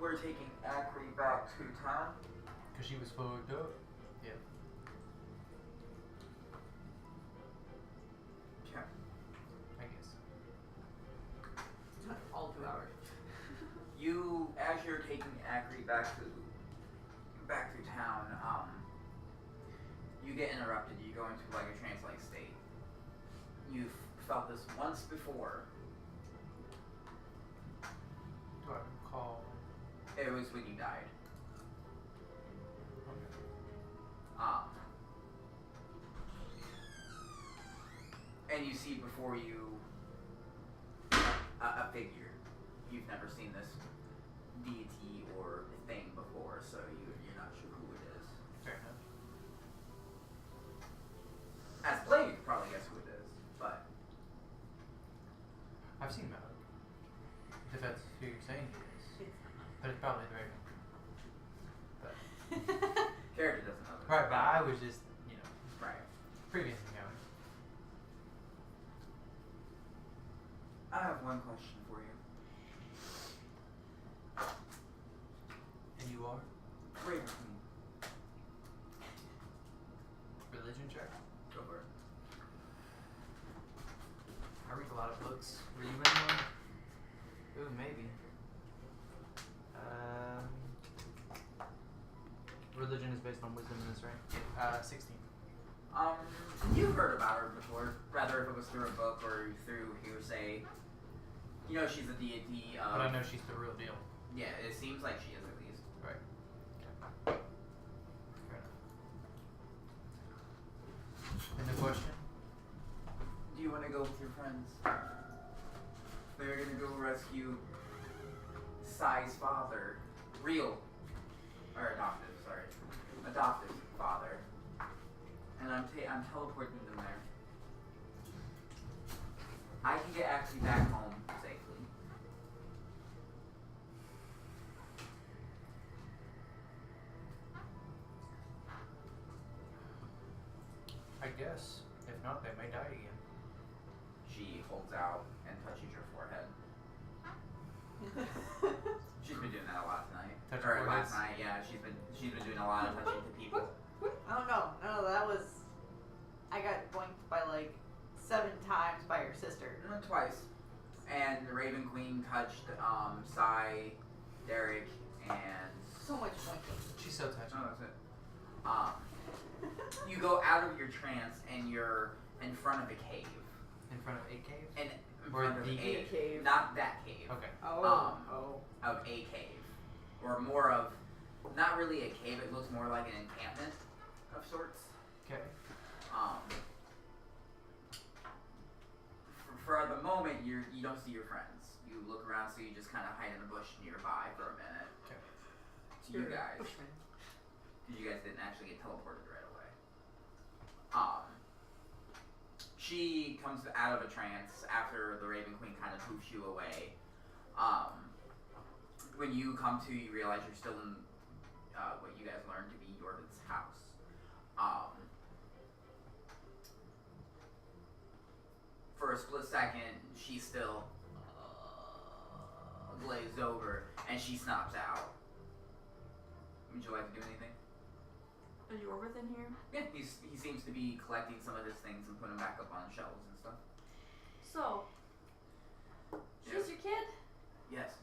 we're taking Acri back to town. Because she was fucked up. Yeah. Yeah. I guess. All 2 hours. As you're taking Acri back to town, you get interrupted. You go into like a trance-like state. You've felt this once before. Do I recall? It was when you died. Okay. And you see before you a figure. You've never seen this deity or thing before, so you're not sure who it is. Fair enough. As played, you could probably guess who it is, but I've seen Malik. If that's who you're saying it is. But it's probably the Raven. But character doesn't know. right, but I was just, Right. previously going. I have one question for you. And you are? Raven Queen. Religion check? Go for it. I read a lot of books. Were you in one? Ooh, maybe. Religion is based on wisdom in this, right? 16. You've heard about her before, rather if it was through a book or through hearsay. You know she's a deity of... But I know she's the real deal. Yeah, it seems like she is at least. Right. Okay. Fair enough. And the question? Do you want to go with your friends? They're gonna go rescue Sai's father. Adoptive father. And I'm teleporting them there. I can get actually back home safely. I guess. If not, they may die again. She holds out and touches your forehead. She's been doing that a lot tonight. Touch or foreheads? last night, yeah. She's been doing a lot of touching to people. Oh no, that was. I got boinked by like 7 times by your sister. Twice. And the Raven Queen touched Sai, Derek, and... So much boinking. She's so touchy. Oh, that's it. You go out of your trance and you're in front of a cave. In front of a cave? And in Or front of the a cave. Not that cave. Okay. Of a cave. Or more of... Not really a cave, it looks more like an encampment of sorts. Okay. For the moment, you don't see your friends. You look around, so you just kind of hide in a bush nearby for a minute. Okay. To you guys, because you guys didn't actually get teleported right away. She comes out of a trance after the Raven Queen kind of poofs you away. When you come to, you realize you're still in what you guys learned to be Jordan's house. For a split second, she's still glazed over, and she snaps out. Would you like to do anything? Is your within here? Yeah, he seems to be collecting some of his things and putting them back up on shelves and stuff. So, she's your kid? Yes.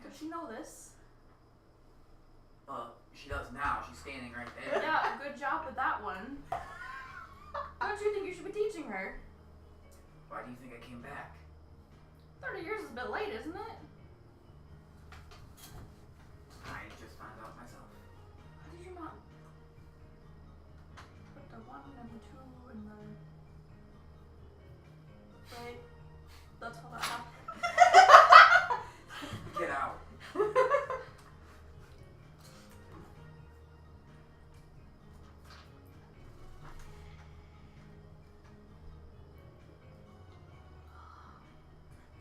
Does she know this? She does now. She's standing right there. Yeah, good job with that one. Don't you think you should be teaching her? Why do you think I came back? 30 years is a bit late, isn't it? I just found out myself. How did your mom put the 1 and the 2 and the... Right? That's how that happened. Get out.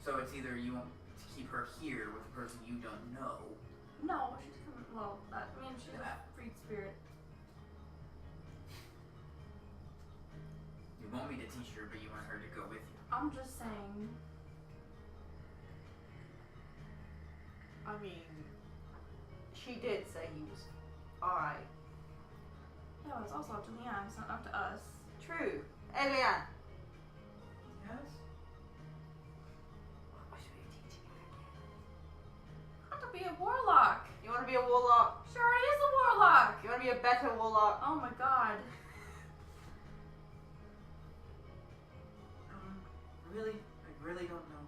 So it's either you want to keep her here with a person you don't know. No, she's coming. Well, I mean, she's a freed spirit. You want me to teach her, but you want her to go with you. I'm just saying. I'm mean, she did say he was alright. Yeah, it's also up to Leanne. It's not up to us. True. Hey, Leanne. Yes? What should we be teaching her again? How to be a warlock? You want to be a warlock? She already is a warlock. You want to be a better warlock? Oh my god. I really don't know.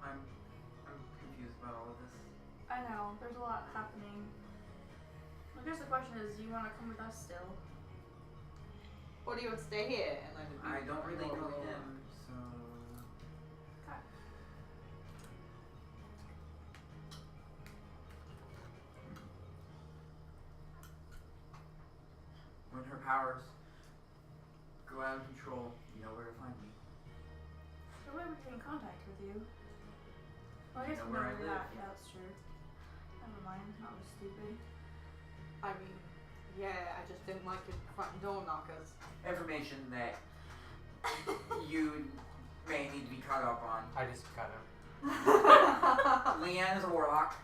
I'm confused about all of this. I know. There's a lot happening. I guess the question is, do you want to come with us still? Or do you want to stay here and learn to be I don't really a know warlock? him, so... Okay. When her powers go out of control, you know where to find me. So we would get in contact with you. Well, I guess know we where know I where live. that. Yeah, that's true. Never mind. That was stupid. I mean, yeah, I just didn't like your front door knockers. Information that you may need to be caught up on. I just got up. Leanne is a warlock,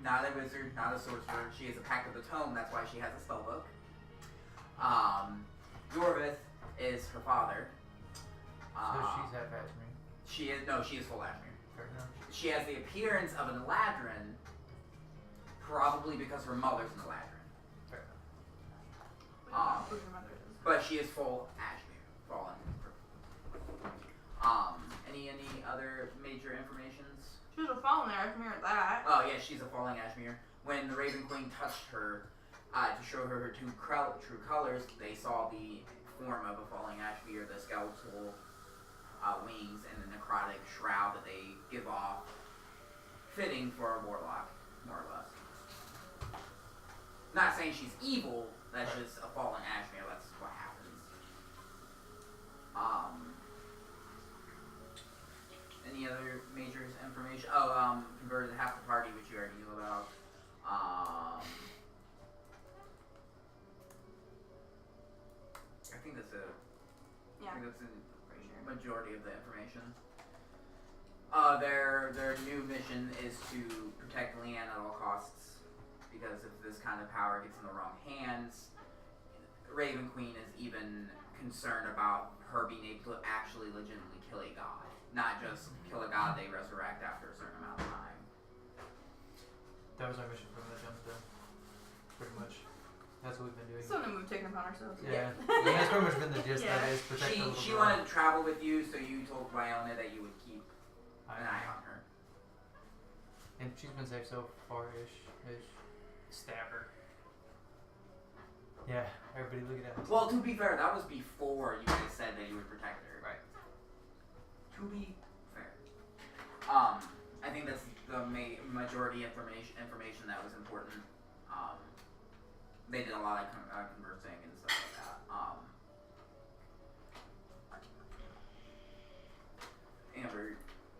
not a wizard, not a sorcerer. She is a Pact of the Tome, that's why she has a spell book. Yorvith is her father. So she's half Ashmere. She is full Ashmere. Fair enough. She has the appearance of an Eladrin, probably because her mother's an Eladrin. Fair enough. We don't know who your mother is. But she is full Ashmere, for all intents and purposes. Any other major informations? She was a fallen there. I can hear that. Oh yeah, she's a falling Ashmere. When the Raven Queen touched her to show her her true colors, they saw the form of a falling Ashmere, the skeletal wings, and the necrotic shroud that they give off, fitting for a warlock, more or less. Not saying she's evil, that's just a fallen Ashmere, that's what happens. Any other major information? Oh, converted half the party, which you already knew about. I think that's it. Yeah. I think that's the Pretty sure. majority of the information. Their new mission is to protect Leanne at all costs, because if this kind of power gets in the wrong hands, Raven Queen is even concerned about her being able to actually legitimately kill a god, not just kill a god they resurrect after a certain amount of time. That was our mission from the jump, though. Pretty much. That's what we've been doing. Something we've taken upon ourselves. Yeah. Yeah, that's pretty much been the gist Yeah. of it, is protect the little She girl. wanted to travel with you, so you told Wyona that you would keep an eye on her. And she's been safe so far-ish. Stab her. Yeah, everybody look at that. Well, to be fair, that was before you guys said that you would protect her. Right. To be fair. I think that's the majority information that was important. They did a lot of conversing and stuff like that. Amber,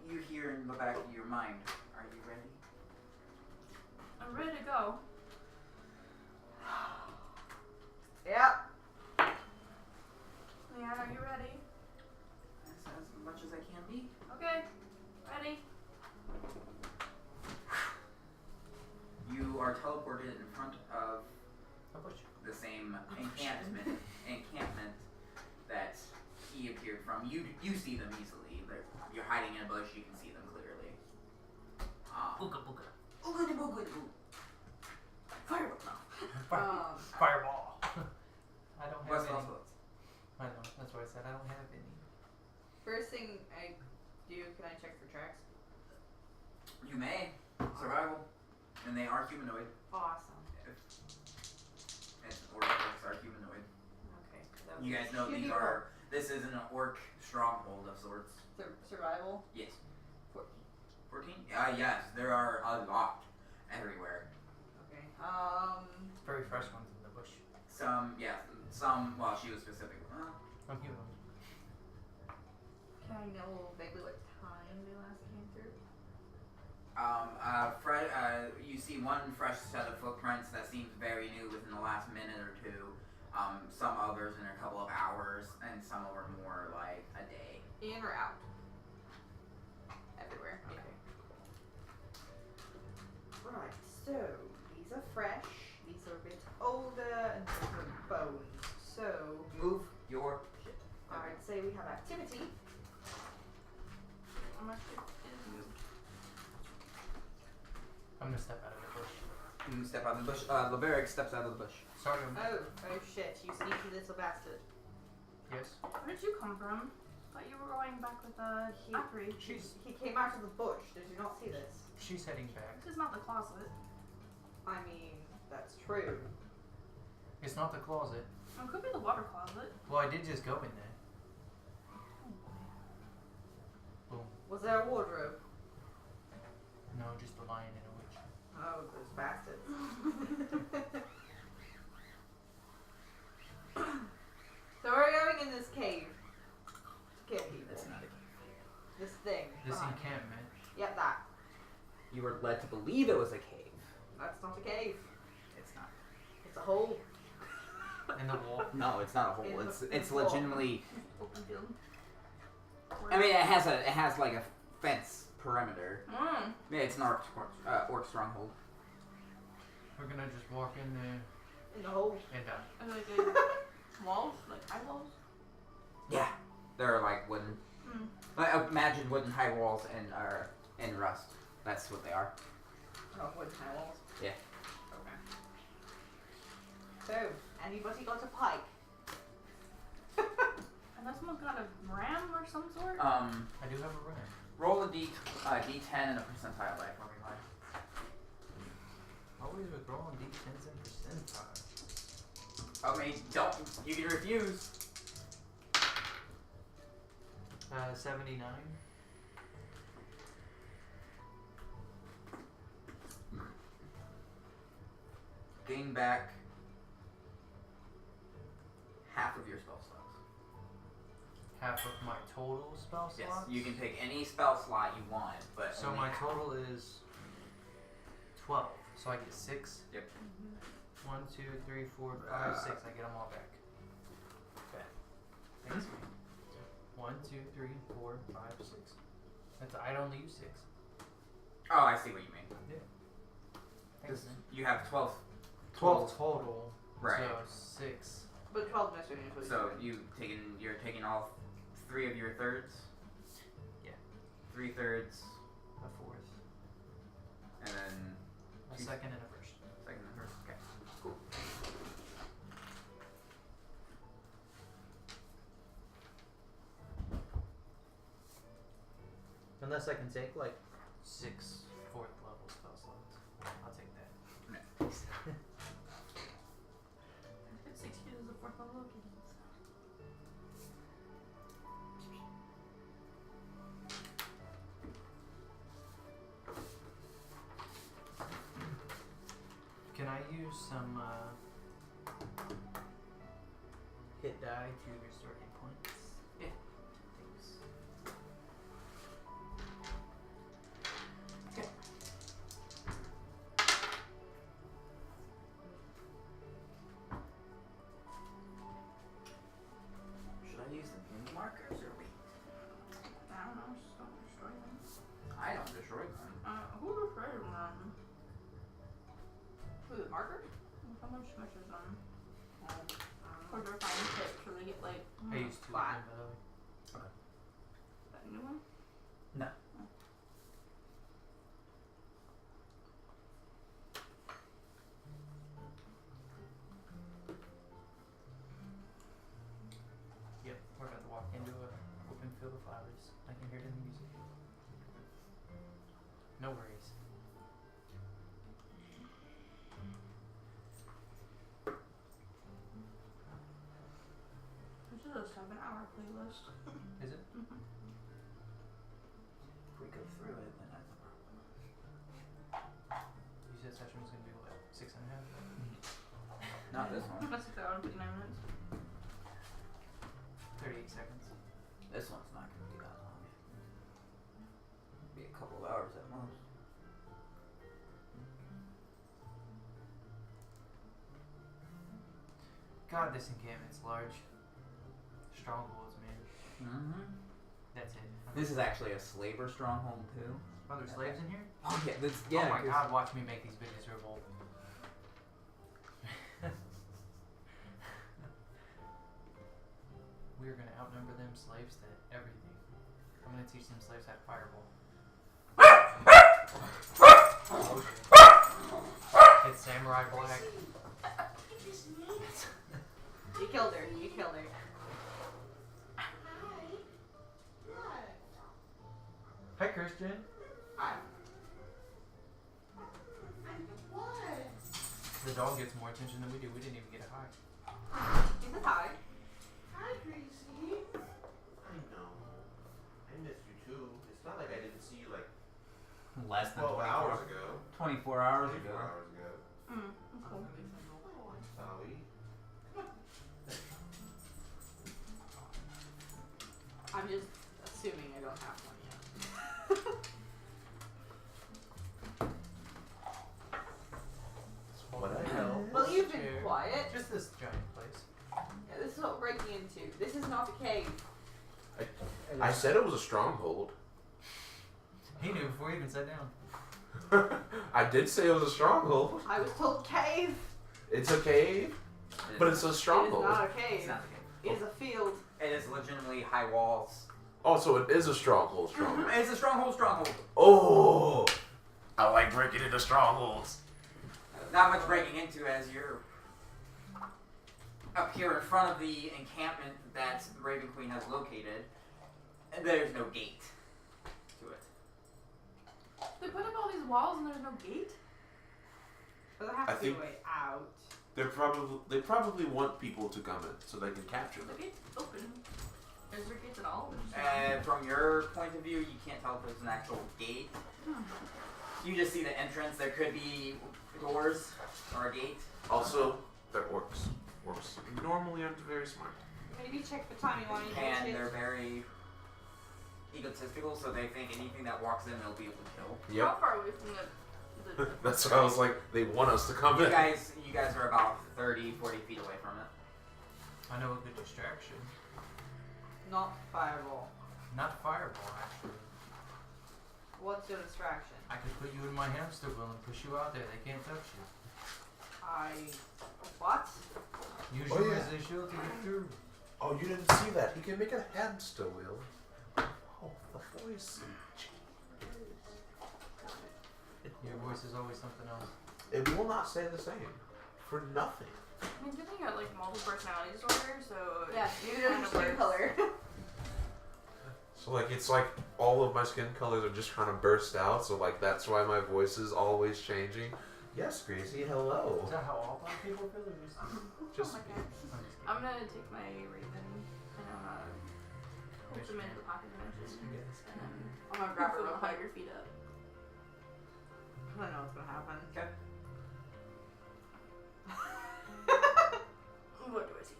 you hear in the back of your mind, are you ready? I'm ready to go. Yep. Leanne, are you ready? As much as I can be. Okay. Ready? You are teleported in front of I'll push. the same encampment that he appeared from. You see them easily. You're hiding in a bush. You can see them clearly. Booga booga. Um, Fireball. I don't have What's any. also I know. That's what I said. I don't have any. first thing I do, can I check for tracks? You may survival, and they are humanoid. Awesome. And orcs are humanoid. Okay. That was You guys know shitty these roll. are. This is an orc stronghold of sorts. Survival? Yes. 14. 14? Yes. There are a lot everywhere. Okay. Very fresh ones in the bush. Some, yeah. Some. Well, she was specific. I'm human. Can I know vaguely what time they last came through? You see one fresh set of footprints that seems very new within the last minute or two. Some others in a couple of hours, and some are more like a day. In or out? Everywhere. Okay. Right. So, these are fresh, these are a bit older, and these are bones. So, Move your shit. I'd say we have activity. How much it is moved? I'm gonna step out of the bush. You step out of the bush. Laverick steps out of the bush. Sorry. Oh shit, you sneaky little bastard. Yes. Where did you come from? Thought you were going back with the factory. He came out of the bush, did you not see this? She's heading back. This is not the closet. I mean, that's true. It's not the closet. It could be the water closet. Well, I did just go in there. Boom. Was there a wardrobe? No, just a lion and a witch. Oh, those bastards. So we're going in this cave to kill people. It's not a cave. This thing. This behind. encampment. Yep, that. You were led to believe it was a cave. That's not a cave. It's not. It's a hole. In the wall. No, it's not a hole. In It's the it's wall. legitimately. Open field. I mean, it has like a fence perimeter. Yeah, it's an orc stronghold. We're gonna just walk in there In the hole. and die. And like walls, like high walls. Yeah, they're like wooden. Imagine wooden high walls and rust. That's what they are. Oh, wood walls. Yeah. Okay. So, anybody got a pike? Unless someone's got a ram or some sort. I do have a ram. Roll a d10 and a percentile die for me, Mike. Always with rolling d10s and percentile. I mean, don't. You can refuse. 79. Gain back half of your spell slots. Half of my total spell Yes, slots? you can pick any spell slot you want, but So only my half. total is 12. So I get 6. Yep. 1, 2, 3, 4, 5, 6. I get them all back. Okay. Thanks. 1, 2, 3, 4, 5, 6. I'd only use 6. Oh, I see what you mean. Thanks, 'Cause man. you have 12 12 total. Right. So 6. But 12 mystery is what So you're taking all 3 of your thirds. Yeah. 3 thirds, A fourth. and then A Two- second and a first. second and first. Okay. Cool. Unless I can take like 6 fourth level spell slots. I'll take that. No. It's 6 feet is the fourth level of kittens. Can I use some hit die to restore hit points? Yeah. Thanks. Okay. Should I use the mini markers or wait? I don't know, just don't destroy them. I don't destroy them. Who destroyed them? Who, the markers? Someone smushes them. Or they're fine tips, so they get like. I used 2 of them, Flat. by the way. That new one? No. Yep, we're about to walk into an open field of flowers. I can hear it in the music. No worries. This is a 7-hour playlist. Is it? If we go through it, then that's a problem. You said session was gonna be what? 6.5? Not this one. That's 6 hours and 59 minutes. 38 seconds. This one's not going to be that long. Be a couple of hours at most. God, this encampment's large. Strongholds, man. Mm-hmm. That's it. This is actually a slaver stronghold too. Are there slaves in here? Oh yeah, Oh my god, watch me make these bitches revolt. We are gonna outnumber them slaves to everything. I'm gonna teach them slaves how to fireball. Oh shit. It's Samurai Black. You killed her. You killed her. Hi, Christian. Hi. The dog gets more attention than we do. We didn't even get a hi. He said hi. Hi, Gracie. I know. I missed you too. It's not like I didn't see you like Less than 12 24 hours ago. 24 hours 24 ago. hours ago. Cool. Oh, I'm sorry. I'm just assuming I don't have one yet. What I know. Well, you've been Chair. quiet. Just this giant place. Yeah, this is what we're breaking into. This is not the cave. I said it was a stronghold. He knew before he even sat down. I did say it was a stronghold. I was told cave. It's a cave, but it's a It is stronghold. not a It's cave. not the case. It is a field. It is legitimately high walls. Oh, so it is a stronghold. Stronghold. It's a stronghold. Oh, I like breaking into strongholds. Not much breaking into as you're up here in front of the encampment that Raven Queen has located. And there's no gate to it. They put up all these walls and there's no gate? But there has I to be a think- way out. They probably want people to come in so they can capture The them. gate's open. Is there gates at all? And from your point of view, you can't tell if there's an actual gate. You just see the entrance. There could be doors or a gate. Also, they're orcs. Orcs normally aren't very smart. Maybe check the timing while you do And shit. they're very egotistical, so they think anything that walks in, they'll be able to kill. How Yep. far away from the That's why I was like, they want us to come You in. guys are about 30, 40 feet away from it. I know a good distraction. Not fireball. Not fireball, actually. What's your distraction? I could put you in my hamster wheel and push you out there. They can't touch you. What? Use Oh, you yeah. as a shield to get through. Oh, you didn't see that. He can make a hamster wheel. Oh, the voice. Your voice is always something else. It will not say the same. For nothing. I mean, good thing I got like multiple personality disorder, so Yeah, it you kinda don't skin works. color. So like it's like all of my skin colors are just kind of burst out. So like that's why my voice is always changing. Yes, Gracie. Hello. Is that how all black people feel? Or just Just Oh my God. I'm just kidding. I'm gonna take my raven and I'm gonna push them into the pocket dimension and then I'm gonna grab her real quick. your feet up. I don't know what's gonna happen. Okay. What do I see?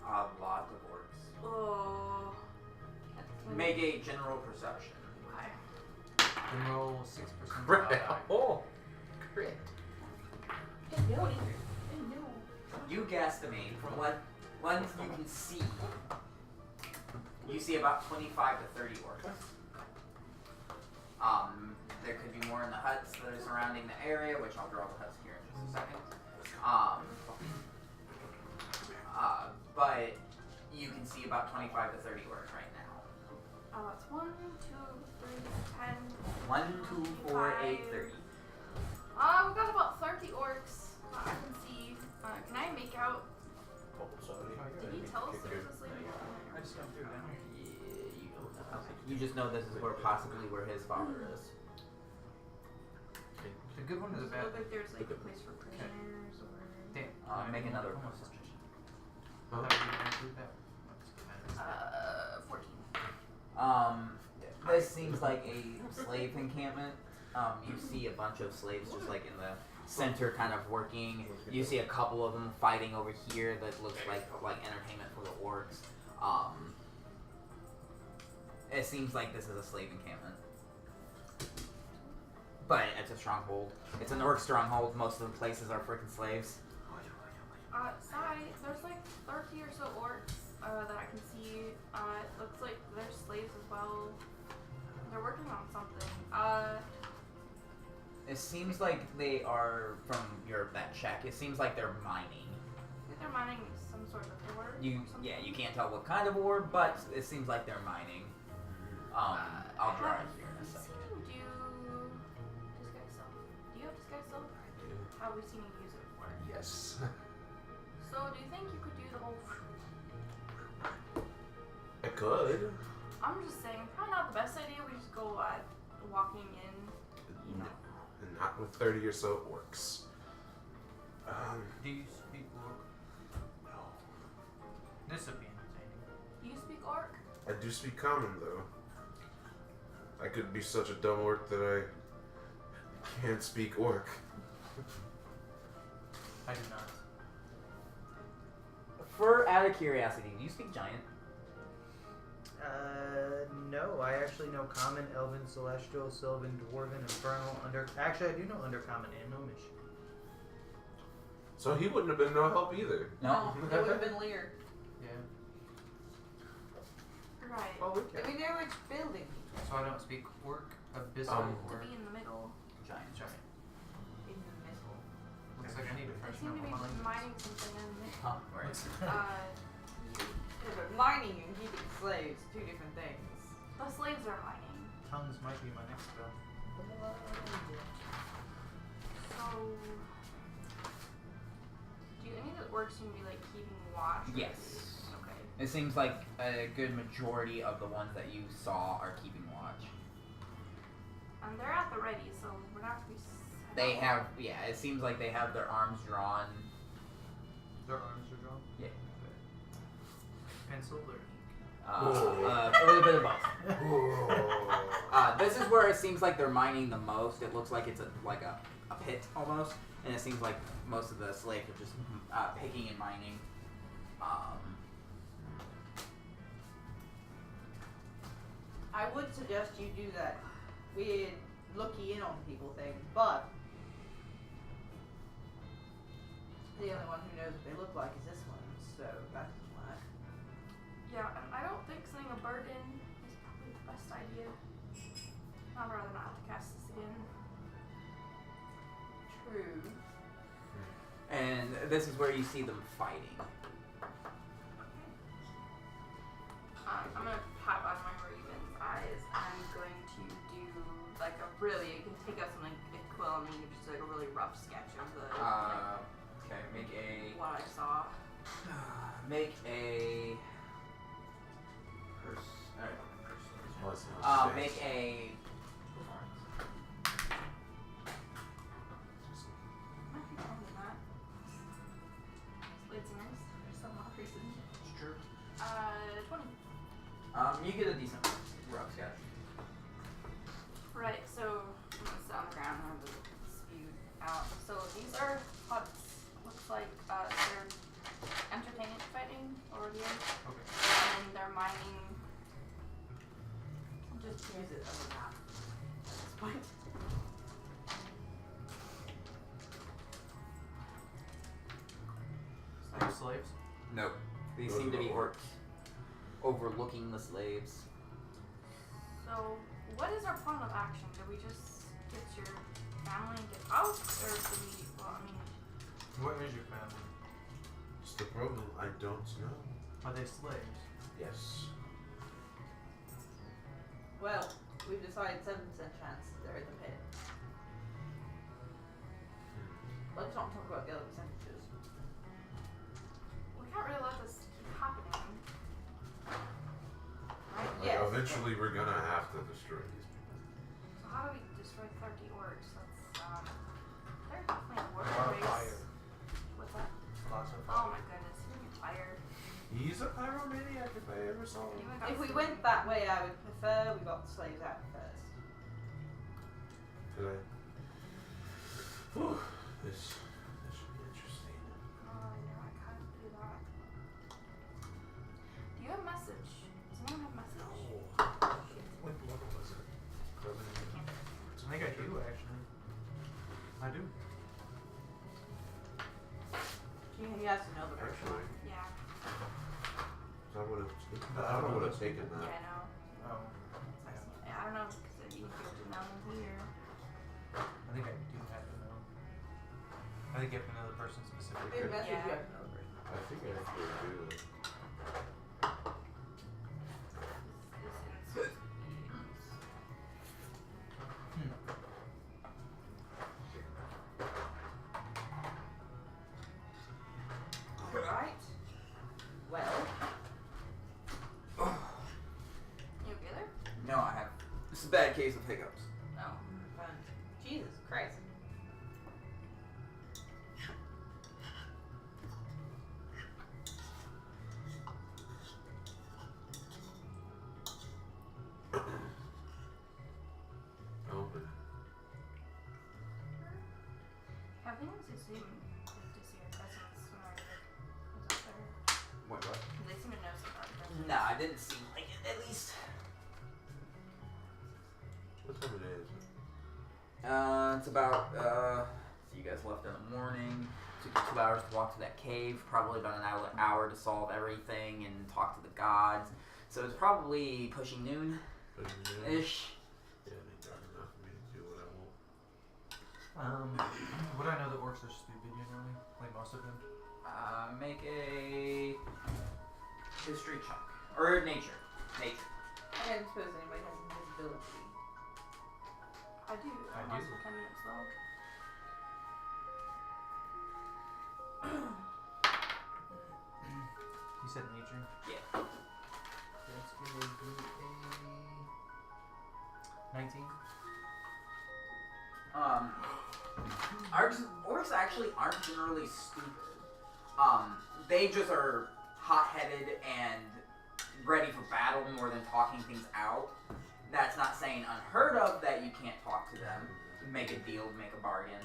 A lot of orcs. Oh. Make a general perception. Okay. Then roll 6% Crit. die. Oh, crit. No. You guesstimate from what you can see. You see about 25 to 30 orcs. There could be more in the huts that are surrounding the area, which I'll draw the huts here in just a second. But you can see about 25 to 30 orcs right now. It's 1, 2, 3, 10. 1, 2, 4, 8, 30. We've got about 30 orcs. I can see. Can I make out? Oh, sorry. Did he tell us there was a slave? I just went through that. Yeah, you don't know. You just know this is possibly where his father is. The good one or the Does it bad look one? like there's like a place for prisoners or? Damn. Make another Almost perception. I thought we were gonna do that. Let's get that. 14. This seems like a slave encampment. You see a bunch of slaves just like in the center kind of working. You see a couple of them fighting over here that looks like entertainment for the orcs. It seems like this is a slave encampment. But it's a stronghold. It's an orc stronghold. Most of the places are freaking slaves. There's like 30 or so orcs that I can see. It looks like they're slaves as well. They're working on something. It seems like they are from that check. It seems like they're mining. I think they're mining some sort of ore. You or something. you can't tell what kind of ore, but it seems like they're mining. I'll drive here in a Have second. you seen him do disguise self? Do you have disguise self? I do. Have we seen him use it before? Yes. So do you think you could do the whole? I could. I'm just saying, probably not the best idea. We just go walking in. You know. And not with 30 or so orcs. Do you speak orc? No. This would be entertaining. Do you speak orc? I do speak common though. I could be such a dumb orc that I can't speak orc. I do not. Out of curiosity, do you speak giant? No, I actually know Common, Elven, Celestial, Sylvan, Dwarven, Infernal, Actually, I do know Undercommon and Gnomish. So he wouldn't have been no help either. No. It would have been Lear. Yeah. Right. Oh, we Do we know which building? So I don't speak orc, abyssal, Um, To or be in the middle. Giant. giant. In the middle. Looks like I need a They fresh seem to be number of mining something in the Huh? Right. Yeah, but mining and keeping slaves, two different things. The slaves are mining. Tongues might be my next spell. So, do any of the orcs seem to be like keeping watch? Or Yes. Okay. It seems like a good majority of the ones that you saw are keeping watch. And they're at the ready, so we're not gonna be. set They up. have, yeah, it seems like they have their arms drawn. Their arms are drawn? Yeah. Pencil or ink? A little bit of both. This is where it seems like they're mining the most. It looks like it's a pit almost, and it seems like most of the slaves are just picking and mining. I would suggest you do that weird looky in on people thing, but the only one who knows what they look like is this one, so that doesn't work. Yeah, and I don't think sending a bird in is probably the best idea. I'd rather not have to cast this again. True. And this is where you see them fighting. I'm gonna pat on my Raven's eyes. I'm going to do like a really. You can take out something like a quill and you just like a really rough sketch of the Okay, make a what I saw. make a make a Might be wrong with that. It's nice for some odd reason. It's true. 20. You get a decent rough sketch. Right, so I'm gonna sit on the ground and have to spew out. So these are huts. Looks like they're entertainment fighting over here. Okay. And they're mining. Just use it as a map at this point. Are you slaves? No, these Those seem to are be the orcs overlooking the slaves. So what is our plan of action? Do we just get your family and get out? Or do we, well, I mean, Where is your family? It's the problem. I don't know. Are they slaves? Yes. Well, we've decided 7% chance they're in the pit. Let's not talk about the other percentages. we can't really let this keep happening. Right? Like, Yes. eventually, we're gonna have to destroy these people. So how do we destroy 30 orcs? They're definitely a warrior Or race. fire. What's that? Lots of Oh fire. my goodness, you can fire. He's a pyromaniac if I ever saw him. Anyone got If we some- went that way, I would prefer we got the slaves out first. Could I? Whew, this should be interesting. Oh, yeah, I can't do that. Do you have a message? Does anyone have a message? What level was it? I think I do, actually. I do. He has to know the first Actually, one. Yeah. I would have. I would have taken that. Yeah, I know. Oh. I don't know because you can give it to know them here. I think I do have to know. I think you have to know the person specifically. Maybe message Yeah. you have another person. I think I actually do. This instance Alright. Well, You okay there? No, I have. This is a bad case of hiccups. No. fun. Jesus Christ. Open. Have anyone seen to see your presence when I was up there? What? They seem to know some of our presence. No, I didn't seem like it. At least. What time of day is it? It's about. So you guys left in the morning. Took you 2 hours to walk to that cave. Probably about an hour to solve everything and talk to the gods. So it's probably pushing noon ish. Yeah, it ain't dark enough for me to do what I want. Would I know that orcs are stupid generally? Like most of them? Make a history check or nature. Nature. I don't suppose anybody has invisibility. I do. I Unless do. for 10 minutes though. You said nature? Yeah. That's gonna be a 19. Orcs actually aren't generally stupid. They just are hot-headed and ready for battle more than talking things out. That's not saying unheard of that you can't talk to them, make a deal, make a bargain.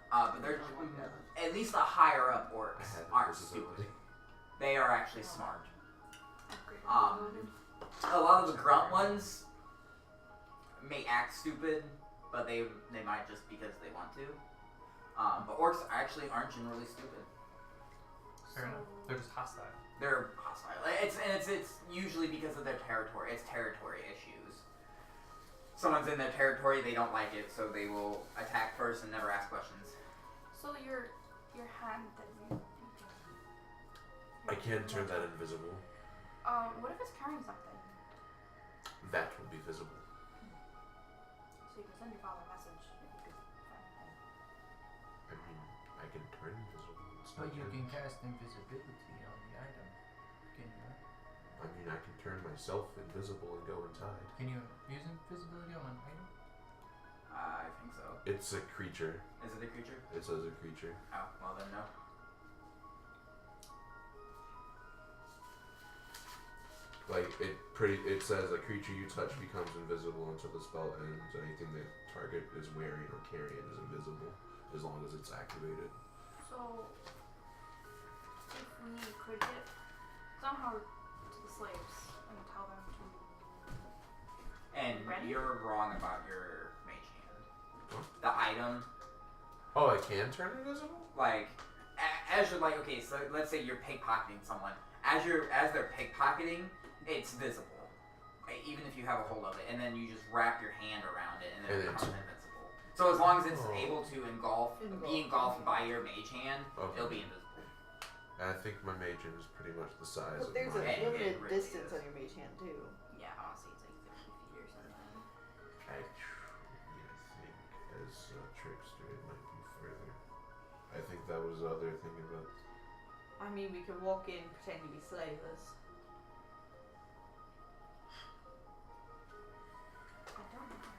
But they're at least the higher up orcs I have aren't invisibility. stupid. They are actually smart. Upgrade. A lot of the grunt ones may act stupid, but they might just because they want to. But orcs actually aren't generally stupid. Fair enough. They're just hostile. They're hostile. It's usually because of their territory. It's territory issues. Someone's in their territory, they don't like it, so they will attack first and never ask questions. So your hand that you I can turn that invisible. what if it's carrying something? That will be visible. So you can send your father a message if you could find him. I mean, I can turn invisible. It's But not you turn- can cast invisibility on the item. Can you not? I mean, I can turn myself invisible and go inside. Can you use invisibility on an item? I think so. It's a creature. Is it a creature? It says a creature. Oh, well then no. Like it says a creature you touch becomes invisible until the spell ends. Anything the target is wearing or carrying is invisible as long as it's activated. So if we could get somehow to the slaves and tell them to And Ready? you're wrong about your mage hand. The item, Oh, I can turn invisible? like, as you're like, okay, so let's say you're pickpocketing someone. As they're pickpocketing, it's visible, even if you have a hold of it, and then you just wrap your hand around it, and then it And becomes invincible. So as long as it's Oh. able to be engulfed by your mage hand, Okay. it'll be invisible. I think my mage hand is pretty much the size But of there's a mine. It limited really distance is. on your mage hand too. yeah, I want to say it's like 50 feet or something. Actually, I think as a trickster it might be further. I think that was the other thing about. I mean, we could walk in pretending to be slavers. I don't know about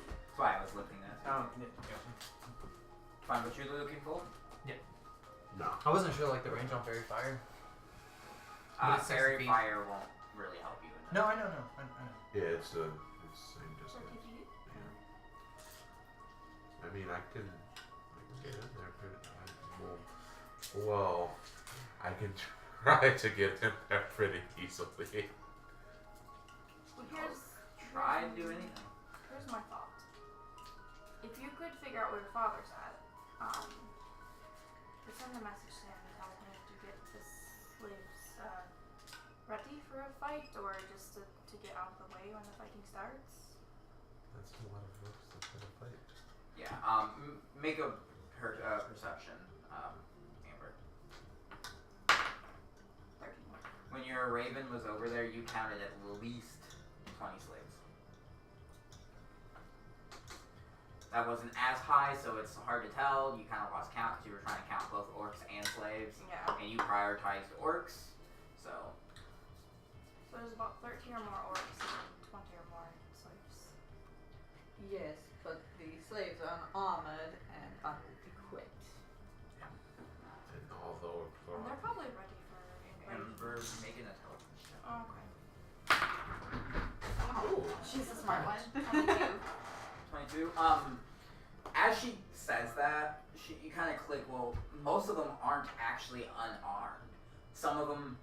That's why I was looking at it. Find what you're looking for. No. I wasn't sure like the range on fairy fire. But it's 60 Fairy feet. fire won't really help you in that. No, I know. I know. Yeah, it's the same 30 distance. feet. Yeah. I mean, I can get in there pretty. Well, I can try to get in there pretty easily. Well, here's Try to do anything. Here's my thought. If you could figure out where your father's at, could send a message to him and tell him to get the slaves ready for a fight, or just to get out of the way when the fighting starts? That's a lot of folks that try to fight. Yeah. Make a perception, Amber. 13. When your raven was over there, you counted at least 20 slaves. That wasn't as high, so it's hard to tell. You kind of lost count because you were trying to count both orcs and slaves. Yeah. And you prioritized orcs, so. So there's about 13 or more orcs and 20 or more slaves. Yes, but the slaves are unarmored and unequipped. And although And they're probably ready for invasion. Amber making a intelligence check. Okay. oh, She's a smart one. 22. As she says that, you kind of click, well, most of them aren't actually unarmed. Some of them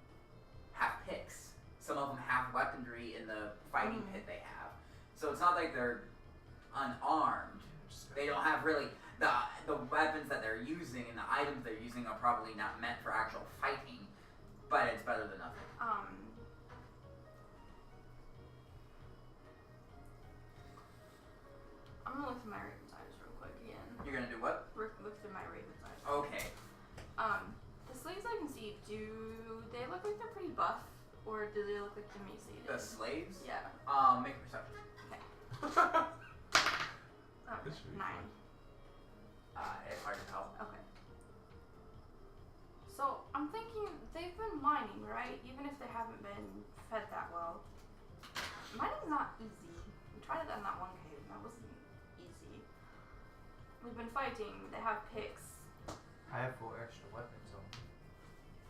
have picks. Some of them have weaponry in the fighting pit they have. So it's not like they're unarmed. They don't have really, the weapons that they're using and the items they're using are probably not meant for actual fighting, but it's better than nothing. I'm gonna look through my Raven's eyes real quick again. You're gonna do what? Look through my Raven's eyes. Okay. The slaves I can see, do they look like they're pretty buff, or do they look like emaciated? The slaves? Yeah. Make a perception. This should be 9. It's hard to tell. Okay. So I'm thinking they've been mining, right? Even if they haven't been fed that well. Mining's not easy. We tried it in that one cave, and that wasn't easy. We've been fighting. They have picks. I have 4 extra weapons on.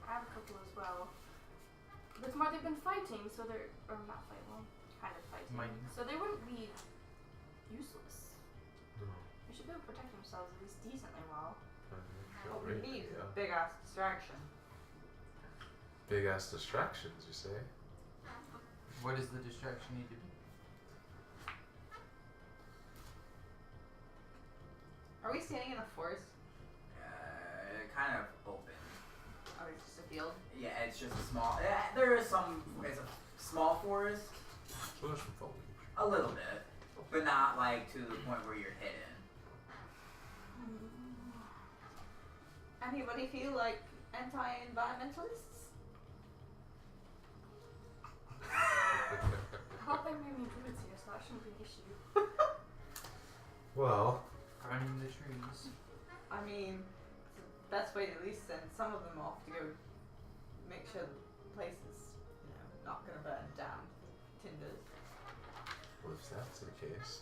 I have a couple as well. But more they've been fighting, so they're not fighting. Well, kind of fighting. Mining. So they wouldn't be useless. no. They should be able to protect themselves at least decently well. What we need is Yeah. a big ass distraction. Big ass distractions, you say? What does the distraction need to be? Are we standing in a forest? Kind of open. Or is it just a field? Yeah, it's just a small. There is some. It's a small forest, So there's some foliage. a little bit, but not like to the point where you're hidden. Anybody feel like anti-environmentalists? I hope I made any improvements here, so that shouldn't be an issue. Well, Burning the trees. I mean, it's the best way to at least send some of them off to go make sure the place is, not gonna burn down to tinders. well, if that's the case,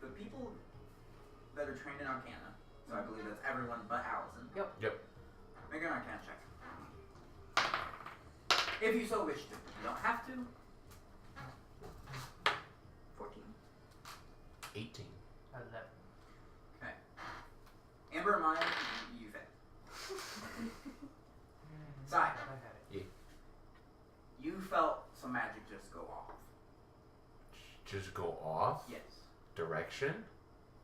The people that are trained in Arcana, so I believe that's everyone but Allison. Yep. Make an Arcana check. If you so wish to. You don't have to. 14. 18. 11. Okay. Amber and Maya, you failed. Sai, I had it. you felt some magic just go off. Just go off? Yes. Direction?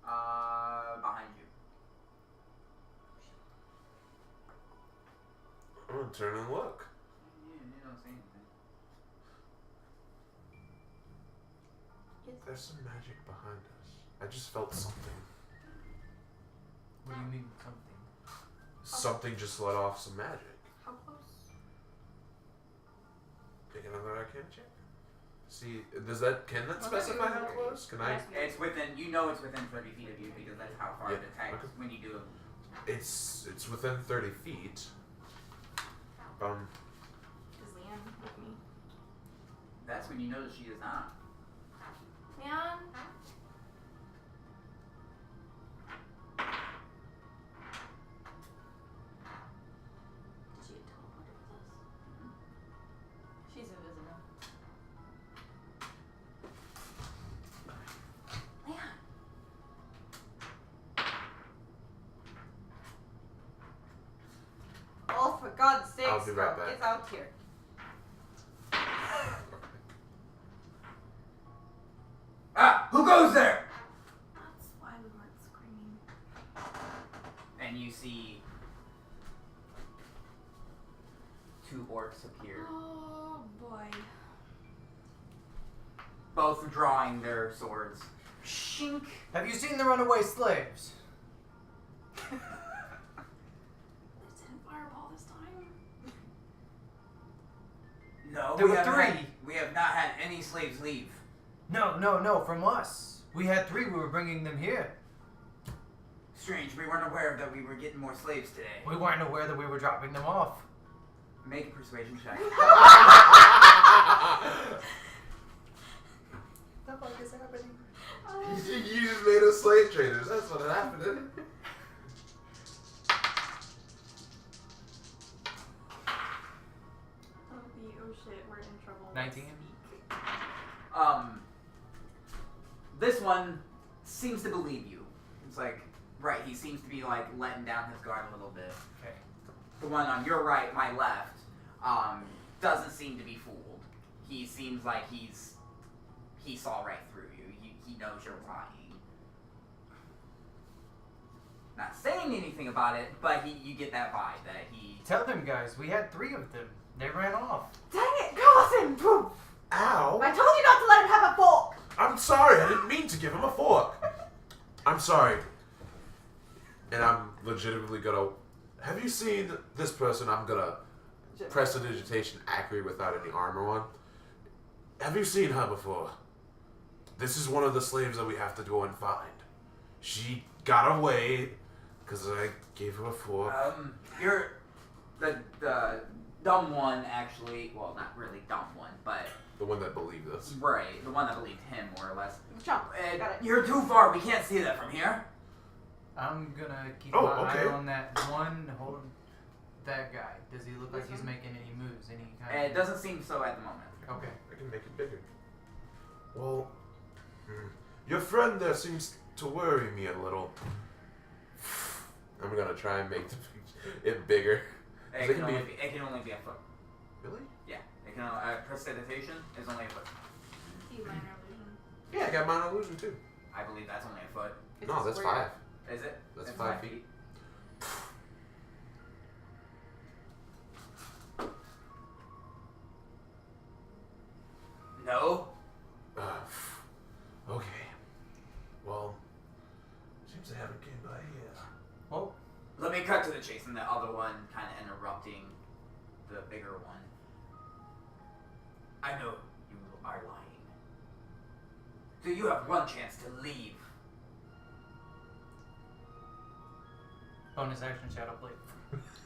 Behind you. I'm gonna turn and look. You don't see anything. There's some magic behind us. I just felt something. What do you mean something? Something just let off some magic. How close? Make another Arcana check. See, can that specify how close? Can I? It's within, it's within 30 feet of you because that's how far Yeah, it detects okay. when you do it. It's within 30 feet. Is Leanne with me? That's when you notice she is not. Leanne? Did she get teleported with us? She's invisible. Leanne! Oh, for God's sakes, I'll be right back. get out here. Ah! Who goes there? That's why we weren't screaming. And you see 2 orcs appear, Oh boy. both drawing their swords. Shink. Have you seen the runaway slaves? They didn't fireball this time. No, There we were have three. we have not had any slaves leave. No, from us. We had 3, we were bringing them here. Strange, we weren't aware that we were getting more slaves today. We weren't aware that we were dropping them off. Make a persuasion check. The fuck is happening? You just made us slave traders. That's what happened. Isn't it? Oh shit, we're in trouble. 19. This one seems to believe you. It's like, right, he seems to be like letting down his guard a little bit. Okay. The one on your right, my left, doesn't seem to be fooled. He seems like he saw right through you. He knows you're lying. Not saying anything about it, but you get that vibe that he. Tell them, guys, we had 3 of them. They ran off. Dang it, Carson! Poof! Ow! I told you not to let him have a fork! I'm sorry. I didn't mean to give him a fork. I'm sorry. And I'm legitimately gonna. Have you seen this person? I'm gonna prestidigitation accurate without any armor on. Have you seen her before? This is one of the slaves that we have to go and find. She got away because I gave her a fork. You're the dumb one, actually. Well, not really dumb one, but The one that believed us. right, the one that believed him more or less. Jump. Got it. You're too far. We can't see that from here. I'm gonna keep Oh, my okay. eye on that one. Hold on. That guy. Does he look like he's making any moves? Any kind It doesn't seem so at the moment. Okay. I can make it bigger. Well, your friend there seems to worry me a little. I'm gonna try and make it bigger. It can only be a foot. Really? Yeah. It can prestidigitation is only a foot. See minor illusion. Yeah, I got minor illusion too. I believe that's only a foot. It's No, a that's square. 5. Is it? That's It's 5 feet. No. Okay. Well, seems they haven't came by here. Well, Let me cut to the chase, and the other one kind of interrupting the bigger one. I know you are lying. So you have one chance to leave. bonus action shadow blade.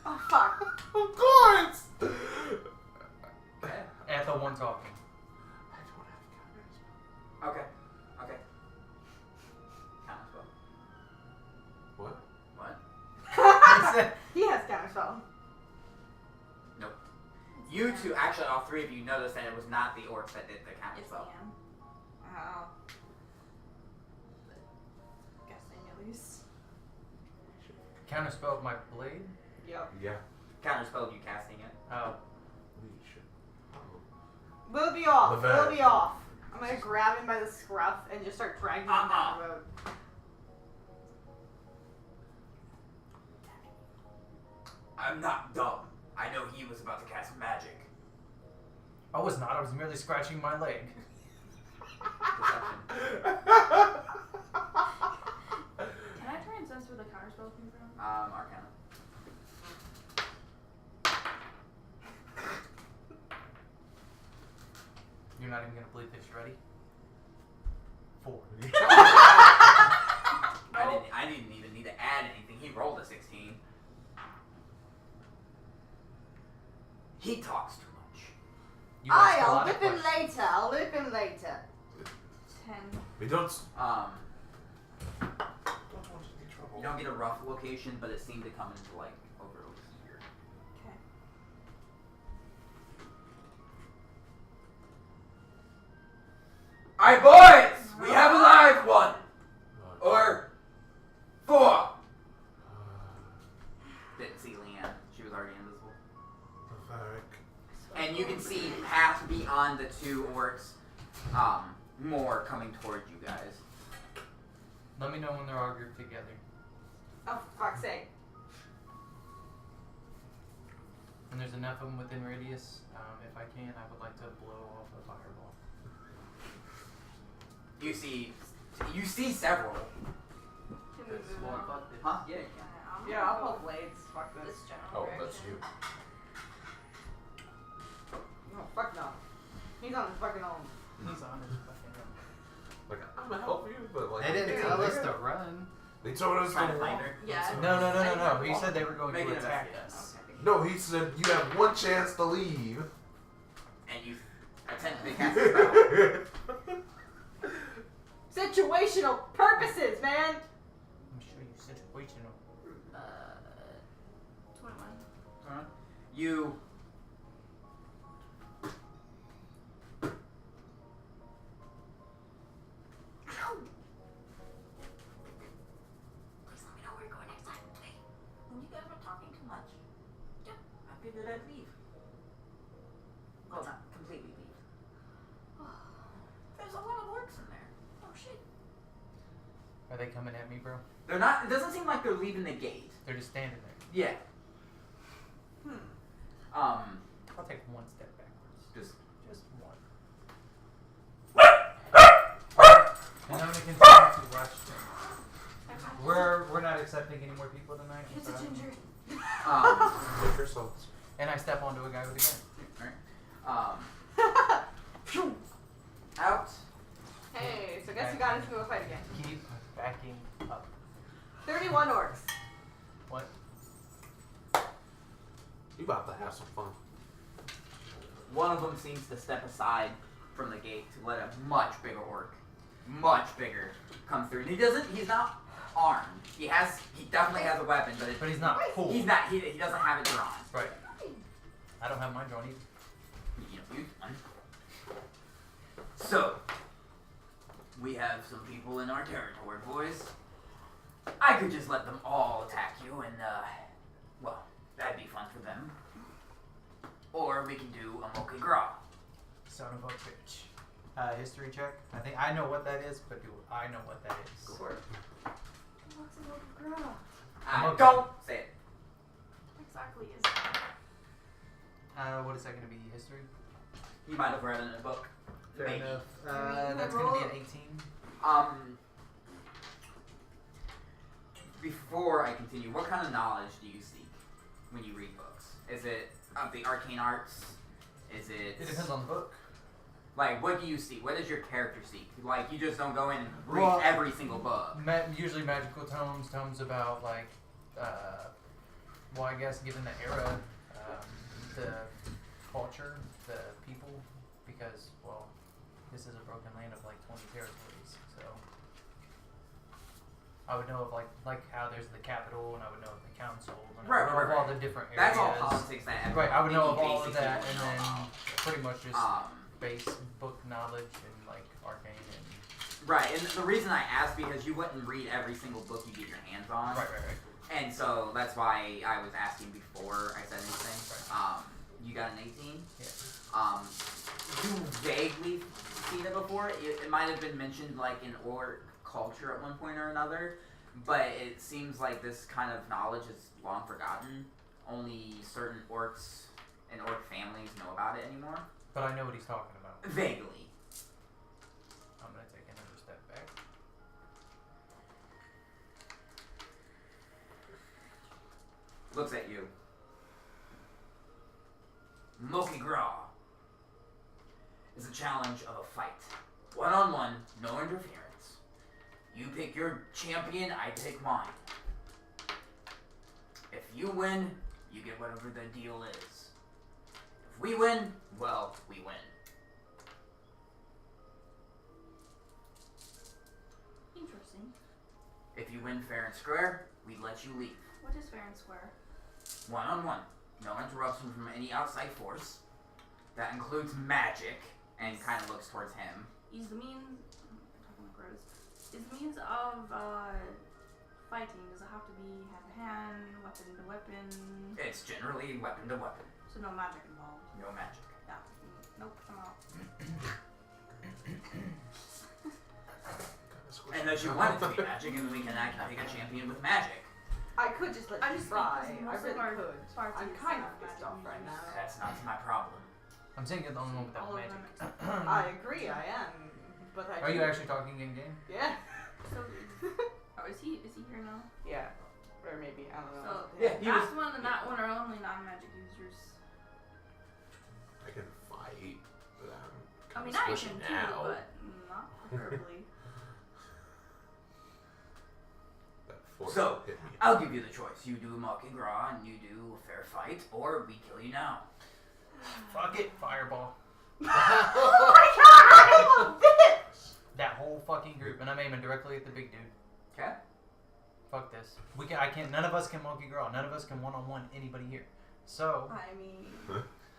Oh, fuck. Of course. Okay. At the one talking. I don't have counters. Okay. Okay. Counter spell. What? What? He has counterspell. Nope. You two, actually, all 3 of you noticed that it was not the orcs that did the counter It's spell. Liam. Oh. Guessing at least. Counterspell my blade. Yep. Yeah. Counter spell you casting it. Oh. We should. We'll be off. The We'll vet. be off. I'm gonna grab him by the scruff and just start dragging him down the road. I'm not dumb. I know he was about to cast magic. I was not. I was merely scratching my leg. Deception. Can I try and sense where the counterspell came from? Arcana. You're not even gonna believe this. You ready? 4. I didn't even need to add anything. He rolled a 16. He talks too much. You asked a I'll lot of whip him questions. later. I'll whip him later. 10. We don't. Um, Don't want to be trouble. you don't get a rough location, but it seemed to come into like over here. Okay. Alright, boys! We have a live one! Or 4! Didn't see Leanne. She was already invisible. And you can see past beyond the 2 orcs, more coming towards you guys. Let me know when they're all grouped together. Oh, for fuck's sake. And there's enough of them within radius. If I can, I would like to blow off a fireball. You see several. Can we move More on? effective. Huh? Yeah, you can. I'm Yeah, gonna I'll go pull blades. Fuck this. this general Oh, direction. that's you. No, fuck no. He's on his fucking own. He's on his fucking own. Like, I'm gonna help you, but like. They didn't Yeah, tell us they're to run. They told us Trying to to find walk. her. Yeah. No. He said they were going Make to an attack investigation. us. Okay. No, he said you have one chance to leave. And you attempt to cast a spell. Situational purposes, man! Let me show you situational. 21. You Please let me know where you're going next time. Hey, you guys were talking too much. I figured I'd leave. Well, not completely leave. There's a lot of orcs in there. Oh shit. Are they coming at me, bro? They're not. It doesn't seem like they're leaving the gate. They're just standing there. Yeah. I'll take one step backwards. Just one. And I'm gonna continue to watch them. We're not accepting any more people tonight. I'm It's a sorry. ginger. Take your salts. And I step onto a guy with a gun. Phew. Out. Hey, so guess who got into a fight again? Keep backing up. 31 orcs. What? You about to have some fun. One of them seems to step aside from the gate to let a much bigger orc, much bigger, come through. And he's not armed. He definitely has a weapon, but But he's not full. he doesn't have it drawn. Right. I don't have mine drawn either. You know, so, we have some people in our territory, boys. I could just let them all attack you and, well, that'd be fun for them. Or we can do a Moki Gra. Son of a bitch. History check. I think I know what that is, but do I know what that is? Go for it. What's a little girl? I don't say it. Exactly is that? What is that going to be? History? You might have read it in a book. Fair Maybe. enough. That's going to be an 18. Before I continue, what kind of knowledge do you seek when you read books? Is it of the arcane arts? Is it... It depends on the book. Like, what do you seek? What does your character seek? Like, you just don't go in and read Well, every single book. Usually magical tomes about like, well, I guess given the era, the culture, the people, because well, this is a broken land of like 20 territories, so I would know of like how there's the capital, and I would know of the council, and I would know of all the different areas. That's all politics that Right, I would know of any all of basic that, people and know then about. pretty much just base book knowledge and like arcane and Right, and the reason I asked because you wouldn't read every single book you get your hands on. right. And so that's why I was asking before I said anything. Right. You got an 18? Yeah. You vaguely seen it before. It might have been mentioned like in orc culture at one point or another, but it seems like this kind of knowledge is long forgotten. Only certain orcs and orc families know about it anymore. But I know what he's talking about. Vaguely. I'm gonna take another step back. Looks at you. Moki Gra is a challenge of a fight. One-on-one, no interference. You pick your champion, I pick mine. If you win, you get whatever the deal is. If we win, well, we win. Interesting. If you win fair and square, we let you leave. What is fair and square? One-on-one. No interruption from any outside force. That includes magic, and kind of looks towards him. Is the means... I'm talking like Rose. Is the means of fighting, does it have to be hand-to-hand, weapon to weapon? It's generally weapon to weapon. So no magic involved. No magic. Yeah. Nope, I'm out. Unless you want it to be magic, and we can pick a champion with magic. I could just let I you just fry. think 'cause I most really of our could. parties I'm kind have of pissed magic off right users. now. That's not my problem. I'm saying you're the only one without All of magic. them except I agree, I am. But I Are you do- actually talking in game? Yeah. So, oh, is he here now? Yeah. Or maybe, I don't know. So, Yeah, he that was- one and that one are only non-magic users. I can fight, but I'm I mean, kinda I squishy can too, now. but not preferably. That force So, hit me. I'll give you the choice. You do Market Gras and you do a fair fight, or we kill you now. Fuck it, fireball. Oh my god, I'm a bitch! That whole fucking group, and I'm aiming directly at the big dude. Okay. Fuck this. I can't. None of us can monkey girl. None of us can one-on-one anybody here. So I mean,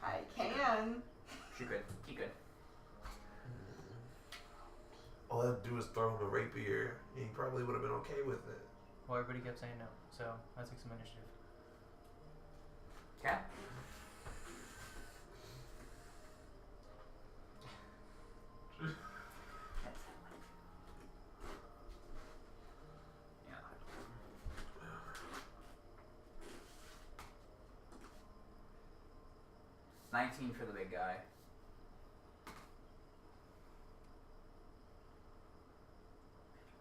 I can. She good. He good. All I'd do is throw him a rapier, and he probably would have been okay with it. well, everybody kept saying no. So I took some initiative. Okay. Yeah. 19 for the big guy.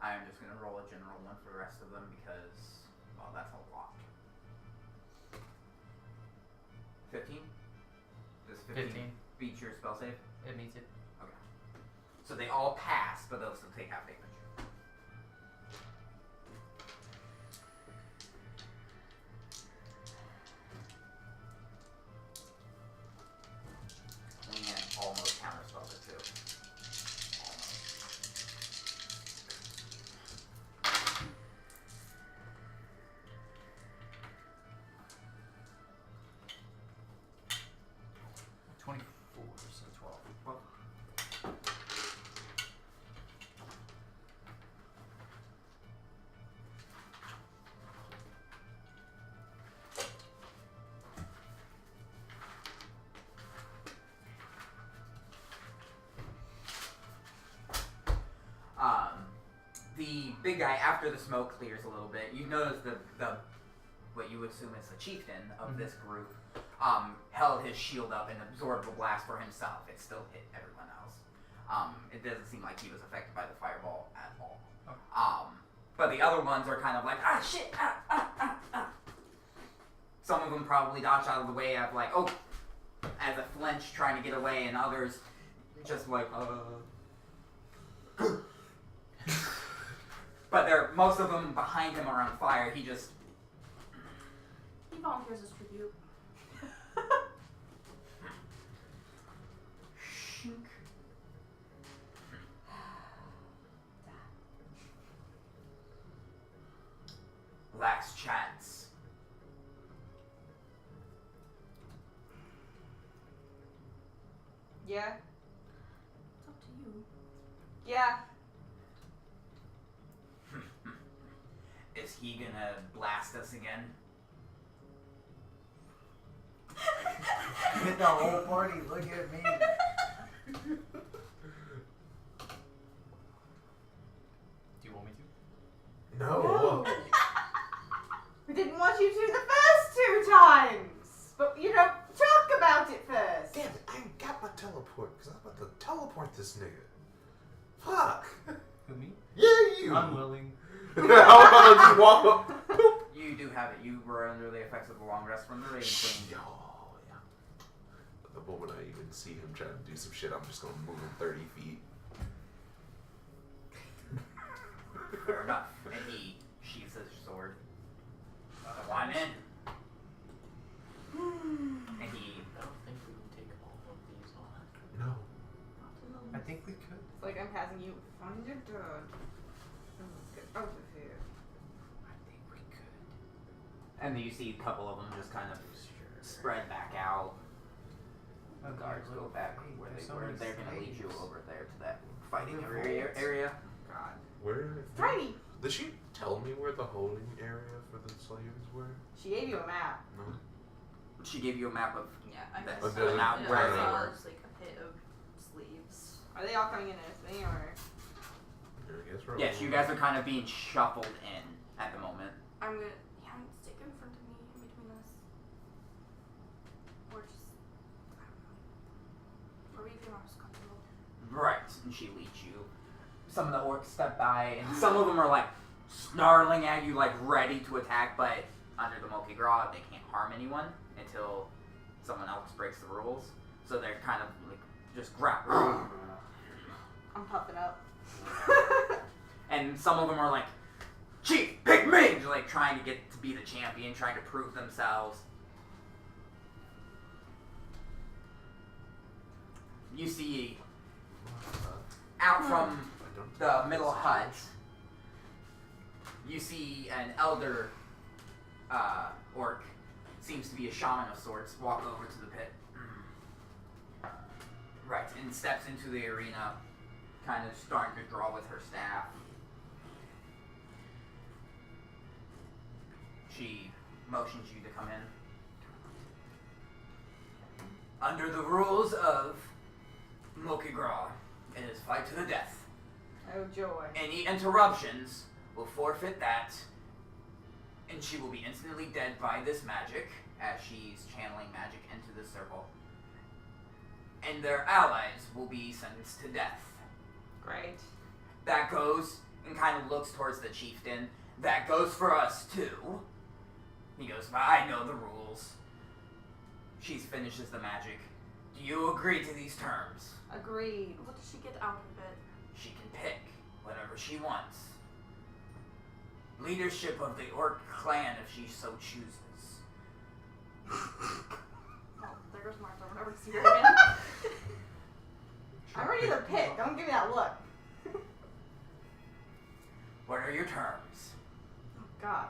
I am just gonna roll a general one for the rest of them because, well, that's a lot. 15? Does 15 beat your spell save? It meets it. Okay. So they all pass, but they'll still take half damage. And almost counterspells it too. Almost. 24, so 12. The big guy, after the smoke clears a little bit, you notice the what you assume is the chieftain of this group, held his shield up and absorbed the blast for himself. It still hit everyone else. It doesn't seem like he was affected by the fireball at all. Okay. But the other ones are kind of like, ah, shit, ah. Some of them probably dodge out of the way of like, oh, as a flinch trying to get away, and others just like, But most of them behind him are on fire. He just... He volunteers as tribute. Shink. Last chance. Yeah. It's up to you. Yeah. Is he gonna blast us again? Get the whole party, look at me. Do you want me to? No. We didn't want you to the first 2 times! But, talk about it first! Damn it, I ain't got my teleport, because I'm about to teleport this nigga. Fuck. Who, me? Yeah, you. I'm willing. How about you walk up? You do have it. You were under the effects of the long rest from the Raven Queen. Oh, yeah. The moment I even see him trying to do some shit, I'm just gonna move him 30 feet. Fair enough. And he sheathes his sword. Come on in. And he... I don't think we can take all of these on. No. I think we could. It's like I'm passing you. Find your dog. Let's get out of here. I think we could. And then you see a couple of them just kind of spread back out. The guards go back where they were. They're going to lead you over there to that fighting area. God. Where? Tiny! Did she tell me where the holding area for the slaves were? She gave you a map. No. She gave you a map of... Yeah, I That- guess. Okay. not Yeah, where I they saw were. just like a pit of sleeves. Are they all coming in as me, or? I guess we're Yes, you guys are kind of being shuffled in at the moment. I'm gonna. Yeah, and she leads you. Some of the orcs step by, and some of them are like snarling at you, like ready to attack, but under the Moki Gra, they can't harm anyone until someone else breaks the rules. So they're kind of like just grappling. I'm popping up. And some of them are like, Chief, pick me! They're like trying to get to be the champion, trying to prove themselves. You see, out from the middle hut, you see an elder orc, seems to be a shaman of sorts, walk over to the pit. Right, and steps into the arena, kind of starting to draw with her staff. She motions you to come in. Under the rules of Moki Gra, it is fight to the death. Oh joy. Any interruptions will forfeit that, and she will be instantly dead by this magic, as she's channeling magic into the circle. And their allies will be sentenced to death. Great. That goes, and kind of looks towards the chieftain, that goes for us too. He goes, I know the rules. She finishes the magic. Do you agree to these terms? Agreed. What does she get out of it? She can pick whatever she wants. Leadership of the orc clan if she so chooses. Oh, there goes Martha. We're never see her again. I'm ready to pick. Don't give me that look. What are your terms? Oh God.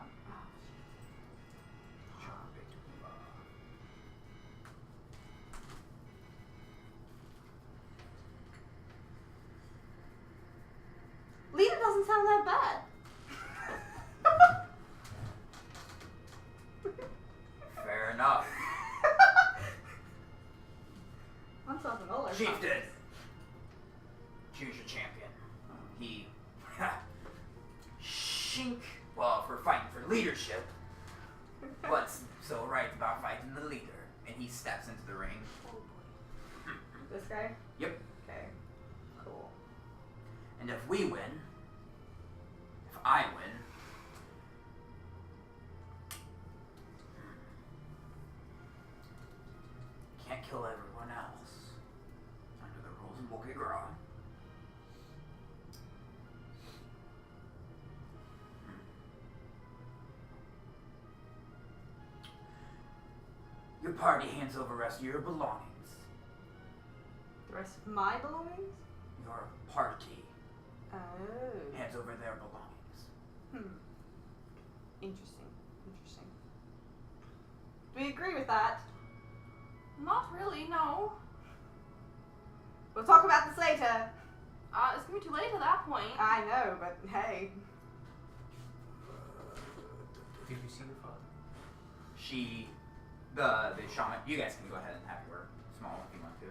Leader doesn't sound that bad. Fair enough. I'm something older. Chieftain, choose your champion. He, shink. Well, if we're fighting for leadership, what's so right about fighting the leader? And he steps into the ring. Oh boy. This guy? Yep. Okay. Cool. And if we win, if I win, can't kill everyone else under the rules of Moki Gra. Your party hands over the rest of your belongings. The rest of my belongings? Your party Oh. hands over their belongings. Interesting. Interesting. Do we agree with that? Not really, no. We'll talk about this later. It's gonna be too late at that point. I know, but hey. Did you see the father? The shaman, you guys can go ahead and have your small if you want to.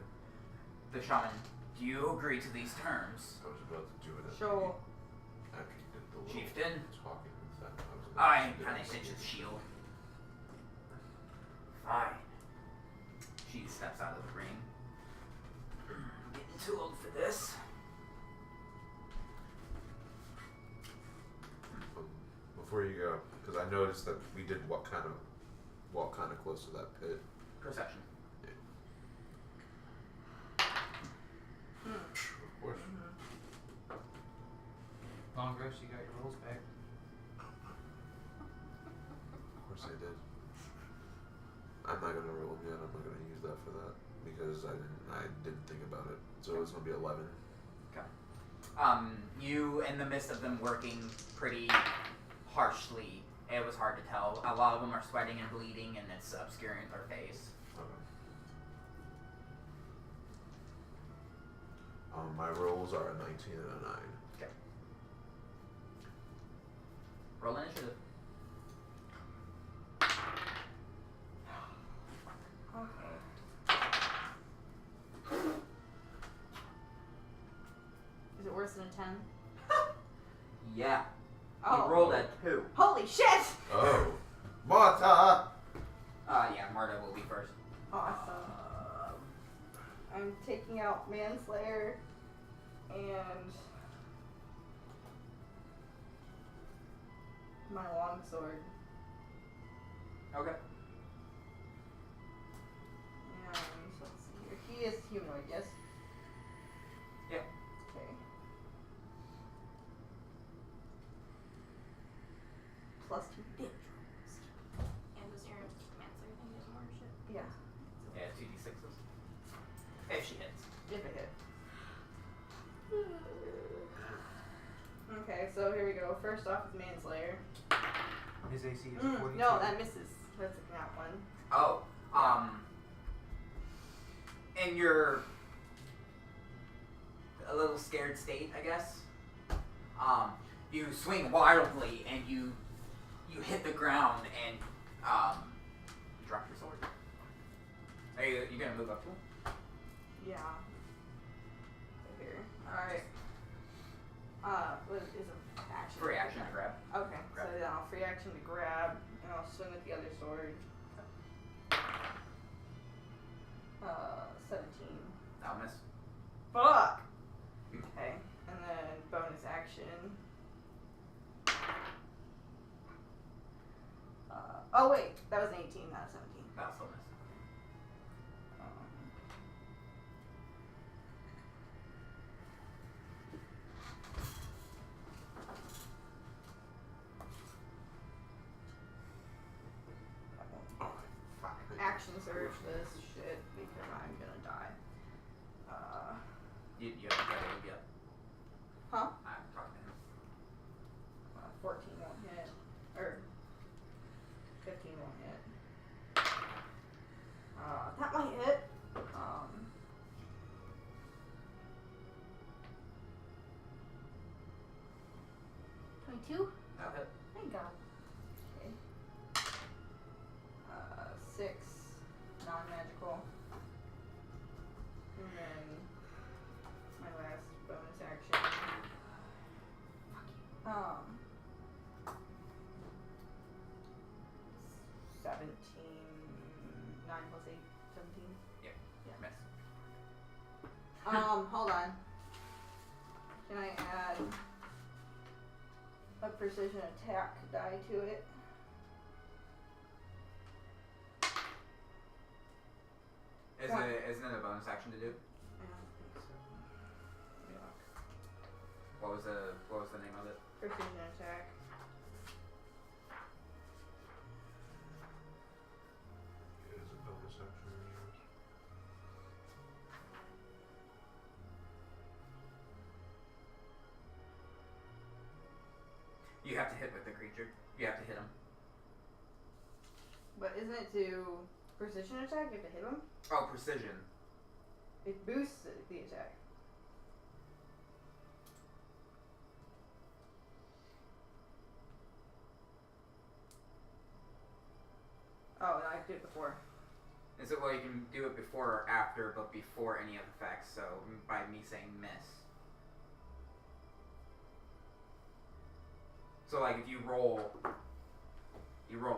The shaman, do you agree to these terms? I was about to do it. Sure. After you did the little Chieftain? talking with that, I kind of hits his shield. Fine. She steps out of the ring. Getting too old for this. Before you go, because I noticed that we did walk kind of close to that pit. Perception. Of course. Long rest, you got your rolls back. Of course I did. I'm not gonna roll them yet. I'm not gonna use that for that because I didn't think about it. So it's gonna be 11. You, in the midst of them working pretty harshly, it was hard to tell. A lot of them are sweating and bleeding, and it's obscuring their face. Okay. My rolls are a 19 and a 9. Okay. Roll initiative. Okay. Is it worse than a 10? Yeah. Oh. You rolled a 2. Holy shit! Oh, Marta! Yeah, Marta will be first. Awesome. I'm taking out Manslayer. And my longsword. Okay. And let's see here. He is humanoid, yes? Yeah. Okay. +2 damage. And does your manslayer thing do more shit? Yeah. Yeah, 2d6s. If she hits. If it hit. Okay, so here we go. First off is Manslayer. His AC is 42. No, that misses. That's a nat one. Oh, in your a little scared state, I guess. You swing wildly and you hit the ground and drop your sword. Are you gonna move up to him? Yeah. So here. Alright. What is an action? Free action to grab. Okay, Grab. so then I'll free action to grab, and I'll swing with the other sword. 17. That'll miss. Fuck! Okay, and then bonus action. Oh wait, that was an 18, not a 17. That'll still miss. Action surge this shit because I'm gonna die. You haven't tried to get. Huh? I'm talking to him. 14 won't hit. Or 15 won't hit. That might hit. 22? That'll hit. Thank God. Okay. 6 non-magical. And then my last bonus action. 17. 9 plus 8. 17. Yeah. Yeah. Miss. Hold on. Can I add a precision attack die to it? Isn't it a bonus action to do? I don't think so. Yeah. What was the name of it? Precision attack. It is a bonus action. You have to hit with the creature. You have to hit him. But isn't it to precision attack? You have to hit him? Oh, precision. It boosts the attack. Oh, no, I did it before. And so, well, you can do it before or after, but before any of the effects. So, by me saying miss. So, like, if you roll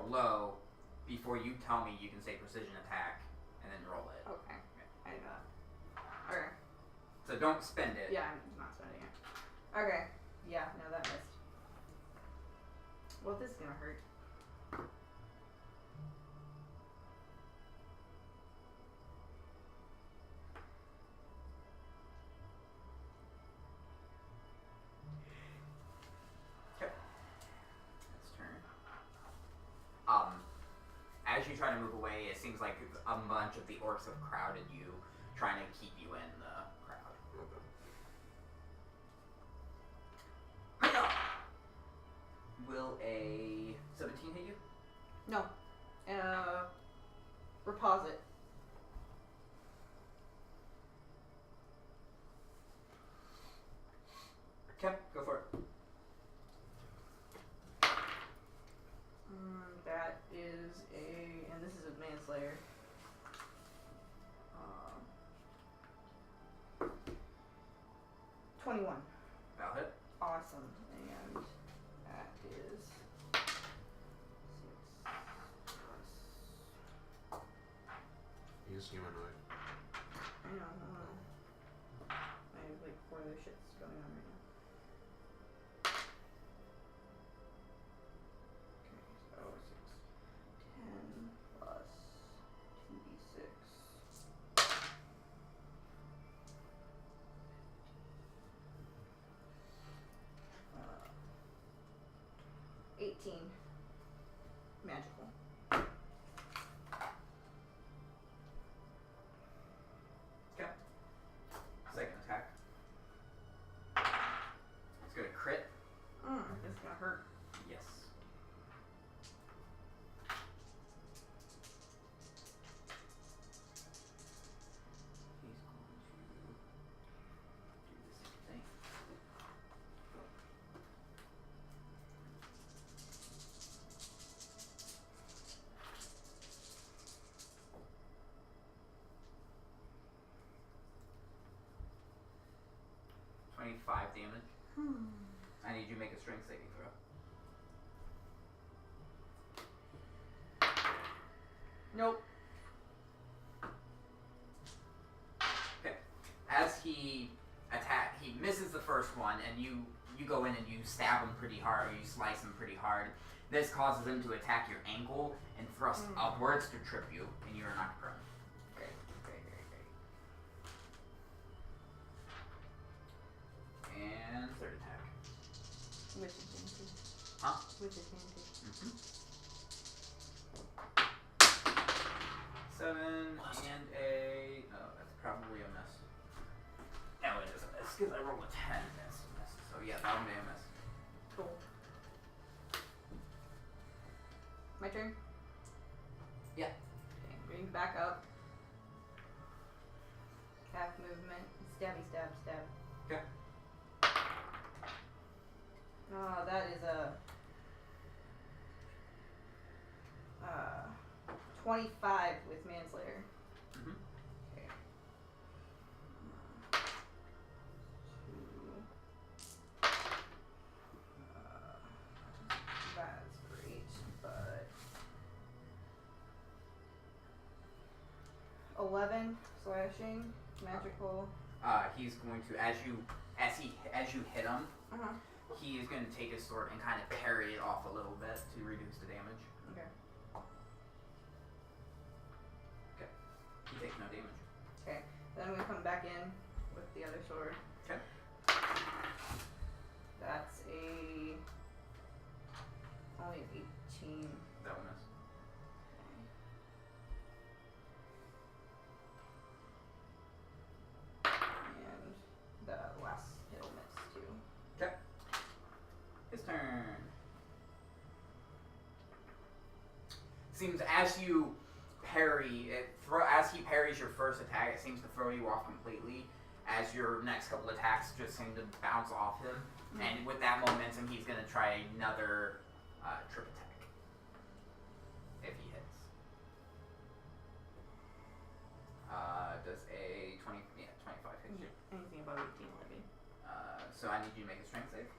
low, before you tell me, you can say precision attack, and then roll it. Okay. I did that. Okay. So don't spend it. Yeah, I'm not spending it. Okay. Yeah, no, that missed. Well, this is gonna hurt. Okay. That's turn. As you try to move away, it seems like a bunch of the orcs have crowded you, trying to keep you in the crowd. Will a 17 hit you? No. Reposit. Okay, go for it. That is and this is a manslayer. 21. That'll hit. Awesome. And that is 6 plus. He's humanoid. I know, hold on. I have like 4 of those shits. 18. Magical. Okay. Second attack. It's gonna crit. It's gonna hurt. Yes. He's going to do the same thing. $25 damage. I need you to make a strength saving throw. Nope. Okay. As he misses the first one, and you go in and you stab him pretty hard, or you slice him pretty hard. This causes him to attack your ankle and thrust upwards to trip you, and you are knocked prone. Great. And third attack. With advantage. Huh? With advantage. 7 and a... No, that's probably a miss. No, it is a miss, because I rolled a 10. That's a miss. So yeah, that would be a miss. Cool. My turn? Yeah. Okay, bring back up. Calf movement. Stabby stab stab. Okay. Oh, that is a 25 with manslayer. Mm-hmm. Okay. 2. That's great, but 11 slashing, magical. He's going to, as you hit him, he is going to take his sword and kind of parry it off a little bit to reduce the damage. Okay. Okay. He takes no damage. Okay. Then I'm gonna come back in with the other sword. Okay. That's only an 18. That will miss. And the last hit will miss too. Okay. His turn. Seems as you parry, as he parries your first attack, it seems to throw you off completely. As your next couple attacks just seem to bounce off him, and with that momentum, he's gonna try another trip attack if he hits. Does a 25 hit you? Anything above 18 will be. So I need you to make a strength save.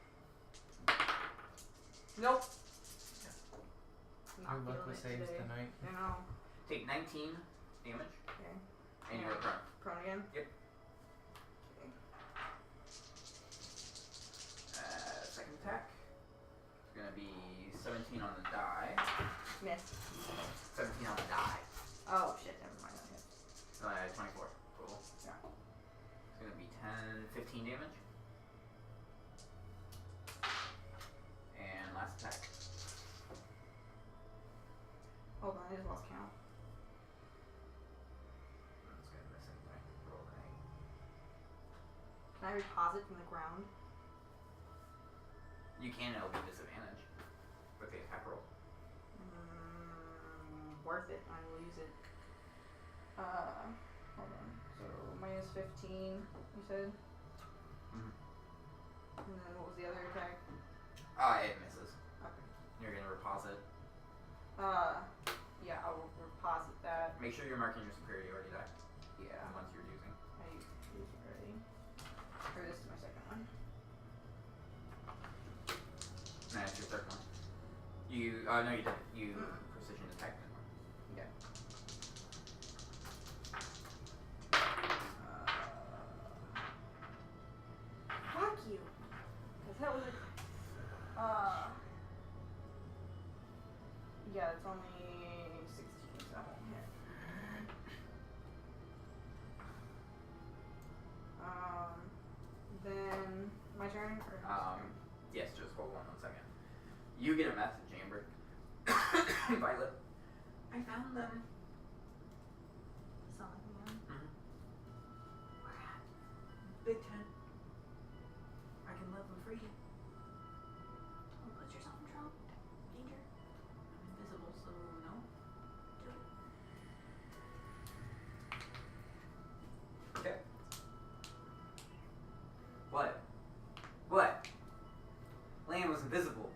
Nope. Your Not luck feeling with it saves today. tonight. I know. Take 19 damage, Okay. and you're prone. Prone again? Yep. Okay. Second attack. It's gonna be 17 on the die. Miss. 17 on the die. Oh shit, never mind. That hit. 24. Cool. Yeah. It's gonna be 10, 15 damage. And last attack. Hold on, I just lost count. It's gonna miss anyway. Roll an 8. Can I reposit from the ground? You can, it'll be disadvantage with the attack roll. Worth it. I will use it. Hold on. So minus 15, you said? Mhm. And then what was the other attack? It misses. Okay. You're gonna reposit. Yeah, I will reposit that. Make sure you're marking your superiority die. Yeah. The ones you're using. I used it already. Or this is my second one. No, it's your third one. You, no you didn't. You precision attacked it. Okay. Fuck you. Cause that was a. Yeah, it's only 16, so that won't hit. Then my turn. Or Yes, just hold on 1 second. You get a message, Violet, I found them. Sound like a man. We're at Big Tent. I can let them free. Don't put yourself in trouble. Danger. I'm invisible, so no. Do it. Okay. What? What? Lan was invisible.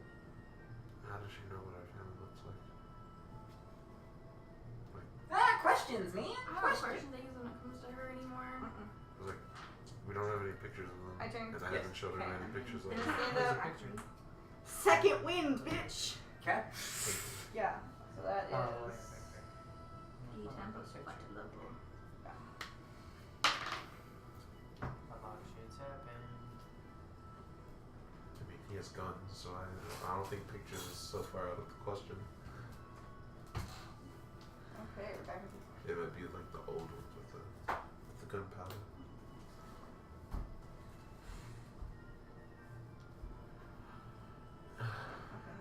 How does she know what our family looks like? Ah, questions, man. I don't have question things when it comes to her anymore. Like, we don't have any pictures of them. I turn. And I Yes. haven't showed her Okay. any pictures of Gonna them. stand There's up. a picture. Second win, bitch. Okay. Yeah. So that is. Oh, D10 plus reflected level. A lot of shit's happened. I mean, he has guns, so I don't think pictures is so far out of the question. Okay, we're back to It might be like the old ones with the gunpowder. okay,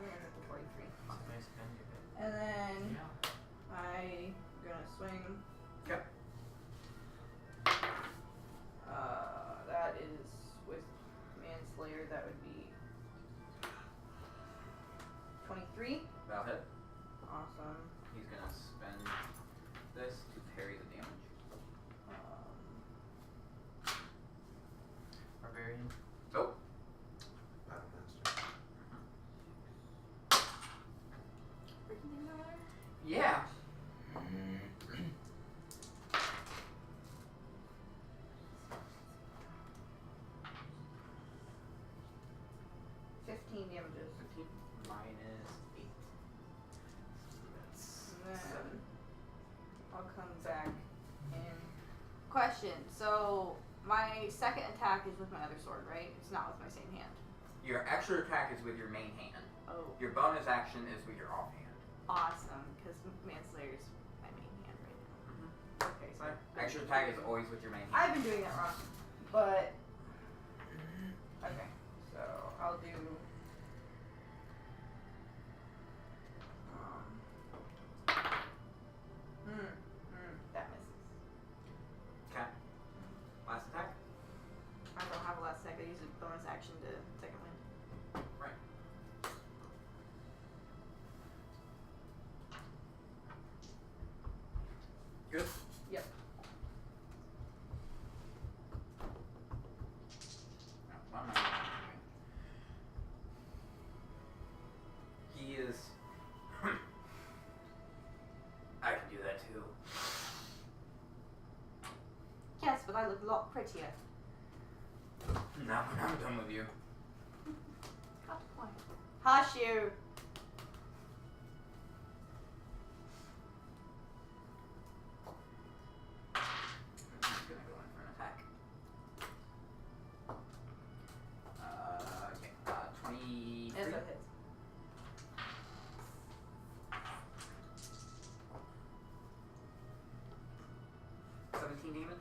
we're gonna go 43. It's a nice gun you get. And then Yeah. I'm gonna swing. Okay. That is with manslayer. That would be 23. That'll hit. Awesome. He's gonna spend this to parry the damage. Barbarian. Nope. Battle Master. Freaking things over there? Yeah. 15 damages. 15 minus 8. That's And then 7. I'll come back in. Question. So my second attack is with my other sword, right? It's not with my same hand. Your extra attack is with your main hand. Oh, Your bonus action is with your offhand. awesome. Because manslayer's my main hand right now. Okay, so Extra attack is always with your main hand. I've been doing that wrong, but okay. So I'll do. That misses. Okay. Last attack? I don't have a last attack. I use a bonus action to second wind. Right. Good. Yep. Now, what am I doing? He is. I can do that too. Yes, but I look a lot prettier. Now when I'm done with you. Got the point. Hush you. I'm gonna go in for an attack. Okay. 23. Yes, that hits. Damage.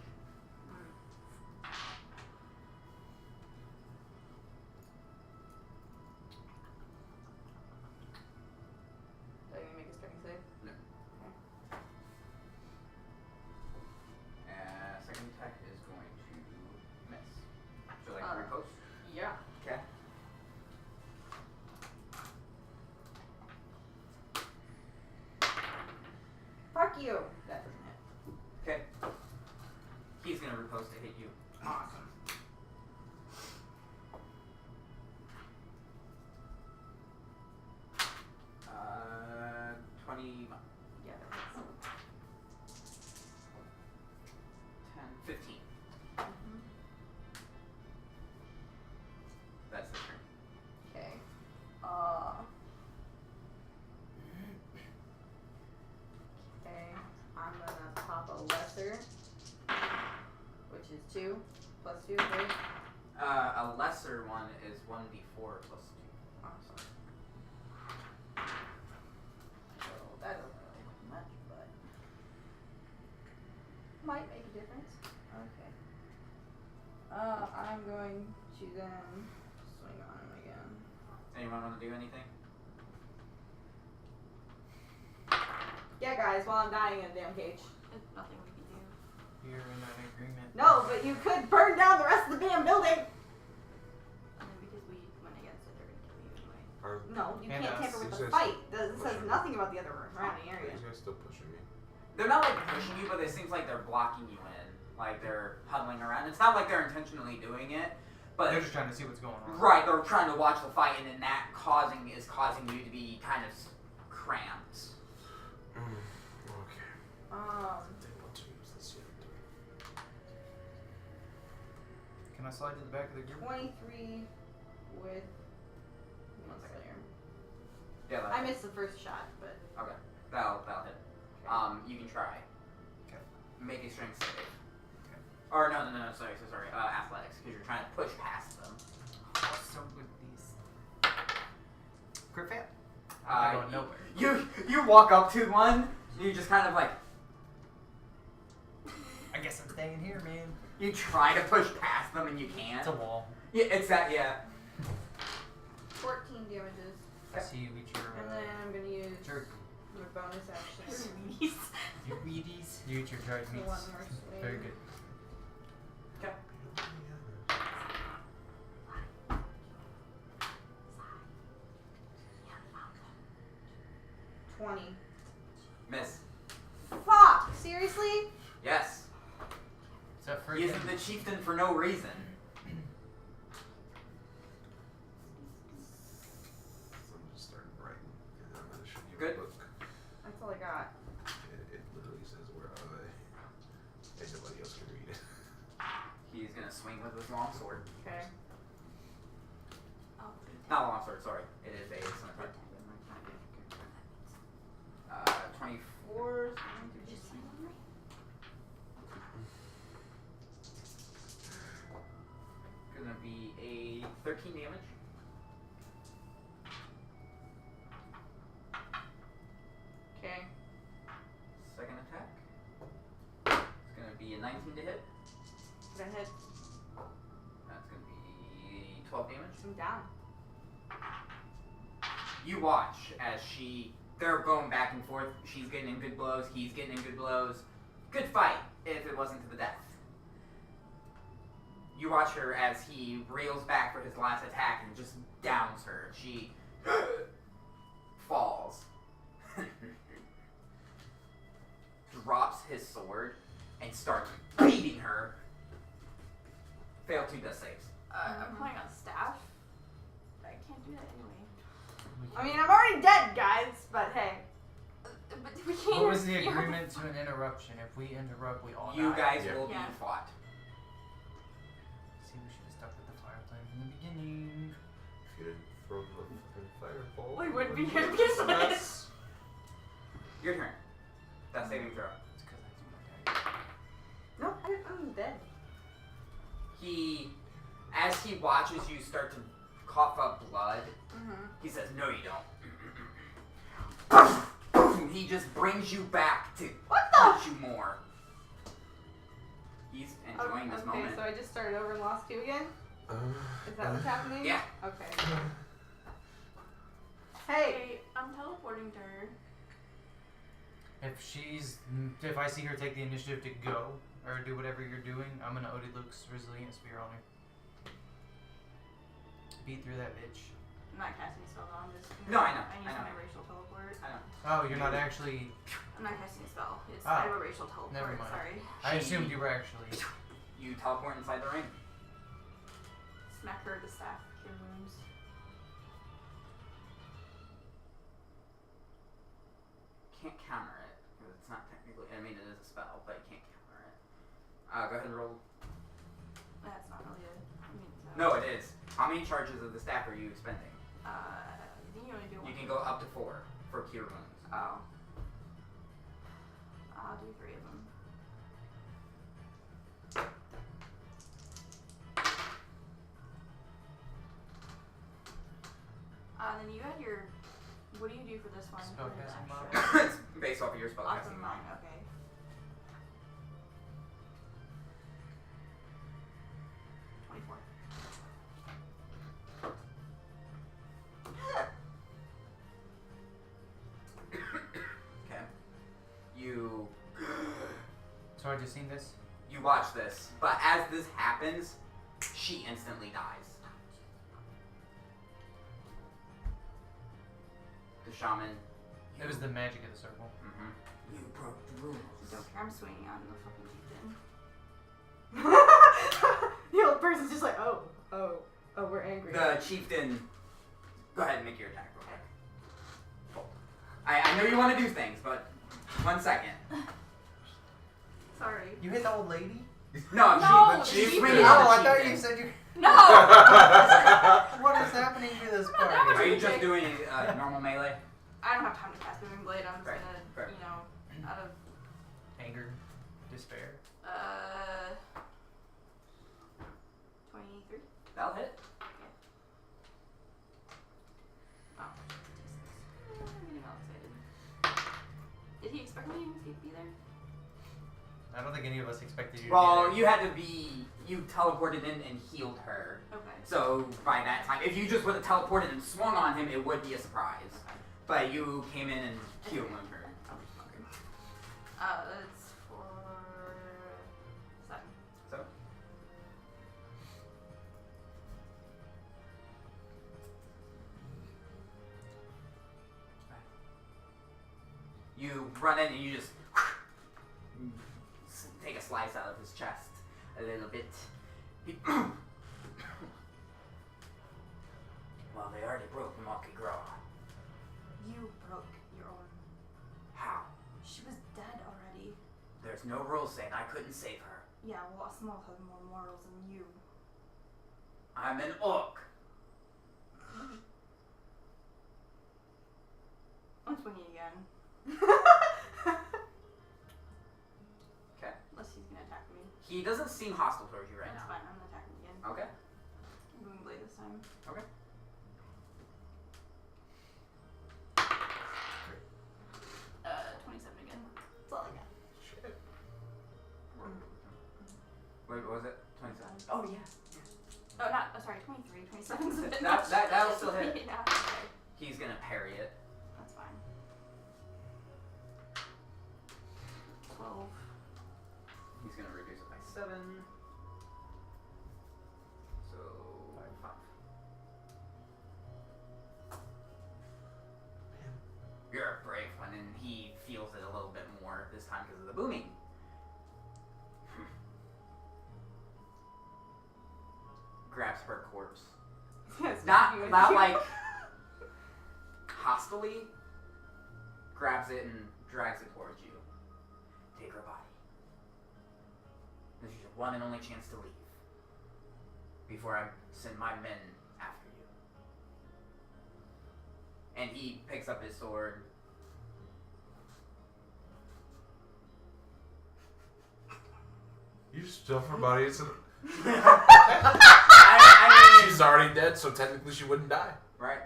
Do I need to make a strength save? No. Second attack is going to miss. So like repost. Yeah. Okay. Fuck you. That doesn't hit. Okay. He's gonna riposte to hit you. Awesome. Uh, 20, Yeah, that hits. 10, 15. That's the turn. Okay. Okay. I'm gonna pop a lesser, which is 2 plus 2, right? A lesser one is 1d4 plus 2. Awesome. So that doesn't really look much, but might make a difference. Okay. I'm going to then swing on him again. Anyone want to do anything? Yeah, guys, while I'm dying in a damn cage. There's nothing we can do. You're in an agreement. No, but you could burn down the rest of the damn building! I mean, because we went against it, they're gonna kill you anyway. No, you And can't us. tamper with You the guys fight. This says pushing me. nothing about the other surrounding Are area. you guys still pushing me? They're not like pushing you, but it seems like they're blocking you in. Like they're huddling around. It's not like they're intentionally doing it, but They're just trying to see what's going on. right, they're trying to watch the fight, and then that is causing you to be kind of cramped. Okay. They want to use this yet. Can I slide to the back of the group? 23 with. One second. Slayer. Yeah, I missed the first shot, but. okay, that'll hit. You can try. Okay. Make a strength save. Okay. Or no, sorry, athletics, because you're trying to push past them. Oh, so good these. Crit fail. Uh, I'm going nowhere. You walk up to one, you just kind of like, I guess I'm staying here, man. you try to push past them and you can't. It's a wall. Yeah, exactly, yeah. 14 damages. See you eat your And then I'm gonna use jerky. my bonus action. You Wheaties. You eat your dried The meats. one more slave. Very good. Okay. 20. Miss. Fuck! Seriously? Yes. It's a He freaking. isn't the chieftain for no reason. So I'm just starting writing, and I'm gonna show you Good. a book. That's all I got. It literally says where are they, and nobody else can read it. He's gonna swing with his longsword. Okay. Oh, Not a longsword, sorry. It is a scimitar. 24. did you say that right? Gonna be a 13 damage. Okay. Second attack. It's gonna be a 19 to hit. That hit. That's gonna be 12 damage. I'm down. You watch as they're going back and forth. She's getting in good blows. He's getting in good blows. Good fight, if it wasn't to the death. You watch her as he reels back for his last attack and just downs her. She falls. Drops his sword and starts beating her. Fail 2 death saves. I'm playing on staff. I can't do that anyway. I mean, I'm already dead, guys, but hey. But we can't. What was the interfere with agreement to an interruption? If we interrupt, we all You die. guys Yeah. will Yeah. be fought. See, we should have stuck with the fire plan from the beginning. If you didn't throw the fucking fireball, We wouldn't be it here wouldn't because a of mess. Your turn. That saving throw. It's because I do my dagger. No, I'm dead. As he watches you start to cough up blood, Mm-hmm. he says, "No, you don't." He just brings you back to What the? punch you more. He's enjoying this okay, moment. so I just started over and lost 2 again? Is that what's happening? Yeah. Okay. Hey! Hey, I'm teleporting to her. If I see her take the initiative to go or do whatever you're doing, I'm gonna Odie Luke's Resilient Spear on her. Beat through that bitch. I'm not casting a spell though, I'm just. No, I know, I I use know. my racial teleport. I don't. Oh, you're not actually. I'm not casting a spell. It's Ah, I have a racial teleport. never mind. Sorry. I assumed you were actually. You teleport inside the ring. Smack her with the staff. Cure wounds. Can't counter it because it's not technically. I mean, it is a spell, but you can't counter it. Go ahead and roll. That's not really a. I mean, No, it is. How many charges of the staff are you expending? I think you only do one. You can go up to 4 for cure wounds. Oh. I'll do 3 of them. Then you had your. What do you do for this one? What is Spellcasting extra? It's based off of your spellcasting Awesome mod. mine. Okay. Okay. So I just seen this. You watch this, but as this happens, she instantly dies. The shaman. It was the magic of the circle. Mm-hmm. You broke the rules. Don't care, I'm swinging on the fucking chieftain. The old person's just like, oh, we're angry. The chieftain. Go ahead and make your attack real quick. Cool. I know you want to do things, but 1 second. Sorry. You hit the old lady? No, No, she's the swinging chieftain. on Oh, the I thought chieftain. you said you. No! What is happening to this No, that party? was Are you just ridiculous. doing normal melee? I don't have time to cast Moving Blade. I'm just Fair, gonna, fair. you know, out of Anger, despair. 23. That'll hit. Oh, I'm getting all excited. Did he expect me to be there? I don't think any of us expected you to Well, be there. you had to be. You teleported in and healed her. Okay. So by that time, if you just would have teleported and swung on him, it would be a surprise. But you came in and healed her. It's for 7. So you run in and you just take a slice out of his chest a little bit. Well, they already broke the Monkey Graw. You broke your own. How? She was dead already. There's no rules saying I couldn't save her. Yeah, well, us small have more morals than you. I'm an orc. I'm swinging again. Okay. Unless he's gonna attack me. He doesn't seem hostile towards you right That's now. fine, I'm attacking again. Okay. Moving Blade this time. Okay. 27 again. That's all I got. Shit. Wait, what was it? 27. Oh yeah. Oh, not, sorry, 23. 27 is a bit That- much. that'll still hit. Yeah, okay. He's gonna parry it. That's fine. 12. He's gonna reduce it by 7. So 5. You're a brave one, and he feels it a little bit more this time because of the booming. Grabs her corpse. Yes, Not you- like hostily. Grabs it and drags it towards you. Take her body. This is your one and only chance to leave. Before I send my men after you. And he picks up his sword. You just stuff her body. It's I mean, she's already dead, so technically she wouldn't die. right?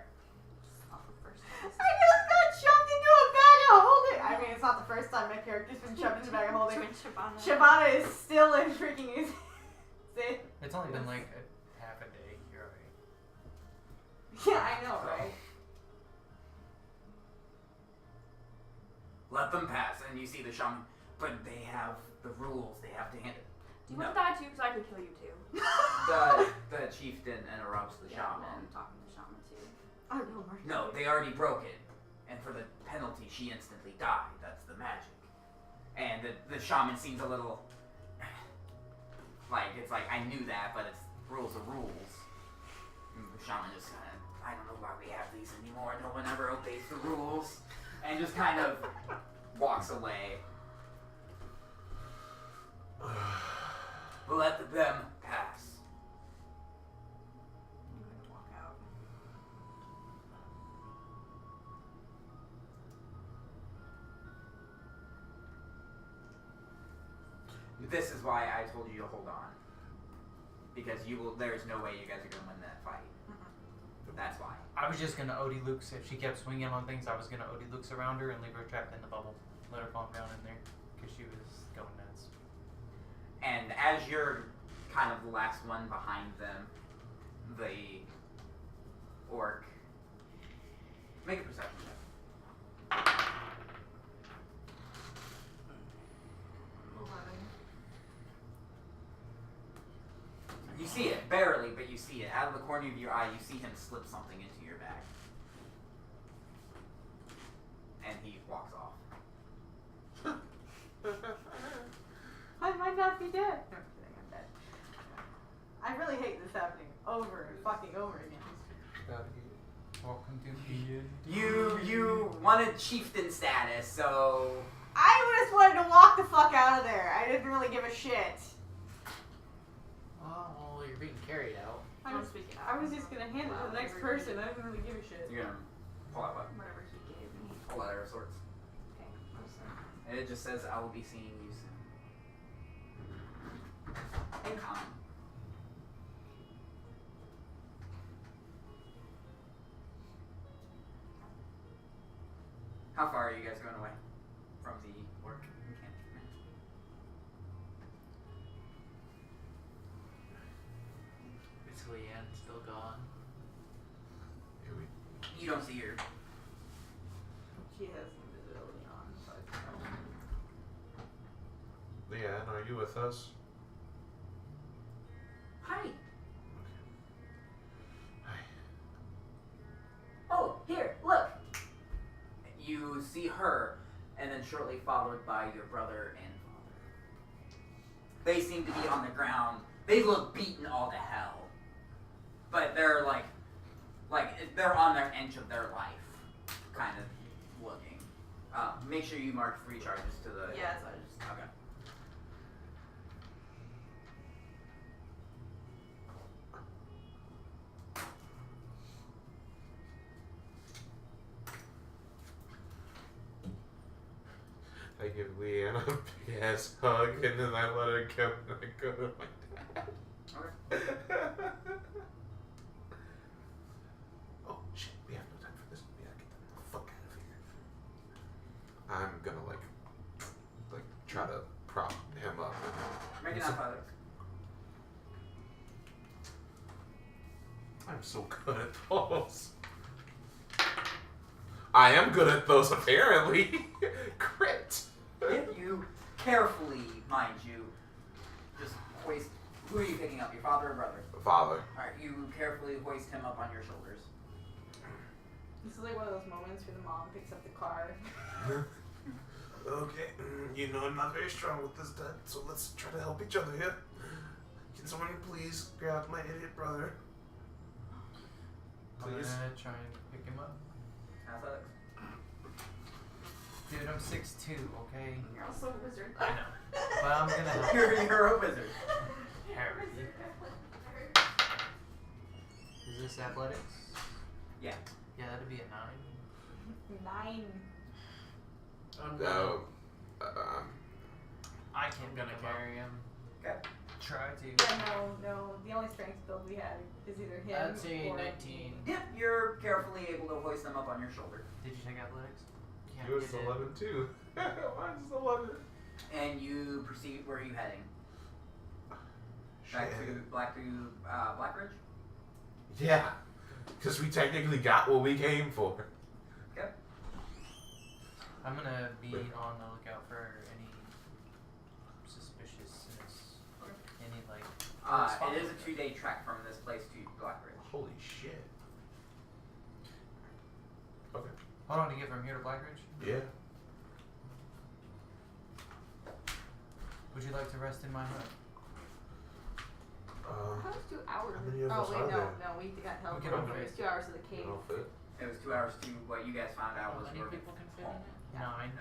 Off of first. I just got shoved into a bag of holding. I mean, it's not the first time my character's been shoved into a bag of holding. Twin Shabana. Shabana is still in freaking his. It's only been like half a day. You're alright. Yeah, I know, right? Let them pass, and you see the shaman. But they have the rules. They have to handle. Do you want to die too? Because I could kill you too. The chieftain interrupts the Yeah, well, shaman. I'm talking to shaman too. I know, Mark. No, they already broke it, and for the penalty, she instantly died. That's the magic. And the shaman seems a little like it's like I knew that, but it's rules are rules. And the shaman just kind of I don't know why we have these anymore. No one ever obeys the rules, and just kind of walks away. Let them pass. I'm going to walk out. This is why I told you to hold on. Because you will. There is no way you guys are gonna win that fight. That's why. I was just gonna Odie Lukes if she kept swinging on things. I was gonna Odie Lukes around her and leave her trapped in the bubble. Let her calm down in there because she was going nuts. And as you're kind of the last one behind them, the orc. Make a perception check. 11. see it, barely, but you see it. Out of the corner of your eye, you see him slip something into your bag. And he walks off. I might not be dead. No, I'm kidding, I'm dead. I really hate this happening over and fucking over again. Welcome to the end. You wanted chieftain status, so I just wanted to walk the fuck out of there. I didn't really give a shit. Oh, you're being carried out. I Don't was, speak it I out. was just gonna hand it to the next Whatever he- person. I didn't really give a shit. you're gonna pull out what? Whatever he gave me. A letter of sorts. Okay, what's that? And it just says, I will be seeing you soon. In common. How far are you guys going away from the work encampment? Is Leanne still gone? Here we. You don't see her. She has invisibility on, so I don't know. Leanne, are you with us? Hi. Hi. Oh, here, look. You see her, and then shortly followed by your brother and father. They seem to be on the ground. They look beaten all to hell. But they're like they're on their edge of their life, kind of looking. Make sure you mark 3 charges to the. Yeah, so I just. Okay. I give Leanne a big ass hug and then I let her go and I go to my dad. Okay. Oh shit, we have no time for this. We gotta get the fuck out of here. I'm gonna like try to prop him up. Make an athletics. I'm so good at those. I am good at those apparently. Crit. If you carefully, mind you, just hoist. Who are you picking up? Your father or brother? Father. Alright, you carefully hoist him up on your shoulders. This is like one of those moments where the mom picks up the car. Okay, you know I'm not very strong with this, Dad, so let's try to help each other here. Can someone please grab my idiot brother? I'm Please. gonna try and pick him up. Athletics. Dude, I'm 6'2", okay? You're also a wizard. I know. But I'm gonna help. You're a wizard. Harry. Is this athletics? Yeah. Yeah, that'd be a 9. 9. I'm No. I can't gonna carry him. Okay. Try to. Yeah, no. The only strength build we have is either him I'd say or 19. Yep, you're carefully able to hoist them up on your shoulder. Did you take athletics? Yeah, Yours is you did. 11 too. Mine's 11. And you proceed, where are you heading? Back Shit. to Blackridge? Yeah, because we technically got what we came for. Okay. I'm gonna be Wait. on the lookout for any suspiciousness. Any like. It is a 2-day trek from this place to Blackridge. Holy shit. Okay. Hold on, to get from here to Blackridge? Yeah. Would you like to rest in my hut? How was 2 hours? How many of oh us wait, are no, there? no, we got We teleported. can all It was 2 hours to the cave. I'll fit. It was 2 hours to what you guys found out How was many north people of can fit in home. it? 9.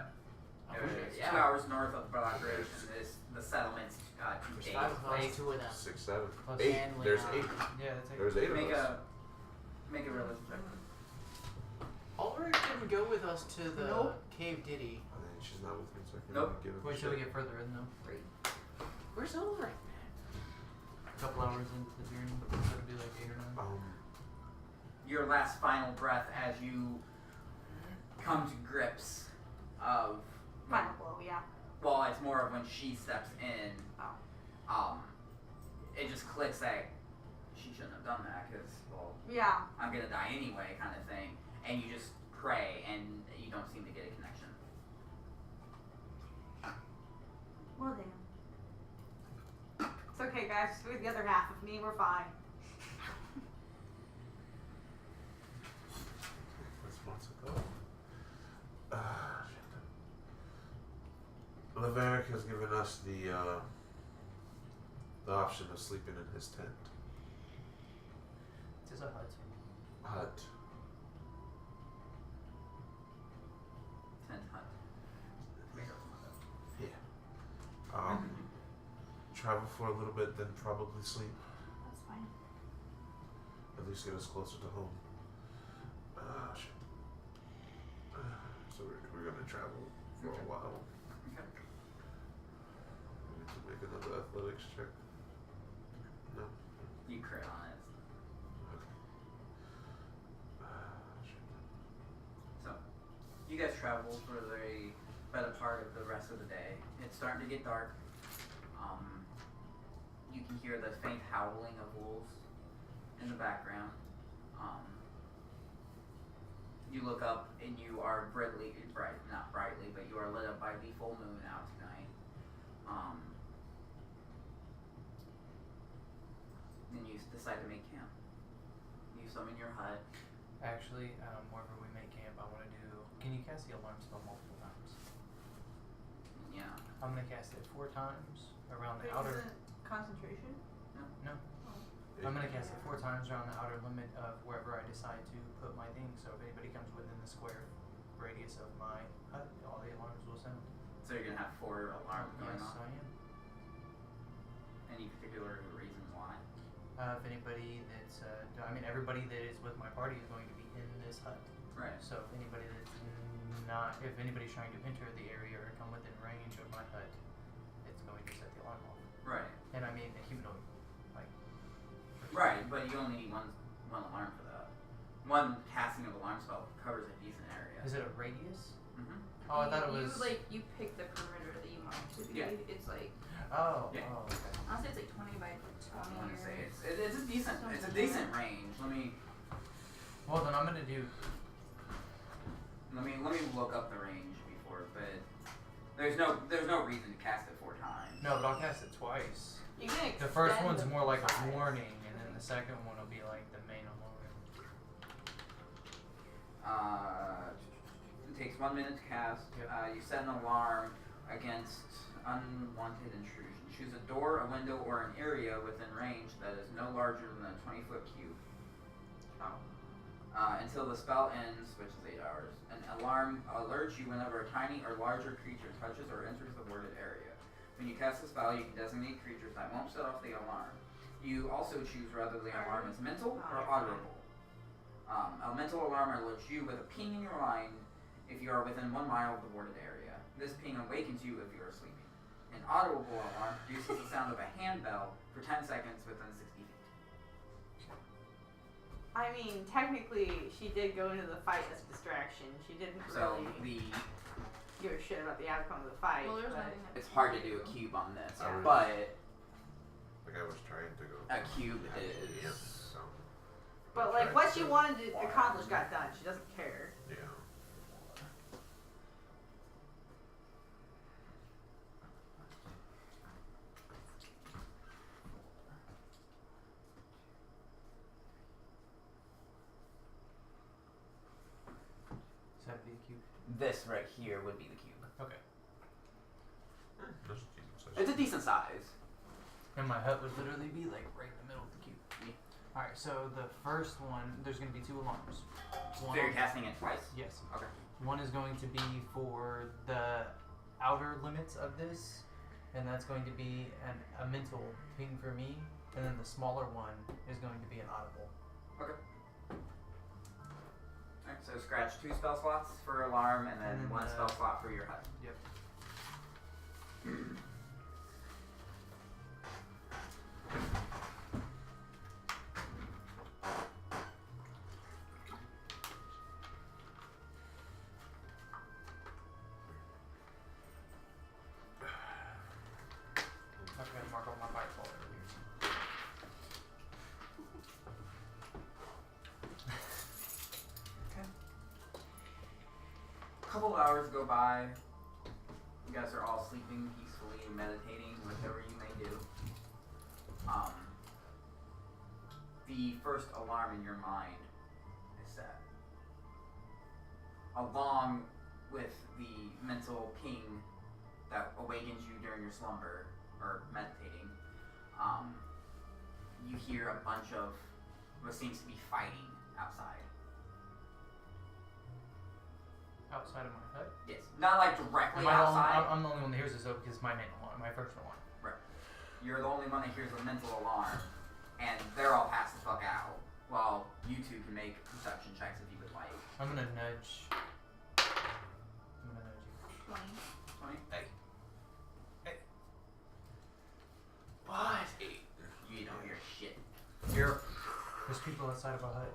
It was Okay, 2 hours north of Blackridge, and the settlement's 2 There's days. 5 of us, Eight. 2 of them. 6, 7, Plus 8. and There's Leon. 8. Yeah, that's There's 8 of Make us. a realism check. Ulrich didn't go with us to the Nope. cave, did he? I think she's not with me, so I can't Nope. even give a Wait till we shit. get further in though. Where's Ulrich? A couple hours into the journey, so it'll be like 8 or 9. Your last final breath as you come to grips of. Final blow, yeah. Well, it's more of when she steps in. It just clicks that she shouldn't have done that because, well, Yeah. I'm gonna die anyway, kind of thing. And you just pray, and you don't seem to get a connection. Well, damn. It's okay, guys. guys. Just with the other half of me. We're fine. Let's months ago. Laverick has given us the option of sleeping in his tent. It's a hut. Hut. Tent hut. Yeah. Travel for a little bit, then probably sleep. That's fine. At least get us closer to home. Shit. So we're gonna travel for a while. Okay. We need to make another athletics check. No. You crit on it. Shit. So, you guys travel for the better part of the rest of the day. It's starting to get dark. You can hear the faint howling of wolves in the background. You look up and you are not brightly, but you are lit up by the full moon out tonight. Then you decide to make camp. You summon your hut. Actually, wherever we make camp, I want to do. Can you cast the alarm spell multiple times? Yeah. I'm gonna cast it 4 times around the Wait, outer. isn't concentration? No. I'm gonna cast it 4 times around the outer limit of wherever I decide to put my thing. So if anybody comes within the square radius of my hut, all the alarms will sound. So you're gonna have 4 alarms going Yes, off. I am. Any particular reason why? If anybody that's, everybody that is with my party is going to be in this hut. Right. So if anybody that's not, if anybody's trying to enter the area or come within range of my hut, it's going to set the alarm off. Right. And I mean a humanoid, like. Right, but you only need one alarm for that. One casting of alarm spell covers a decent area. Is it a radius? Mm-hmm. Oh, I thought it was. You pick the perimeter that you want it to be. Yeah. It's like, Oh. Yeah. Oh. Okay. honestly, it's like 20 by 20. I want to or- say it's a decent Something decent like range. Let me Well, then I'm gonna do. look up the range before, but there's no reason to cast it 4 times. No, but I'll cast it twice. You can The first extend one's the more like a size. warning, and then the second one will be like the main alarm. It takes 1 minute to cast. Yep. You set an alarm against unwanted intrusion. Choose a door, a window, or an area within range that is no larger than a 20-foot cube. Until the spell ends, which is 8 hours. An alarm alerts you whenever a tiny or larger creature touches or enters the worded area. When you cast the spell, you can designate creatures that won't set off the alarm. You also choose whether the alarm is mental or audible. A mental alarm alerts you with a ping in your mind if you are within 1 mile of the warded area. This ping awakens you if you are sleeping. An audible alarm produces the sound of a handbell for 10 seconds within 60 feet. I mean, technically, she did go into the fight as a distraction. She didn't So really give a shit about the outcome of the fight. Well, there's but nothing that- it's hard to do a cube on this, Yeah. but Like I was trying to go. a cube is. Yeah, so. But like, what she wanted to accomplish got done. She doesn't care. Yeah. Does that be a cube? This right here would be the cube. Okay. That's a decent size. It's a decent size. And my hut would literally be like right in the middle of the cube. Yeah. Alright, so the first one, there's going to be 2 alarms. So you're casting it twice? Yes. Okay. One is going to be for the outer limits of this, and that's going to be a mental ping for me, and then the smaller one is going to be an audible. Okay. Alright, so scratch 2 spell slots for alarm and then And then 1 spell slot for your hut. Yep. I'm gonna mark all my fireball earlier. Couple hours go by. You guys are all sleeping peacefully, meditating, whatever you may do. the first alarm in your mind is set. Along with the mental ping that awakens you during your slumber or meditating, you hear a bunch of what seems to be fighting outside. Outside of my hut? Yes, not like directly Am I the only- outside. I'm the only one that hears this though because it's my main alarm, my first alarm. You're the only one that hears a mental alarm, and they're all passed the fuck out. Well, you two can make perception checks if you would like. I'm gonna nudge. I'm gonna nudge you. 20. 20? Hey. What? You don't hear shit. There's people outside of a hut.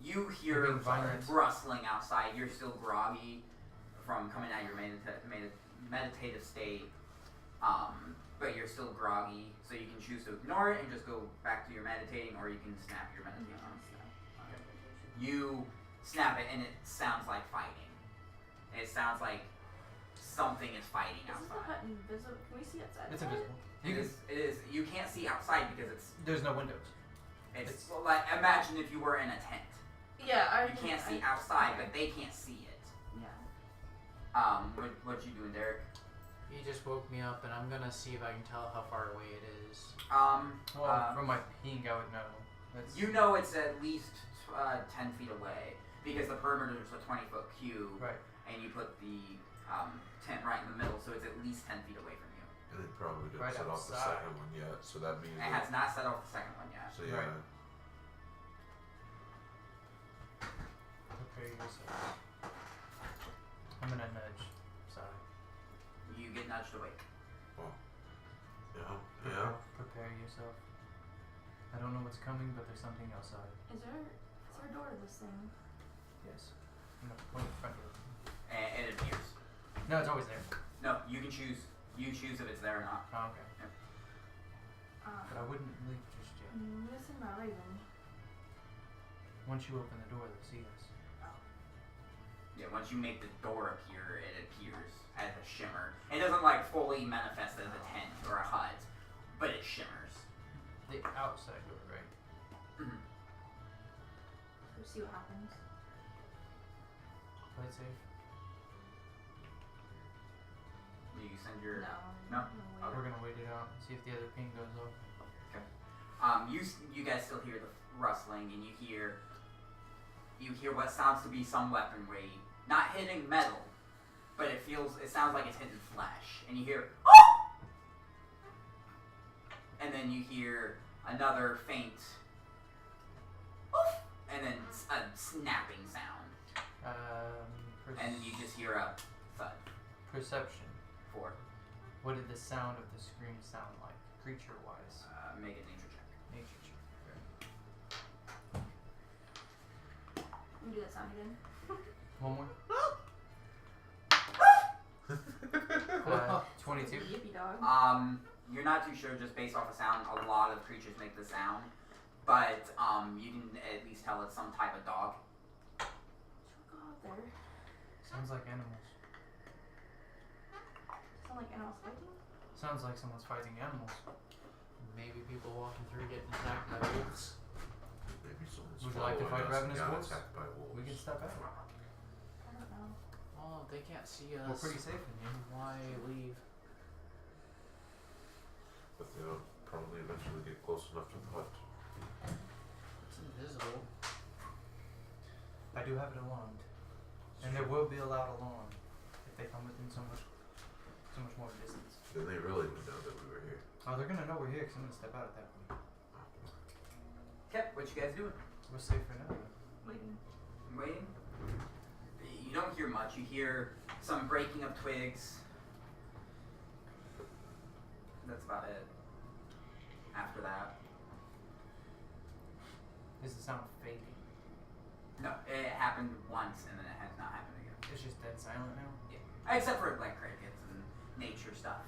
You They're hear being violent. rustling outside. You're still groggy from coming out of your meditative state. But you're still groggy, so you can choose to ignore it and just go back to your meditating, or you can snap your meditation. You snap it, and it sounds like fighting. It sounds like something is fighting Isn't the outside. hut invisible? Can we see outside? It's the hut? invisible. It is. You can't see outside because There's no windows. it's well, like imagine if you were in a tent. Yeah, You can't see outside, but they can't see it. Yeah. What you doing, Derek? He just woke me up, and I'm gonna see if I can tell how far away it is. Well, from my ping, I would know. That's, You know it's at least 10 feet away because the perimeter is a 20-foot cube, right. and you put the tent right in the middle, so it's at least 10 feet away from you. And they probably didn't Right set off the outside. second one yet, so that means It has not set off the second one yet. so yeah. Right. Prepare yourself. I'm gonna nudge. Sorry. You get nudged awake. Yeah. Prepare yourself. I don't know what's coming, but there's something outside. Is there a door to this thing? Yes. I'm gonna point in front of it. And it appears. No, it's always there. No, you can choose. You choose if it's there or not. Oh, okay. But I wouldn't leave just yet. I'm missing my raven. Once you open the door, they'll see us. Yeah, once you make the door appear, it appears as a shimmer. It doesn't like fully manifest as a tent or a hut, but it shimmers. The outside door, right? Mhm. We'll see what happens. Play it safe. You send your. No. Okay. We're gonna wait it out and see if the other ping goes off. You guys still hear the rustling, and you hear what sounds to be some weaponry, not hitting metal, but it sounds like it's hitting flesh, and you hear, oh! And then you hear another faint, oof, and then a snapping sound, and you just hear a thud. Perception. 4. What did the sound of the scream sound like, creature-wise? Make a nature check. Nature check. Let me do that sound again. One more. 22. Yippee dog. You're not too sure just based off the sound. A lot of creatures make the sound, but you can at least tell it's some type of dog. Should we go out there? Sounds like animals. Sound like animals fighting? Sounds like someone's fighting animals. Maybe people walking through getting attacked by wolves. Maybe someone's Would you like to following fight us and ravenous got wolves? attacked by wolves. We can step out. I don't know. Oh, they can't see us. We're pretty safe in here. Why leave? But they'll probably eventually get close enough to the hut. It's invisible. I do have it alarmed. And there will be a loud alarm if they come within so much more distance. Then they really would know that we were here. Oh, they're gonna know we're here because I'm gonna step out at that point. Okay, what you guys doing? We're safe for now. Waiting. Waiting? You don't hear much. You hear some breaking of twigs. That's about it. After that. Is the sound fading? No, it happened once and then it has not happened again. It's just dead silent now? Yeah. Except for like crickets and nature stuff.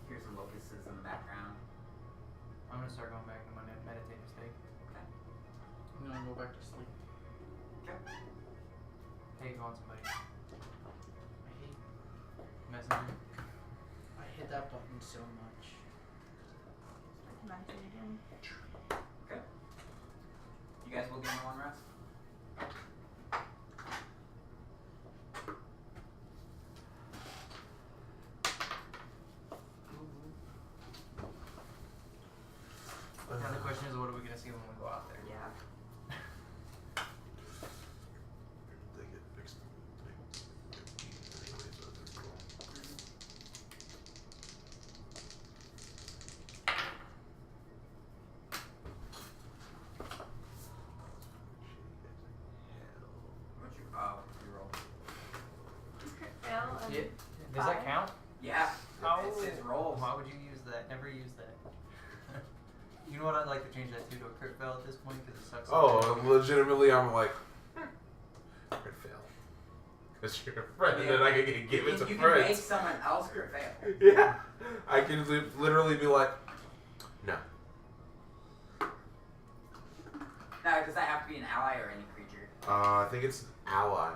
Hear some locusts in the background. I'm gonna start going back to my meditative state. Okay. I'm gonna go back to sleep. Okay. Hey, go on somebody. I hate Messenger. I hit that button so much. I can activate it again. Okay. You guys will give me one rest. Now the question is, what are we gonna see when we go out there? Yeah. They get fixed. Anyways, that's cool. What's your roll? Crit fail and Yeah. Does that 5. count? Yeah. Oh. It's rolls. Why would you use that? Never use that. You know what? I'd like to change that to a crit fail at this point because it sucks. Oh, legitimately, I'm like, crit fail. Because you're a friend, and then I can give it to You can make friends. someone else crit fail. Yeah. I can literally be like, no. Now, does that have to be an ally or any creature? I think it's an ally.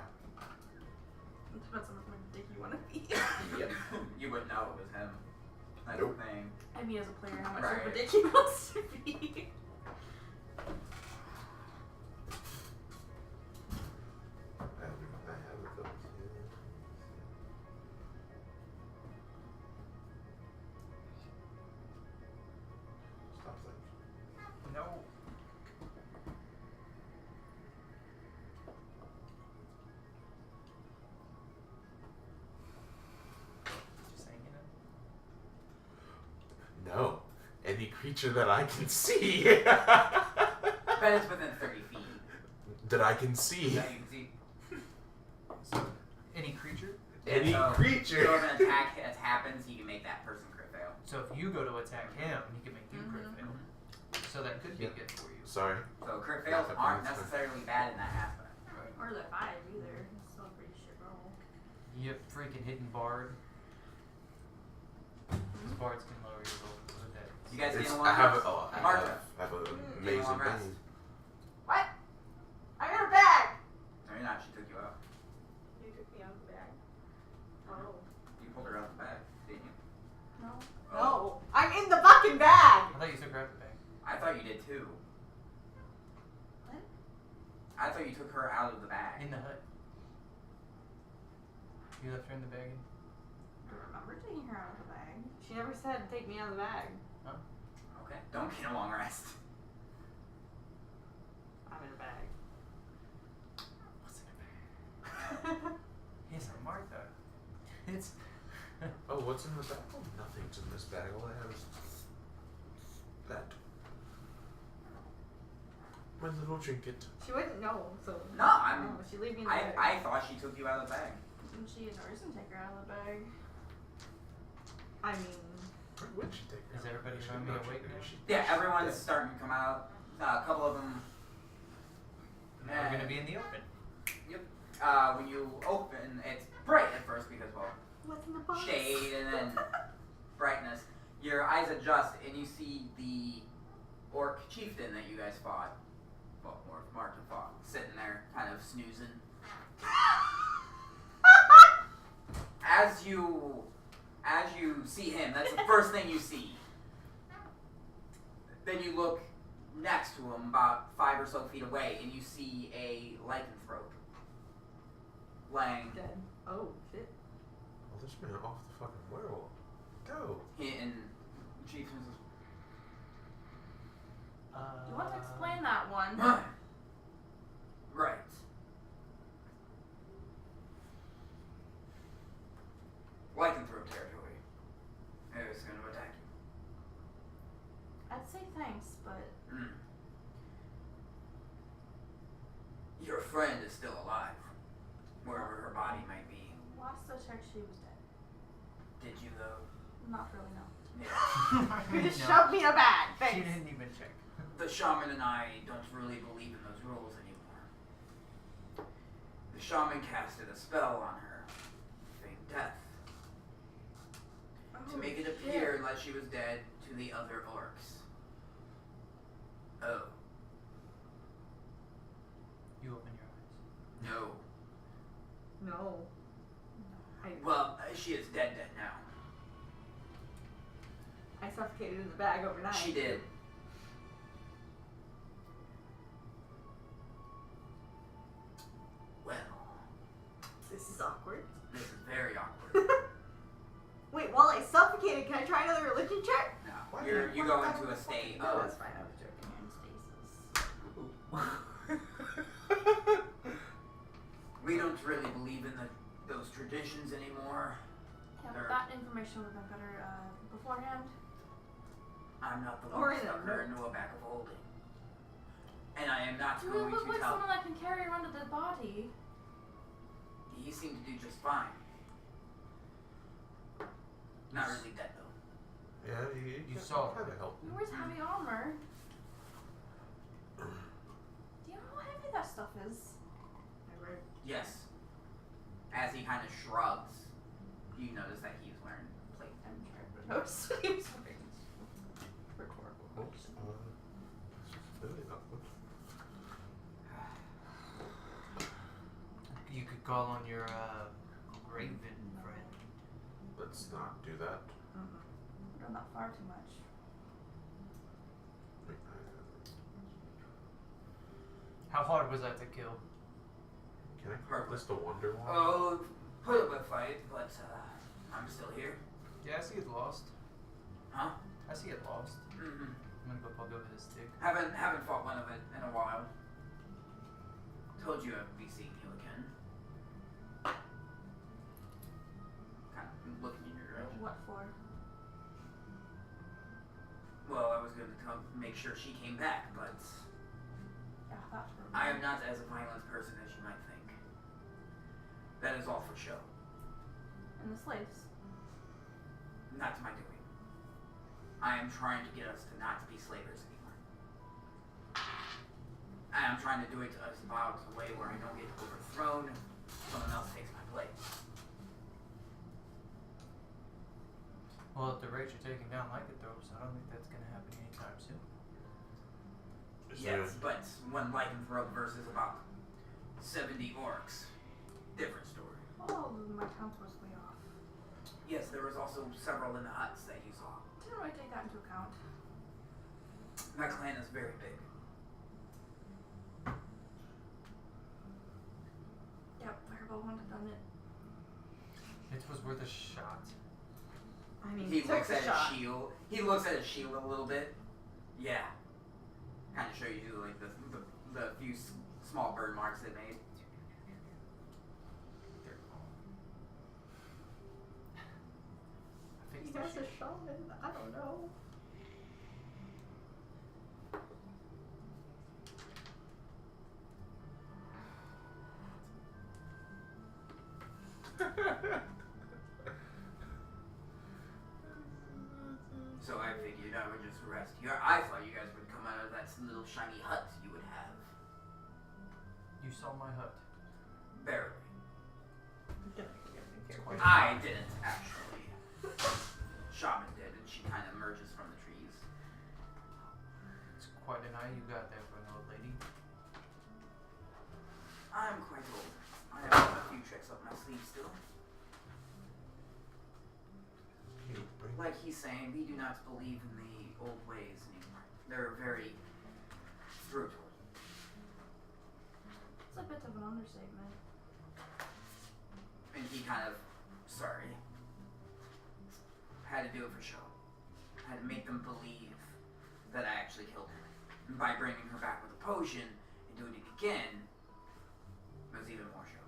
It depends on how much dick you want to be. Yep. You wouldn't know it was him. That's Nope. the thing. I mean, as a player, how much Right. of a dick he wants to be. I have a couple here. Stop thinking. No. Just saying, No. Any creature that I can see. But it's within 30 feet. that I can see. That you can see. So, any creature? Any So creature. if an attack happens, you can make that person crit fail. So if you go to attack him, he can make you crit fail. So that could be Yep. good for you. Sorry. So crit fails That aren't happens. necessarily bad in that aspect. Or the 5 either. It's still a pretty shit roll. Yep, freaking hidden bard. These bards can lower your roll with that. You guys It's, getting I along? have a, oh, I Martha. have an Getting amazing along rest? thing. What? I'm in a bag! No, you're not. She took you out. You took me out of the bag. Oh. You pulled her out of the bag, didn't you? No. No, I'm in the fucking bag! I thought you took her out the bag. I thought you did too. What? I thought you took her out of the bag. In the hut. You left her in the bag. I remember taking her out of the bag. She never said take me out of the bag. Okay. Don't get a long rest. I'm in a bag. What's in the bag? It's a Martha. It's. Oh, what's in the bag? Oh, nothing's in this bag. All I have is that. My little trinket. She wouldn't know, so. No, I'm. No, she leave me in the bag. I thought she took you out of the bag. Didn't she and Arson take her out of the bag? I mean, Where would she take Is me? everybody She around did me not awake take me. now? She- Yeah, everyone's Yeah. starting to come out. A couple of them. Now we're gonna be in the open. When you open, it's bright at first because, well, what's in the box? shade and then brightness. Your eyes adjust and you see the orc chieftain that you guys fought. Well, or Martin fought, sitting there, kind of snoozing. As you see him, that's the first thing you see. Then you look next to him, about 5 or so feet away, and you see a lycanthrope laying. Dead. Oh, shit. Oh, this man off the fucking werewolf. Go. And chieftain says, You want to explain that one? right. Lycanthrope territory. It's going to attack I'd say thanks, but you. Your friend is still alive, wherever her body might be. last I checked, she was dead. Did you though? Not really, no. You just No, shoved me in a bag. She Thanks. didn't even check. The shaman and I don't really believe in those rules anymore. The shaman casted a spell on her, feigned death, to make it appear like she was dead to the other orcs. Oh, You open your eyes. no. No. I, Well, she is dead now. suffocated in the bag overnight. She did. Well, This is awkward. this is very awkward. Wait, while I suffocated, can I try another religion check? No, Why you do you go want into that a state No, of. that's fine. I was joking. You're in stasis. We don't really believe in those traditions anymore. Yeah, They're- but that information would have been better beforehand. I'm not the Or one in who a stuck her note. into a bag of holding. And I am not Do you going look to like tell. someone that can carry around a dead body? He seemed to do just fine. Not really dead though. Yeah, You saw kind of help. He wears heavy armor. Do you know how heavy that stuff is? Yes. As he kind of shrugs, you notice that he's wearing plate. I'm trying No, so he was wearing rhetorical Oops. question. You could call on your Raven friend. Let's not do that. I've done that far too much. How hard was that to kill? Can I put this to Wonder Woman? Oh, put up a fight, but I'm still here. Yeah, I see it lost. Huh? I see it lost. Mm-hmm. I'm gonna go pug over this stick. Haven't fought one of it in a while. Told you I'd be seeing you again. Kind of looking in your direction. What for? Well, I was going to come make sure she came back, but Yeah, that's for I am not as a violent person as you might think. That is all for show, And the slaves. not to my doing. I am trying to get us to not be slavers anymore. I am trying to do it about a way where I don't get overthrown, someone else takes my place. Well, at the rate you're taking down lycanthropes, I don't think that's gonna happen anytime soon. Yes, but when lycanthrope versus about 70 orcs, different story. Oh, my count was way off. Yes, there was also several in the huts that you saw. Didn't really take that into account. My clan is very big. Yep, Fireball wouldn't have done it. It was worth a shot. I mean, He took looks the at shot. his shield. He looks at his shield a little bit. Yeah. Kind of show you like the few small burn marks it made. I He fixed the has a shit. shaman. I don't know. So I figured I would just rest here. I thought you guys would come out of that little shiny hut you would have. You saw my hut. Barely. It's quite I didn't actually. Shaman did, and she kind of emerges from the trees. It's quite an eye you got there for an old lady. I'm quite old. I have a few tricks up my sleeve still. Like he's saying, we do not believe in the old ways anymore. They're very brutal. It's a bit of an understatement. And he kind of, sorry, had to do it for show. Had to make them believe that I actually killed her. And by bringing her back with a potion and doing it again, it was even more show.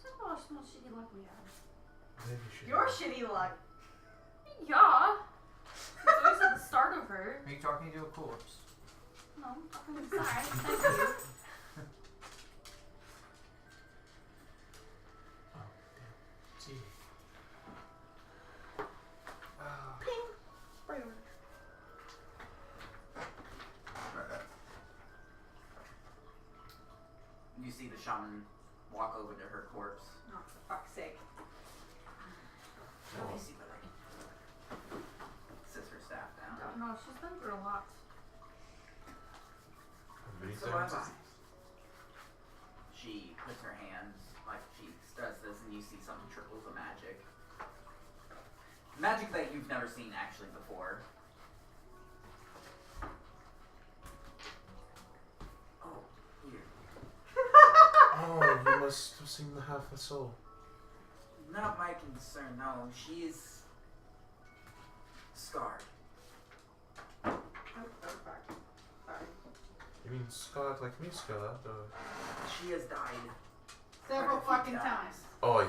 Talk about how much shitty luck we have. Maybe she Your shitty luck. Yeah. It's always at the start of her. Are you talking to a corpse? No, I'm talking inside. Thank you. See. Right over. You see the shaman walk over to her corpse. Oh, for fuck's sake. Let me see what I can. Sits her staff down. Don't know. She's been through a lot. Many So have times? I. She puts her hands, like she does this, and you see some trickles of magic. Magic that you've never seen actually before. Oh, here. Oh, you must have seen the half a soul. Not my concern, no. She's scarred. Oh, fuck. Sorry. You mean scarred like me scarred? Or... She has died. Several Quite a fucking few times. Oh, yeah.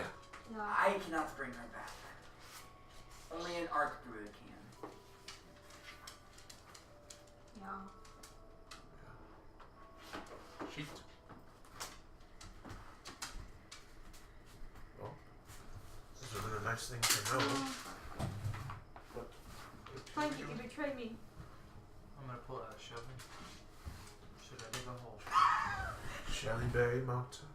Yeah. I cannot bring her back. Only an archdruid can. Yeah. Sheet. Well, this would have been a nice thing to know. Thank you, you betrayed me. I'm gonna pull out a shovel. Should I dig a hole? Shellyberry Mountain.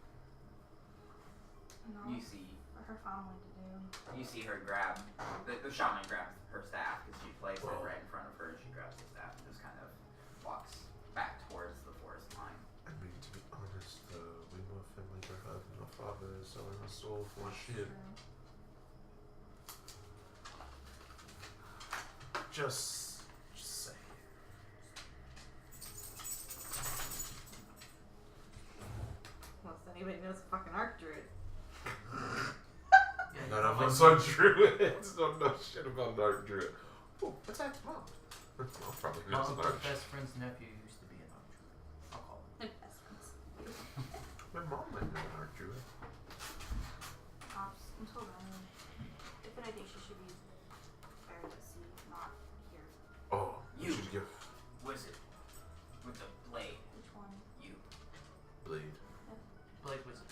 No. You see, For her family to do. you see her grab the shaman grabs her staff because she places it Whoa. right in front of her. She grabs the staff and just kind of walks back towards the forest line. I mean, to be honest, way more family to her than my father is selling a soul for shit. True. Just say. Unless anybody knows a fucking archdruid. Yeah, None of like- us are druids. Don't know shit about Dark Druid. Oh, what's that? Mom. Mom probably knows Mom's an arch. best friend's nephew used to be an archer. I'll call him. They're best friends. My mom might know an Dark Druid. Perhaps until then. If anything, she should be buried at sea, not here. Oh, you You. should give Wizard with the blade. Which one? You. Blade. Blade Wizard.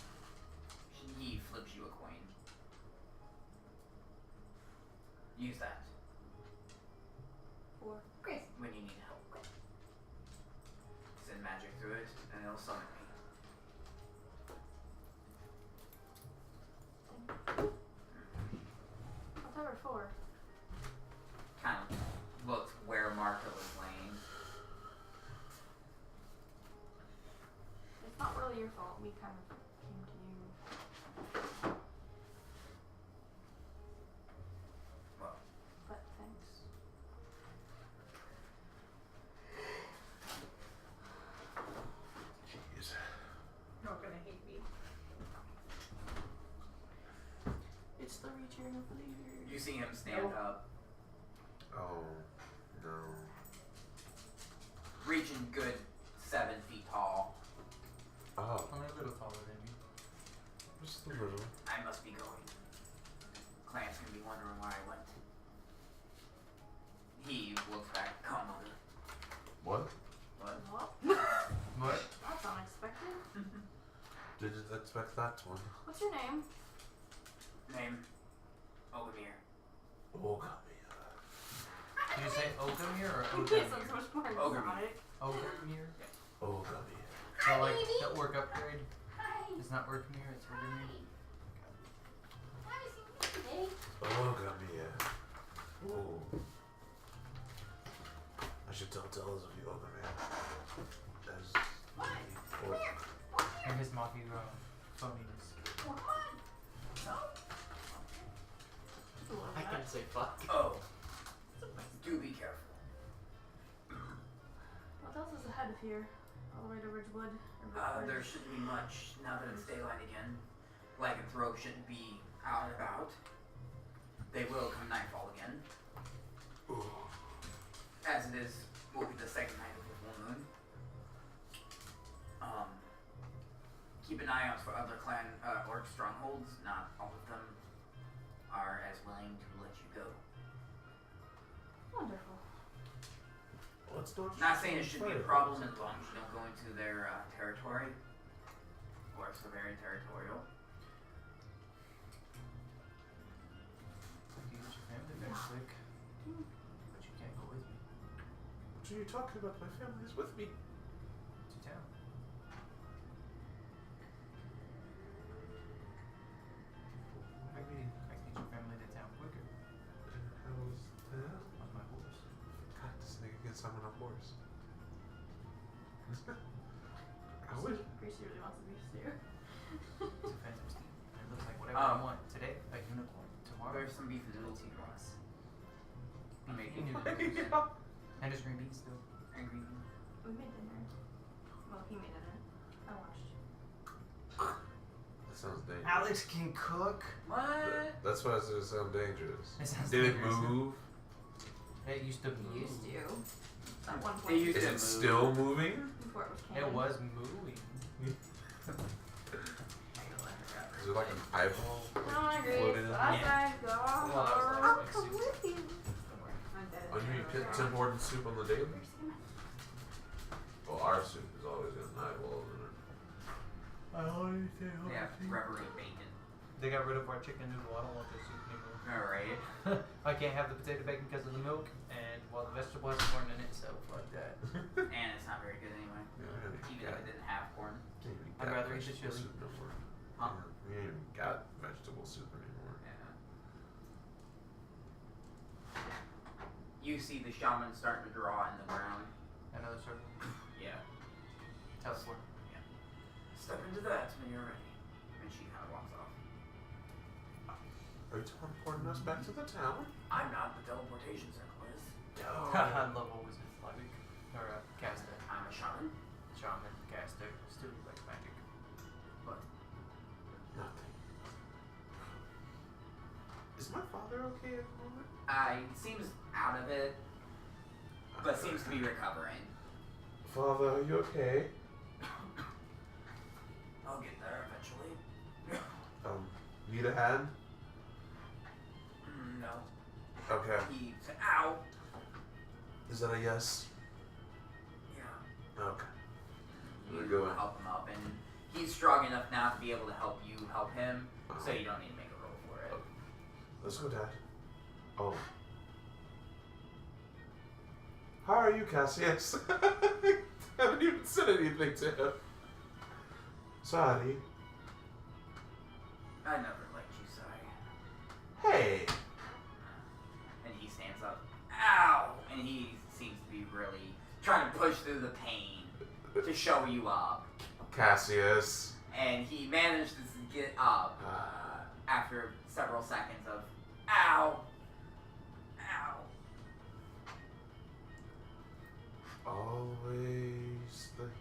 He flips you a coin. Use that For Grace. when you need help. Send magic through it, and it'll summon me. what's ever for? Kind of looked where Martha was laying. It's not really your fault. We kind of came to you. Well, But thanks. Jeez. You're not gonna hate me. It's the return of leaders. you see him stand Nope. up, Oh, no. reaching good 7 feet tall. Oh, Only a little taller than you. just a little. I must be going. Clant's gonna be wondering where I went. He looks back. Come on. What? What? What? What? That's unexpected. Didn't expect that one. What's your name? Name? Ogamir. Oh, got me. Did you say Ogamir or It sounds Ogamir? much more Ogre. exotic. Ogamir? Oh, got me. So like the orc upgrade? It's not Orkmir, it's Ogamir? Oh, got me. Oh. I should tell tellers of you, oh, man. As the orc. And his mocking phoniness. I can't say fuck. Oh. Do be careful. What else is ahead of here? All the way to Ridgewood? Or There Ridgewood? shouldn't be much now that it's daylight again. Lycanthrope shouldn't be out and about. They will come nightfall again. As it is, will be the second night of the full moon. Keep an eye out for other clan orc strongholds. Not all of them are as willing to let you go. Wonderful. Let's not. Not saying it should be a problem as long as you don't go into their territory. Orcs are very territorial. I can get your family there quick. But you can't go with me What are you talking about? My family is with me. to town. I can get your family to town quicker How's that? on my horse. God, this nigga gets on a horse. There's some beef noodles you want. I'm making Beef noodles. noodles. And there's green beans still. And green beans. We made dinner. Well, he made dinner. I watched. That sounds dangerous. Alex can cook. What? That's why it sounds dangerous. It sounds Did it dangerous. move? It used to move. Used to. At one It point. used Is to it move. still moving? Before it was It canon. was moving. Is it like an eyeball? Come on, Grace. Floating in the Outside, go. Well, that was like I'll next come to- with you. I'm dead. When you eat Tim Hortons soup on the daily? Well, our soup is always got an eyeball in it. I always say Yeah, rubbery bacon. They got rid of our chicken noodle. I don't want this soup anymore. Alright. I can't have the potato bacon because of the milk, and well, the vegetable has corn in it, so fuck that. And it's not very good anyway. Even if it didn't have corn. I'd rather eat the chili. Soup no more. Huh? We ain't even got vegetable soup anymore. Yeah. You see the shaman starting to draw in the ground. Another circle. Yeah. Teleport. Step into that when you're ready. And she kind of walks off. Are you teleporting us back to the tower? I'm not the teleportation circle is. I love what was it? Logic. Or caster. I'm a shaman. Shaman. Caster. Still like magic. Nothing. Is my father okay at the moment? He seems out of it, but seems to be recovering. Father, are you okay? I'll get there eventually. Need a hand? No. Okay. He said, ow! Is that a yes? Yeah. Okay. You We're going. help him up, and he's strong enough now to be able to help you help him, so you don't need to make a roll for it. Let's go, Dad. Oh. How are you, Cassius? I haven't even said anything to him. Sorry. I never liked you, sorry. Hey! And he stands up. Ow! And he seems to be really trying to push through the pain to show you up. Cassius. And he manages to get up after several seconds of ow! Ow! Always the hero.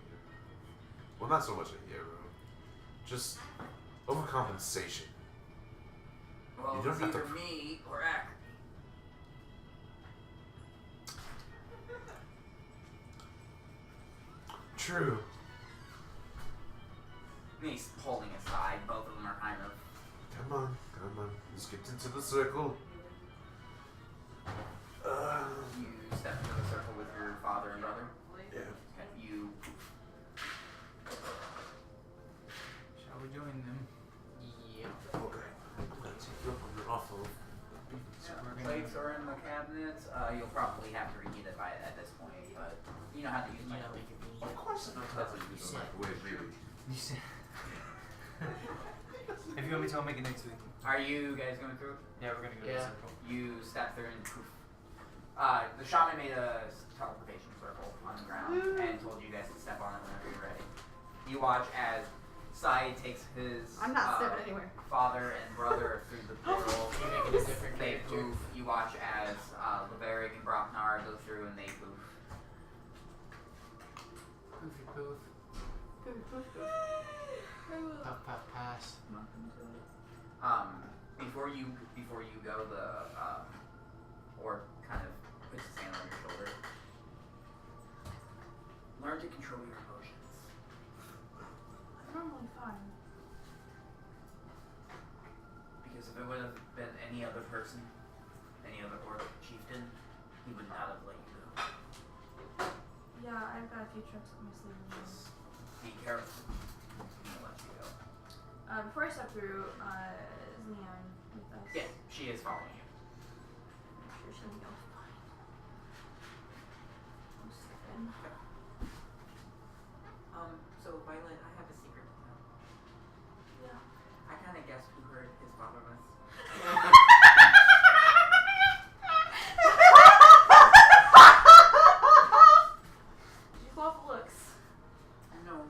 Well, not so much a hero. Just overcompensation. Well, You don't it's have to either me or Acme. True. And he's pulling aside. Both of them are kind of. Come on, come on. Let's get into the circle. You step into the circle with your father and brother. Yeah. Okay, you. Shall we join them? Yeah. Okay. Let's flip them off of. Plates are in the cabinets. You'll probably have to reheat it at this point, but you know how to use Yeah, microwave. make it be. Of course I know how to use a microwave, maybe. You said. If you want me to, I'll make it next week. Are you guys going through? Yeah, we're gonna go to Yeah. the circle. You step through and poof. The shaman made a teleportation circle on the ground and told you guys to step on it whenever you're ready. You watch as Sai takes his I'm not stepping anywhere. father and brother through the portal. You make it a different They character. poof. You watch as Laverick and Brocknar go through and they poof. Poofy poof. Puff puff pass. Before you go, the orc kind of puts his hand on your shoulder. Learn to control your emotions. It's normally fine. Because if it would have been any other person, any other orc chieftain, he would not have let you go. Yeah, I've got a few tricks up my sleeve. Just be careful. He'll let you go. Before I step through, is Leon with us? Yeah, she is following you. I'm sure she'll be all fine. I'll step in. So Violet, I have a secret to tell. Yeah. I kind of guessed who hurt his father was. Did you go off looks? No,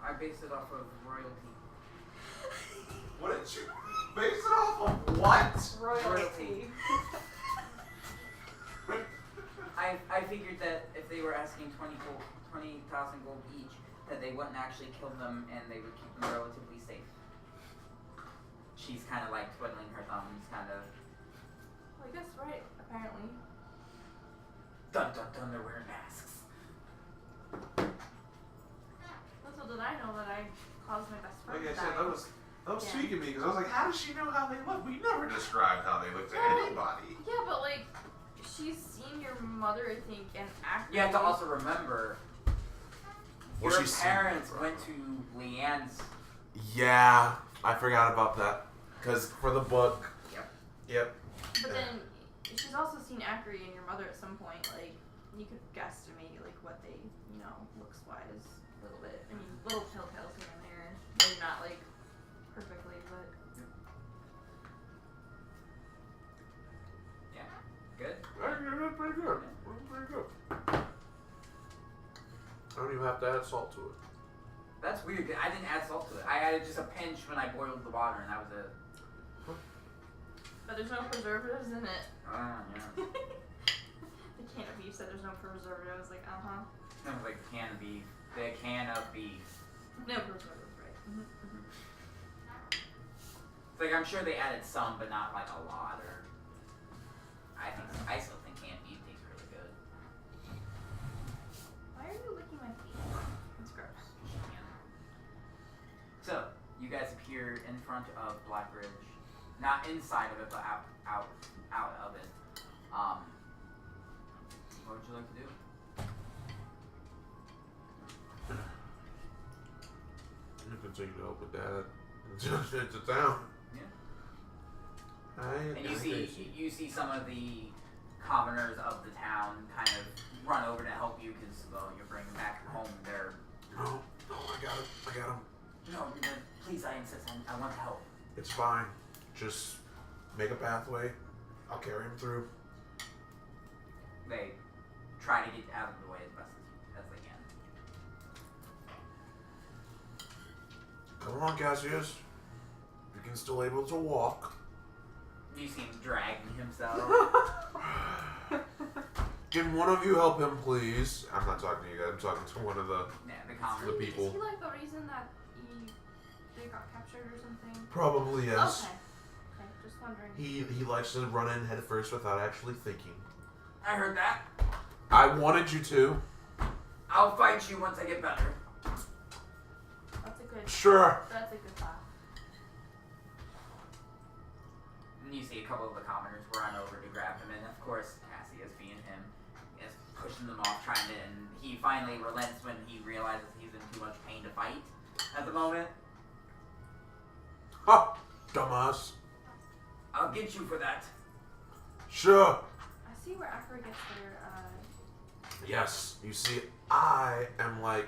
I based it off of royalty. What did you Base it off of what? Royalty. I figured that if they were asking 20,000 gold each, that they wouldn't actually kill them and they would keep them relatively safe. She's kind of like twiddling her thumbs, kind of. Well, I guess right. Apparently. Dun dun dun, they're wearing masks. Little did I know that I caused my best friend Like I to said, die. that was Yeah. speaking to me because I was like, how does she know how they look? We never described how they look to anybody. Yeah, but like, she's seen your mother, I think, and acted. You have to also remember, Well, your she's seen parents it, went to Leanne's. Yeah, I forgot about that. Because for the book. Yep. But then she's also seen Ackery and your mother at some point. Like, you could guesstimate like what they, looks wise, a little bit. I mean, little telltales here and there. Maybe not like perfectly, but. Yeah. Good. That's pretty good. That's pretty good. I don't even have to add salt to it. That's weird. I didn't add salt to it. I added just a pinch when I boiled the water, and that was it. But there's no preservatives in it. Yeah. The can of beef said there's no preservatives. Like, That was like can of beef. The can of beef. No preservatives, right? It's like I'm sure they added some, but not like a lot. Or I still think canned beef tastes really good. Why are you licking my feet? It's gross. So you guys appear in front of Black Ridge, not inside of it, but out of it. What would you like to do? You continue to help with Dad into town. Yeah. And you see some of the commoners of the town kind of run over to help you because you're bringing back home their. No, I got him. No, please, I insist. I want to help. It's fine. Just make a pathway. I'll carry him through. They try to get out of the way as best as they can. Come on, Cassius. You can still able to walk. You see him dragging himself. Can one of you help him, please? I'm not talking to you guys. I'm talking to one of the commoners. the people. Is he like the reason that they got captured or something? Probably, yes. Okay, just wondering. He likes to run in head first without actually thinking. I heard that. I wanted you to. I'll fight you once I get better. That's a good. Sure. That's a good thought. And you see a couple of the commoners run over to grab him, and of course, Cassius, being him, is pushing them off, trying to. And he finally relents when he realizes he's in too much pain to fight at the moment. Ha! Dumbass. I'll get you for that. Sure. I see where Ackery gets their. Yes. You see, I am like.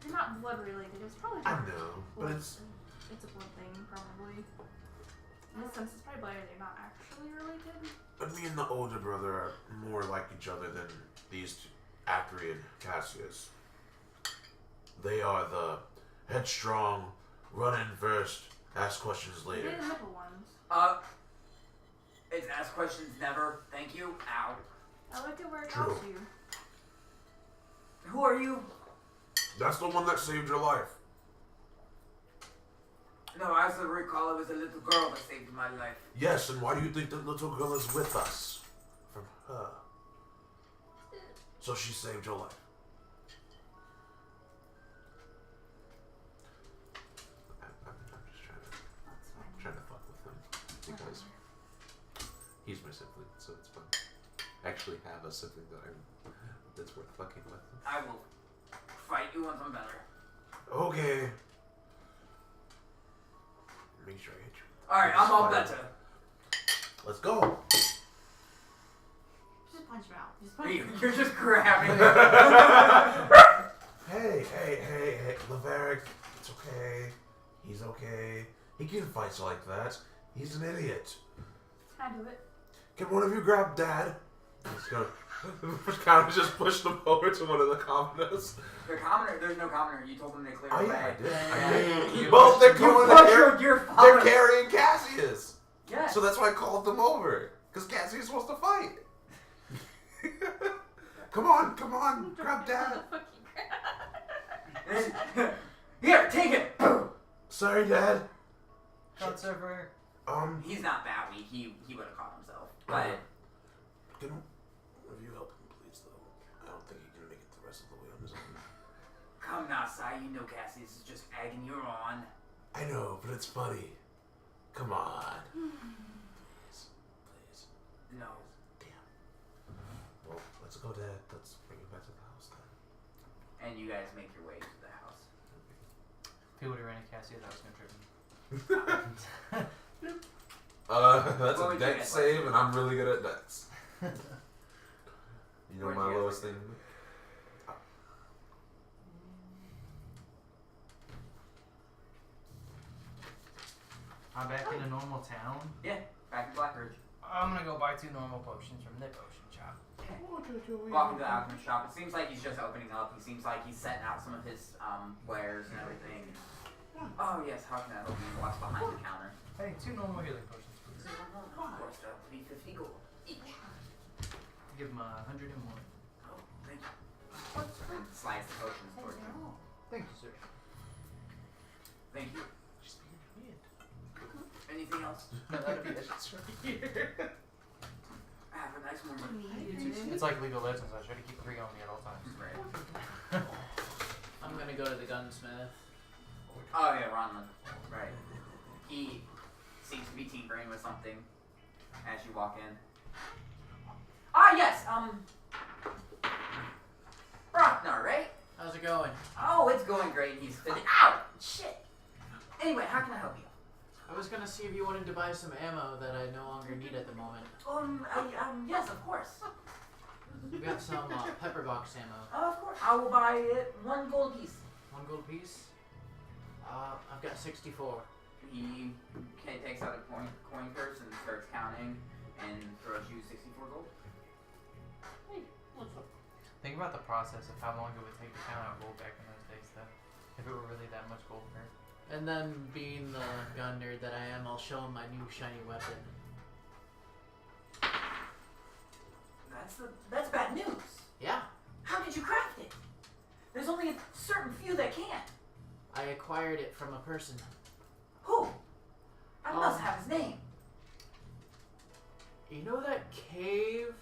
They're not blood related. It's probably. I Just know, but blood. it's. It's a blood thing, probably. In this sense, it's probably blood. They're not actually related. But me and the older brother are more like each other than these two, Ackery and Cassius. They are the headstrong, run in first, ask questions later. They're the middle ones. It's ask questions never. Thank you. Ow. I like it where it True. helps you. Who are you? That's the one that saved your life. No, as I recall, it was a little girl that saved my life. Yes, and why do you think the little girl is with us? From her. So she saved your life. I'm just That's fine. trying to fuck with him. Because he's my sibling, so it's fun. I actually have a sibling that's worth fucking with. I will fight you once I'm better. Okay. Make sure I hit you. Alright, I'm all Fine. better. Let's go. Just punch him out. Just punch him out. You're just grabbing Hey, Laverick, it's okay. He's okay. He can fight like that. He's an idiot. Can I do it? Can one of you grab Dad? Kind of just pushed them over to one of the commoners. The commoner, there's no commoner. You told them they cleared Oh away. yeah, I did. Yeah. Well, they're going. Your They're father. carrying Cassius. Yes. So that's why I called them over. Because Cassius wants to fight. Come on, grab Dad. Here, take it. Sorry, Dad. Shot server. He's not that weak. He would have caught himself. But Can one of you help him, please, though? I don't think he can make it the rest of the way on his own. come now, Sai. You know Cassius is just egging you on. I know, but it's funny. Come on. Please. No. Damn. Well, let's go, Dad. Let's bring you back to the house then. And you guys make your way to the house. If he would have ran a Cassius, I was gonna trip him. That's What a would you dex get, save, and I'm really good at dex. You know Where'd my you get lowest that? thing? I'm back in a normal town. Yeah, back to Blackridge. I'm gonna go buy 2 normal potions from the potion shop. Walking to the alchemist shop. It seems like he's just opening up. He seems like he's setting out some of his wares and everything. Oh yes, how can I help you? What's behind the counter? Hey, 2 normal healing potions, please. Of course, that'll be 50 gold each. Give him 101. Oh, thank you. And slides the potions towards you. Thank you, sir. Thank you. Just being weird. Anything else? No, that'd be it. That's right here. Have a nice morning. It's like League of Legends. I try to keep 3 on me at all times. Right. I'm gonna go to the gunsmith. Oh yeah, Ronman. Right. He seems to be tinkering with something as you walk in. Ah yes, Brocknar, right? How's it going? Oh, it's going great. He's ow, shit. Anyway, how can I help you? I was gonna see if you wanted to buy some ammo that I no longer need at the moment. Yes, of course. We got some pepper box ammo. Of course. I will buy it 1 gold piece. 1 gold piece. I've got 64. He takes out a coin purse and starts counting and throws you 64 gold. Think about the process of how long it would take to count out gold back in those days, though. If it were really that much gold per. And then, being the gun nerd that I am, I'll show him my new shiny weapon. That's bad news. Yeah, How did you craft it? There's only a certain few that can. I acquired it from a person. Who? I must have his name. You know that cave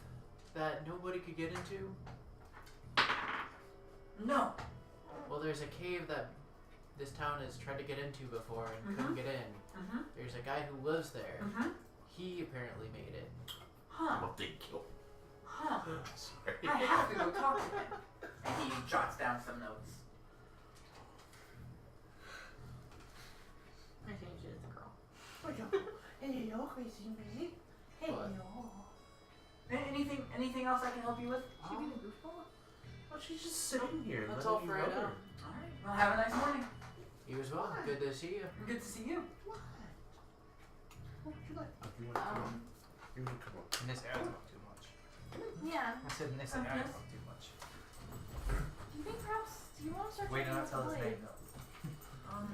that nobody could get into? No. Well, there's a cave that this town has tried to get into before and couldn't get in. Mm-hmm. There's a guy who lives there. Mm-hmm. He apparently made it. Huh. Well, they killed. Huh. Sorry. I have to go talk to him. And he jots down some notes. I changed it as a girl. Anything else I can help you with? Well, she's just sitting here. That's letting all you for right rub her. now. Alright. Well, have a nice morning. You as well. Good to see you. Good to see you. You can come up. In this area, I talk too much. Yeah. I said in this area, I talk too much. Do you think perhaps do you want to start Wait, taking no, this tell his blade? name, though.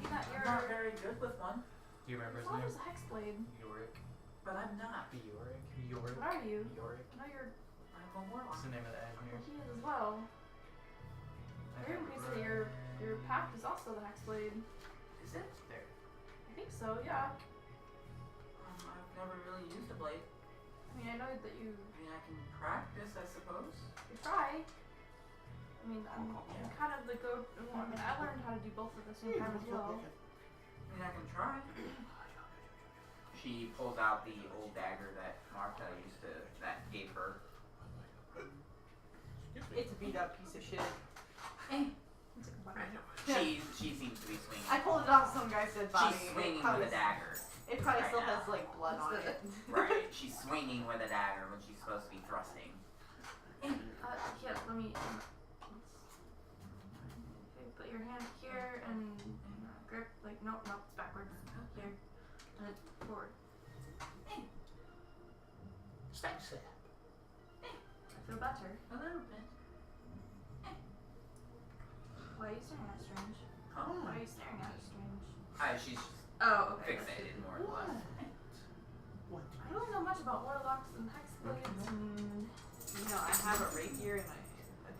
You got I'm not very good with one, Do you remember his What name? is a hex blade? Yorick. but I'm not. Bjork. Yorick. What are you? Yorick. I know you're. I'm a warlock. What's the name of the Ashmere? He is as well. Very piece of your pact is also the hex blade. Is it? There. I think so. Yeah. I've never really used a blade. I mean, I know that you I can practice, I suppose. try. I mean, I'm kind of the go. I mean, I learned how to do both at the same time as well. I can try. She pulls out the old dagger that Martha that gave her. It's a beat up piece of shit. It's a complaint. She seems to be swinging. I pulled it off some guy's dead body. She's swinging with a dagger. It probably right still now. has like blood on it. Right. She's swinging with a dagger when she's supposed to be thrusting. Here, let me. Okay, put your hand here and grip. Like, nope, it's backwards. Here. And forward. little bit. Why are you staring at Strange? Huh? Why are you staring at Strange? She's Oh, okay. fixated more or less. What? I don't know much about warlocks and hexblades and. You know, I have a rapier in my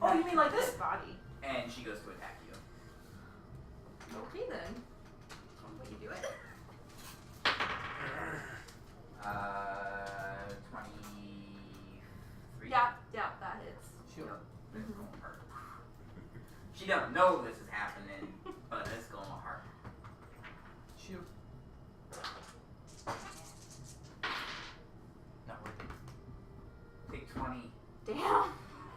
Oh, you mean like this? body. And she goes to attack you. Okay then. What you do it? 23. Yeah, that hits. Yep, it's gonna hurt. She don't know this is happening, but it's gonna hurt. Shoot. Not worth it. Take 20 Damn.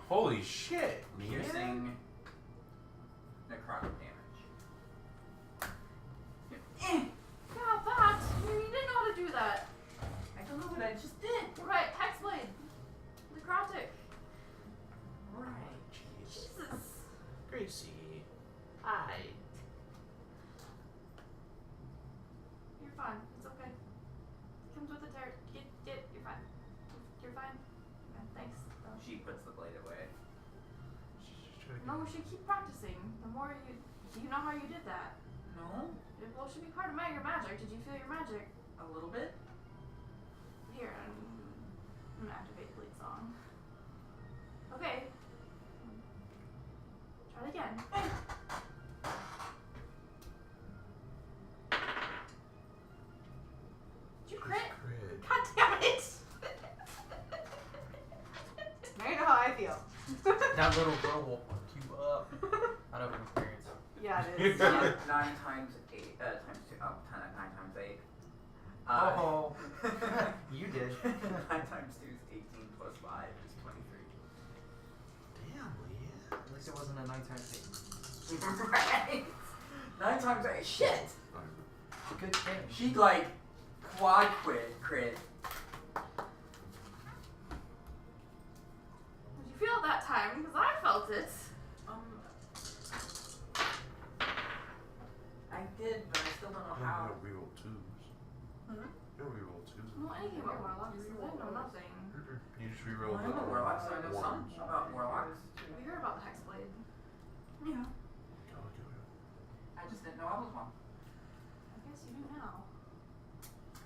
Holy shit, man. piercing necrotic damage. Yeah, that. You didn't know how to do that. I don't know what I just did. You're right. Hexblade. Necrotic. Right, jeez. Jesus. Gracie. You're fine. It's okay. It comes with the dirt. You're fine. You're fine. Thanks. She puts the blade away. No, we should keep practicing. The more you know how you did that. No, Well, it should be part of your magic. Did you feel your magic? a little bit. Here, I'm gonna activate Bleed Song. Okay. Try it again. Did you crit? Crit. God damn it! Now you know how I feel. That little girl will fuck you up. Out of experience. Yeah, it is. 9 times 8, times 2, 9 times 8. Oh, you did. 9 times 2 is 18 plus 5 is 23. Damn, Leah. At least it wasn't a 9 times Right? 9 times 8. Shit! 8. Good thing. She like quad crit. Did you feel it that time? Because I felt it. I did, but I still don't know You how. don't reroll 2s. Hmm? You don't reroll 2s. I don't know anything about warlocks. I know nothing. You just reroll I know warlocks, so I know some ones. about warlocks. We heard about the hexblade. Yeah. Oh, okay. I just didn't know I was one. I guess you do now.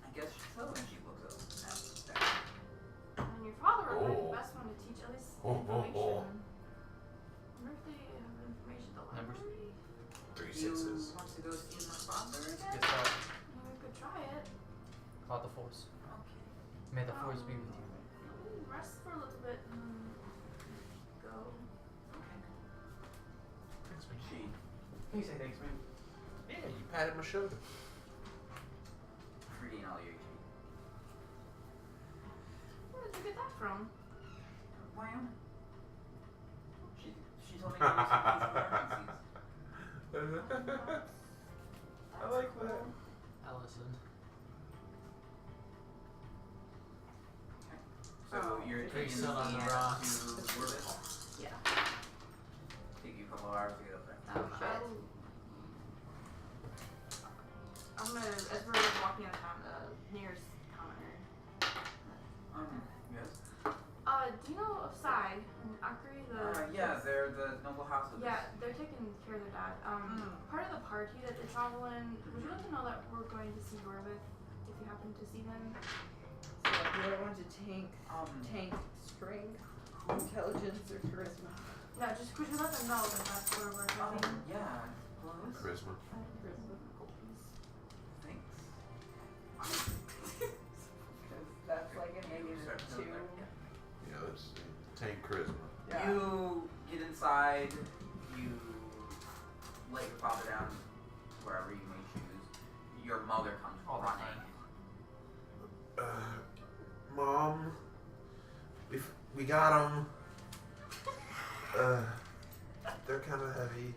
I guess so when she looks up at that. And your father would be Oh. the best one to teach at least Oh, oh, information. oh. Wonder if they have information at the Numbers. library. 3 You 6s. want to go see my father Good again? stuff. I mean, we could try it. Call the force. Okay. May the force be with you. Rest for a little bit and go. Okay. Thanks, man. She. Can you say thanks, man? Yeah, you patted my shoulder. For getting all your HP. Where did you get that from? Wyoming. She told me to use these emergencies. I like that. Allison. So Oh, you're okay. taking Still on the Leanne rocks. to Orbit. Yeah. Take you a couple hours to get up there. I'm gonna, as we're walking out of town, nearest commoner. Yes. Do you know of Sai and Akri, Yeah, they're the noble house of Yeah, they're taking care of their dad. Part of the party that they travel in, would you like to know that we're going to see Yorvith if you happen to see them? So if you want to tank strength, intelligence, or charisma. Yeah, just could you let them know that that's where we're going? Yeah. Close. Charisma. Charisma. Thanks. Because that's like a negative 2. Yeah, that's tank charisma. Yeah. You get inside, you let your father down wherever you may choose. Your mother comes running. Mom, we got them. They're kind of heavy.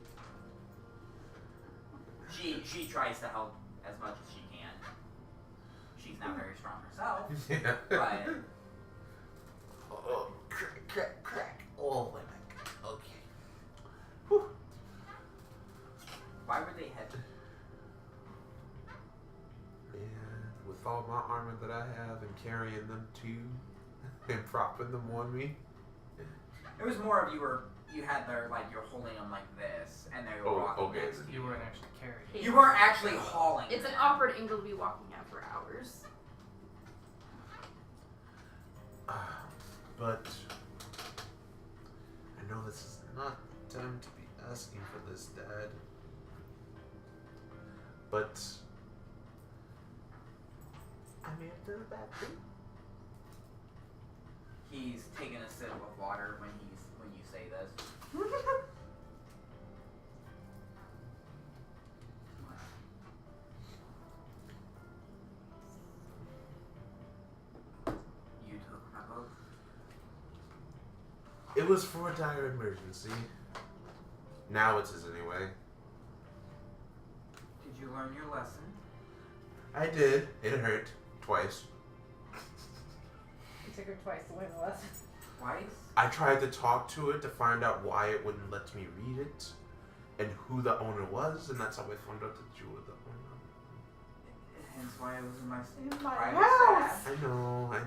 She tries to help as much as she can. She's not very strong herself, Yeah. but Oh, crack, crack, crack. Oh, my neck. Okay. Whew. why were they heavy? And with all my armor that I have and carrying them too and propping them on me, It was more of you had their like you're holding them like this, and they were Oh, walking okay. next to You weren't actually carrying. You weren't actually hauling. It's an them. awkward angle to be walking at for hours. But I know this is not time to be asking for this, Dad. But I may have done a bad thing. He's taking a sip of water when you say this. You took my boat. It was for a dire emergency. Now it is anyway. Did you learn your lesson? I did. It hurt. Twice. It took her twice to learn the lesson. Twice? I tried to talk to it to find out why it wouldn't let me read it and who the owner was, and that's how I found out that you were the owner. Hence why I was in my my private house. stash. I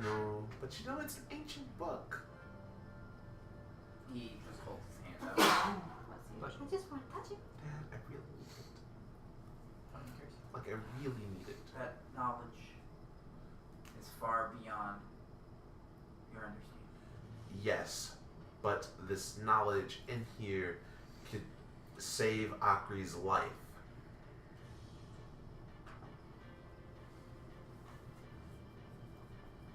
know. But you know, it's an ancient book. He just holds his hand up. Let's see. I just want to touch it. Dad, I really need it. I'm curious. Like, I really need it. That knowledge is far beyond your understanding. Yes, but this knowledge in here could save Akri's life.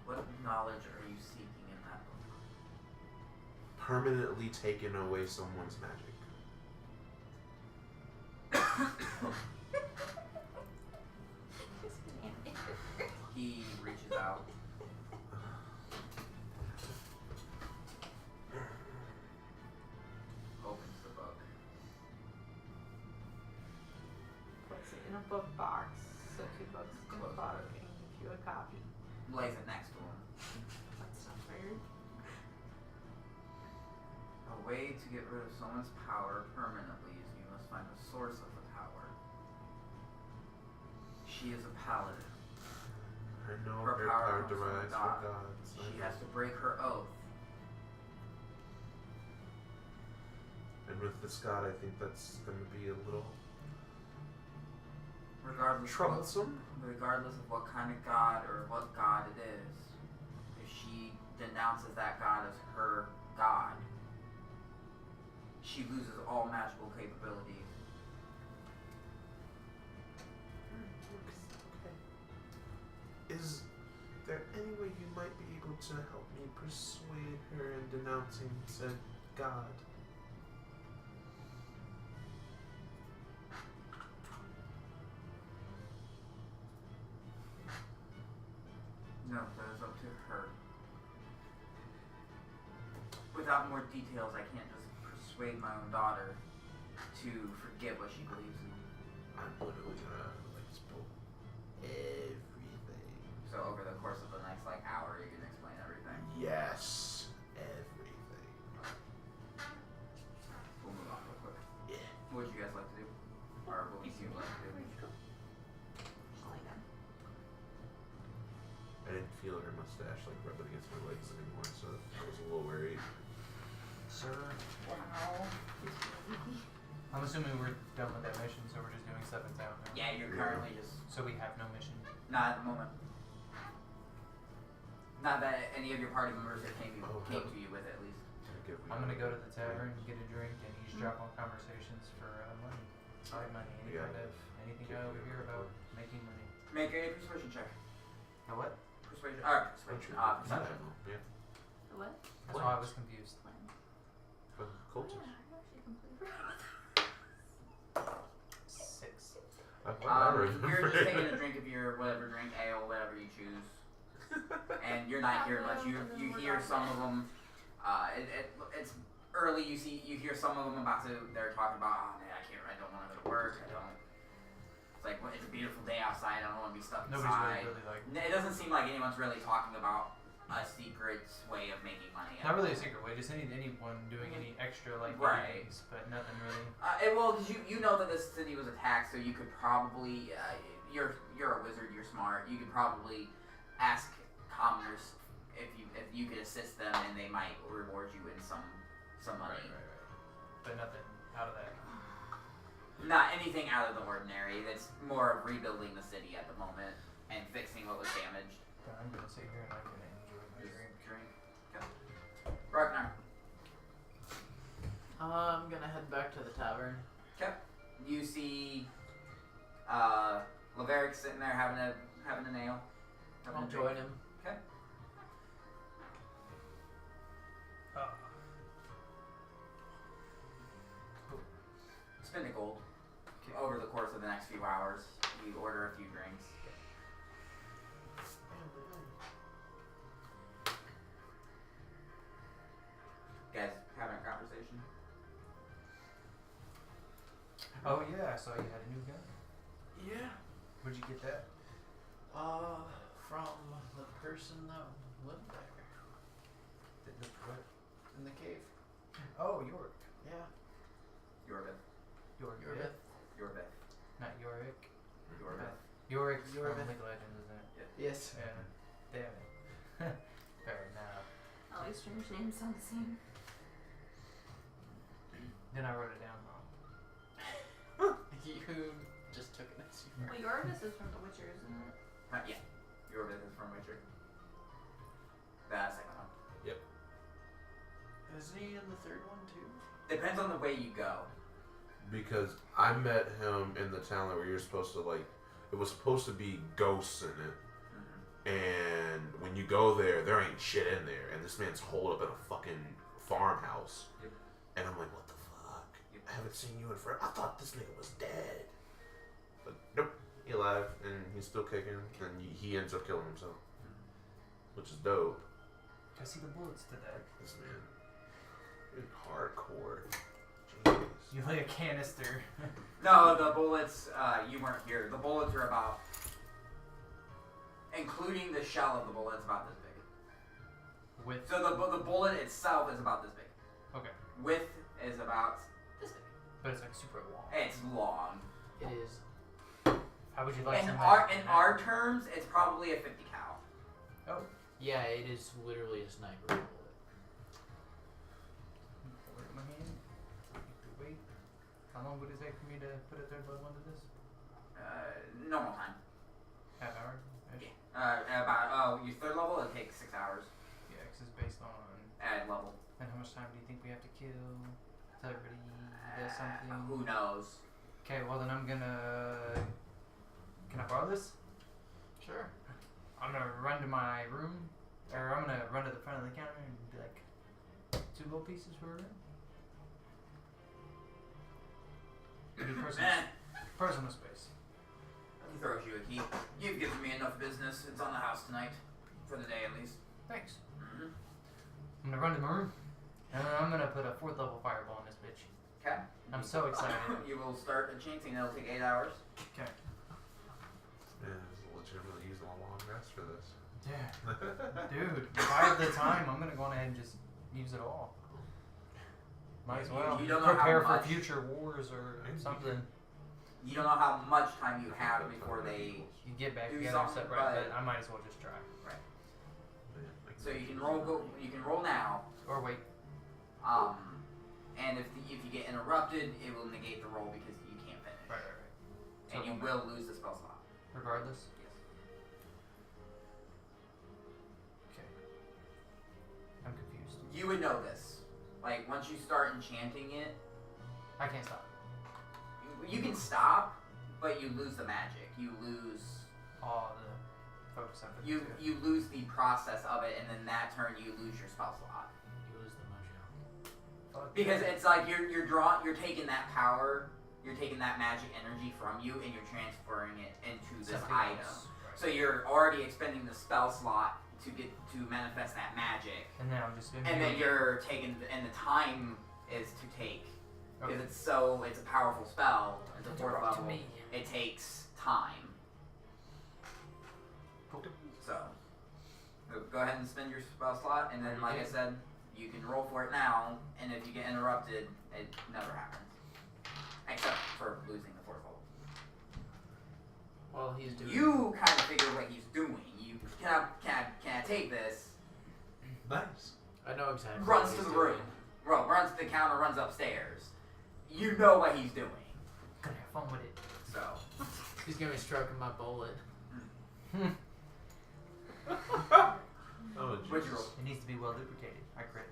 What knowledge are you seeking in that book? Permanently taken away someone's magic. He reaches out. Opens the book. Puts it in a book box so 2 books in a book and gives you a copy. Lays it next to him. That sounds weird. A way to get rid of someone's power permanently is you must find the source of the power. She is a paladin. I know Her her power power comes from derives God. from gods. She has to break her oath. And with this god, I think that's going to be a little Regardless troublesome. regardless of what kind of god or what god it is, if she denounces that god as her god, she loses all magical capabilities. Is there any way you might be able to help me persuade her in denouncing said god? No, that is up to her. Without more details, I can't just persuade my own daughter to forget what she believes in. I'm literally gonna like spill everything. So over the course of the next like hour, you can explain everything. Yes, everything. We'll move on real quick. Yeah. What would you guys like to do? Or what would you like to do? I didn't feel her mustache like rubbing against my legs anymore, so I was a little worried. Sir, Wow. I'm assuming we're done with that mission, so we're just doing stuff in town now. Yeah, you're currently just So we have no mission. not at the moment. Not that any of your party members that came Oh, to no. you with at least. I'm gonna go to the tavern, get a drink, and eavesdrop on conversations for money. Side money, Yeah. anything I overhear about making money. Make a persuasion check. A what? Persuasion. Perception. Perception. Yeah. What? That's why I was confused. Plan. But cultist. Yeah, I actually completely forgot. 6. Whatever. You're just taking a drink of your whatever drink, ale, whatever you choose, and you're not hearing much. You hear some of them. It's early. You hear some of them about to. They're talking about. Oh man, I don't want to go to work. I don't. It's like it's a beautiful day outside. I don't want to be stuck Nobody's inside. really like. It doesn't seem like anyone's really talking about a secret way of making money. Not really a secret way, just anyone doing any extra like Right. things, but nothing really. Well, because you know that this city was attacked, so you could probably you're a wizard, you're smart. You could probably ask commoners if you could assist them, and they might reward you in some some money. Right. But nothing out of that. Not anything out of the ordinary. It's more of rebuilding the city at the moment and fixing what was damaged. But I'm gonna sit here and I'm gonna enjoy my drink. Okay. Ragnar. I'm gonna head back to the tavern. Okay. You see Laverick sitting there having a nail. Having I'll a drink. join him. Okay. Spend a gold. Over the course of the next few hours, you order a few drinks. Guys having a conversation? Oh yeah, I saw you had a new gun. Yeah. Where'd you get that? From the person that lived there What? in the cave. Oh, York. Yeah. Yorvith. York. You're Yorvith. Not Yorick. Yorvith. Yorik's from Yorvith. League of Legends, isn't it? Yes. Yeah. Damn it. Fair enough. All these strange names sound the same. Then I wrote it down wrong. You just took it as you were. Well, Yorvis is from The Witcher, isn't it? Yeah. Yorvith is from Witcher. The second one. Isn't he in the third one too? Depends on the way you go. Because I met him in the town where you're supposed to it was supposed to be ghosts in it. And when you go there ain't shit in there. And this man's holed up in a fucking farmhouse. Yep. And I'm like, what the fuck? Yep. I haven't seen you in forever. I thought this nigga was dead. But nope, he alive and he's still kicking. And he ends up killing himself, which is dope. I see the bullets to that. This man, is hardcore. Jeez. You lay a canister. No, the bullets, you weren't here. The bullets are about, including the shell of the bullet, it's about this big. With. So the bullet itself is about this big. Okay. Width is about this big. But it's like super long. It's long. It is. How would you like In some our terms, it's probably a 50 cal. Oh. Yeah, it is literally a sniper bullet. Hold it in my hand. Wait. How long would it take for me to put a third level into this? Normal time. Half hour? Your third level, it takes 6 hours Yeah, 'cause it's based on. at level. And how much time do you think we have to kill till everybody does something? Who knows? Okay, well then I'm gonna. Can I borrow this? Sure. I'm gonna run to my room, or I'm gonna run to the front of the counter and be like, 2 gold pieces for a room. Maybe personal space. He throws you a key. You've given me enough business. It's on the house tonight. For the day, at least. Thanks. Mm-hmm. I'm gonna run to my room, and I'm gonna put a 4th level fireball in this bitch. Okay. I'm so excited. You will start enchanting. It'll take 8 hours. Okay. Man, this is legitimately using a long rest for this. Yeah. Dude, if I have the time, I'm gonna go on ahead and just use it all. Might as well. You don't know prepare how for much. future wars or something. You don't know how much time you have before they. You get back Do together and something, stuff, right? but- But I might as well just try. So you can roll. You can roll now. Or wait. And if you get interrupted, it will negate the roll because you can't finish. Right. And So you will lose the spell slot. regardless. Yes. Okay. I'm confused. You would know this. Like once you start enchanting it, I can't stop. you can stop, but you lose the magic. You lose. All the focus I put You into it. you lose the process of it, and then that turn you lose your spell slot. You lose the mojo. Fuck Because yeah. it's like you're taking that power, you're taking that magic energy from you, and you're transferring it into this Something item. else. Right. So you're already expending the spell slot to manifest that magic, And then I'm just and then imbuing it. you're taking, and the time is to take, Okay. because it's a powerful spell. It's a Don't 4th talk to level. me. It takes time. Cool. So go ahead and spend your spell slot, and then, like I said, you can roll for it now. And if you get interrupted, it never happens, except for losing the 4th level. Well, he's doing. You kind of figure what he's doing. You can I take this? Nice. I know exactly. Runs what to he's the doing. room. Runs the counter runs upstairs. You know what he's doing. Gonna have fun with it. So. He's gonna be stroking my bullet. Oh, What'd you roll? It needs to be well lubricated. I crit.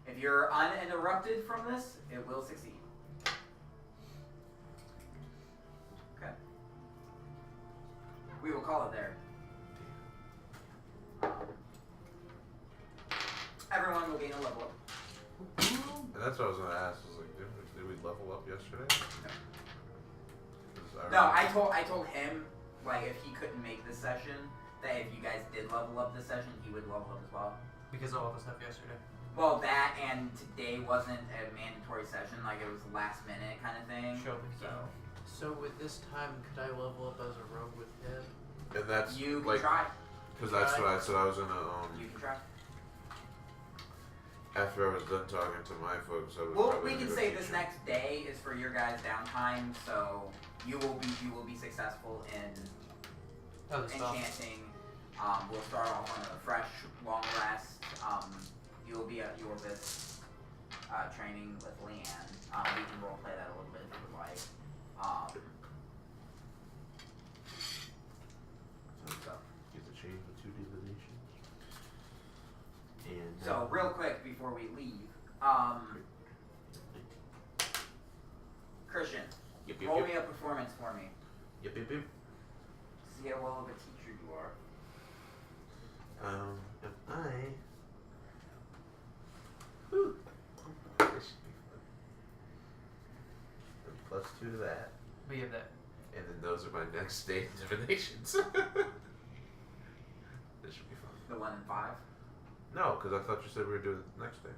If you're uninterrupted from this, it will succeed. Okay. We will call it there. Everyone will gain a level up. And that's what I was gonna ask. I was like, did we level up yesterday? 'Cause No, I told him, like, if he couldn't make this session, that if you guys did level up this session, he would level up as well. Because of all the stuff yesterday. Well, that and today wasn't a mandatory session, like it was last minute kind of thing. Show the So So with this time, could I level up as a rogue with him? And that's you can like, try. because that's what I said I was gonna You can try. after I was done talking to my folks. I was Well, probably we can gonna say teach this them. next day is for your guys' downtime, so you will be successful in Other stuff. enchanting. We'll start off on a fresh long rest. You will be at your this training with Leanne. We can role play that a little bit if you would like. So. Get the change the 2D nations. And So real quick before we leave, Christian, Yep, roll me a performance for me. Yep. See how well of a teacher you are. If I. Whew. This should be fun. And +2 to that. We have that. And then those are my next stage divinations. This should be fun. The 1 and 5. No, because I thought you said we were doing it the next day.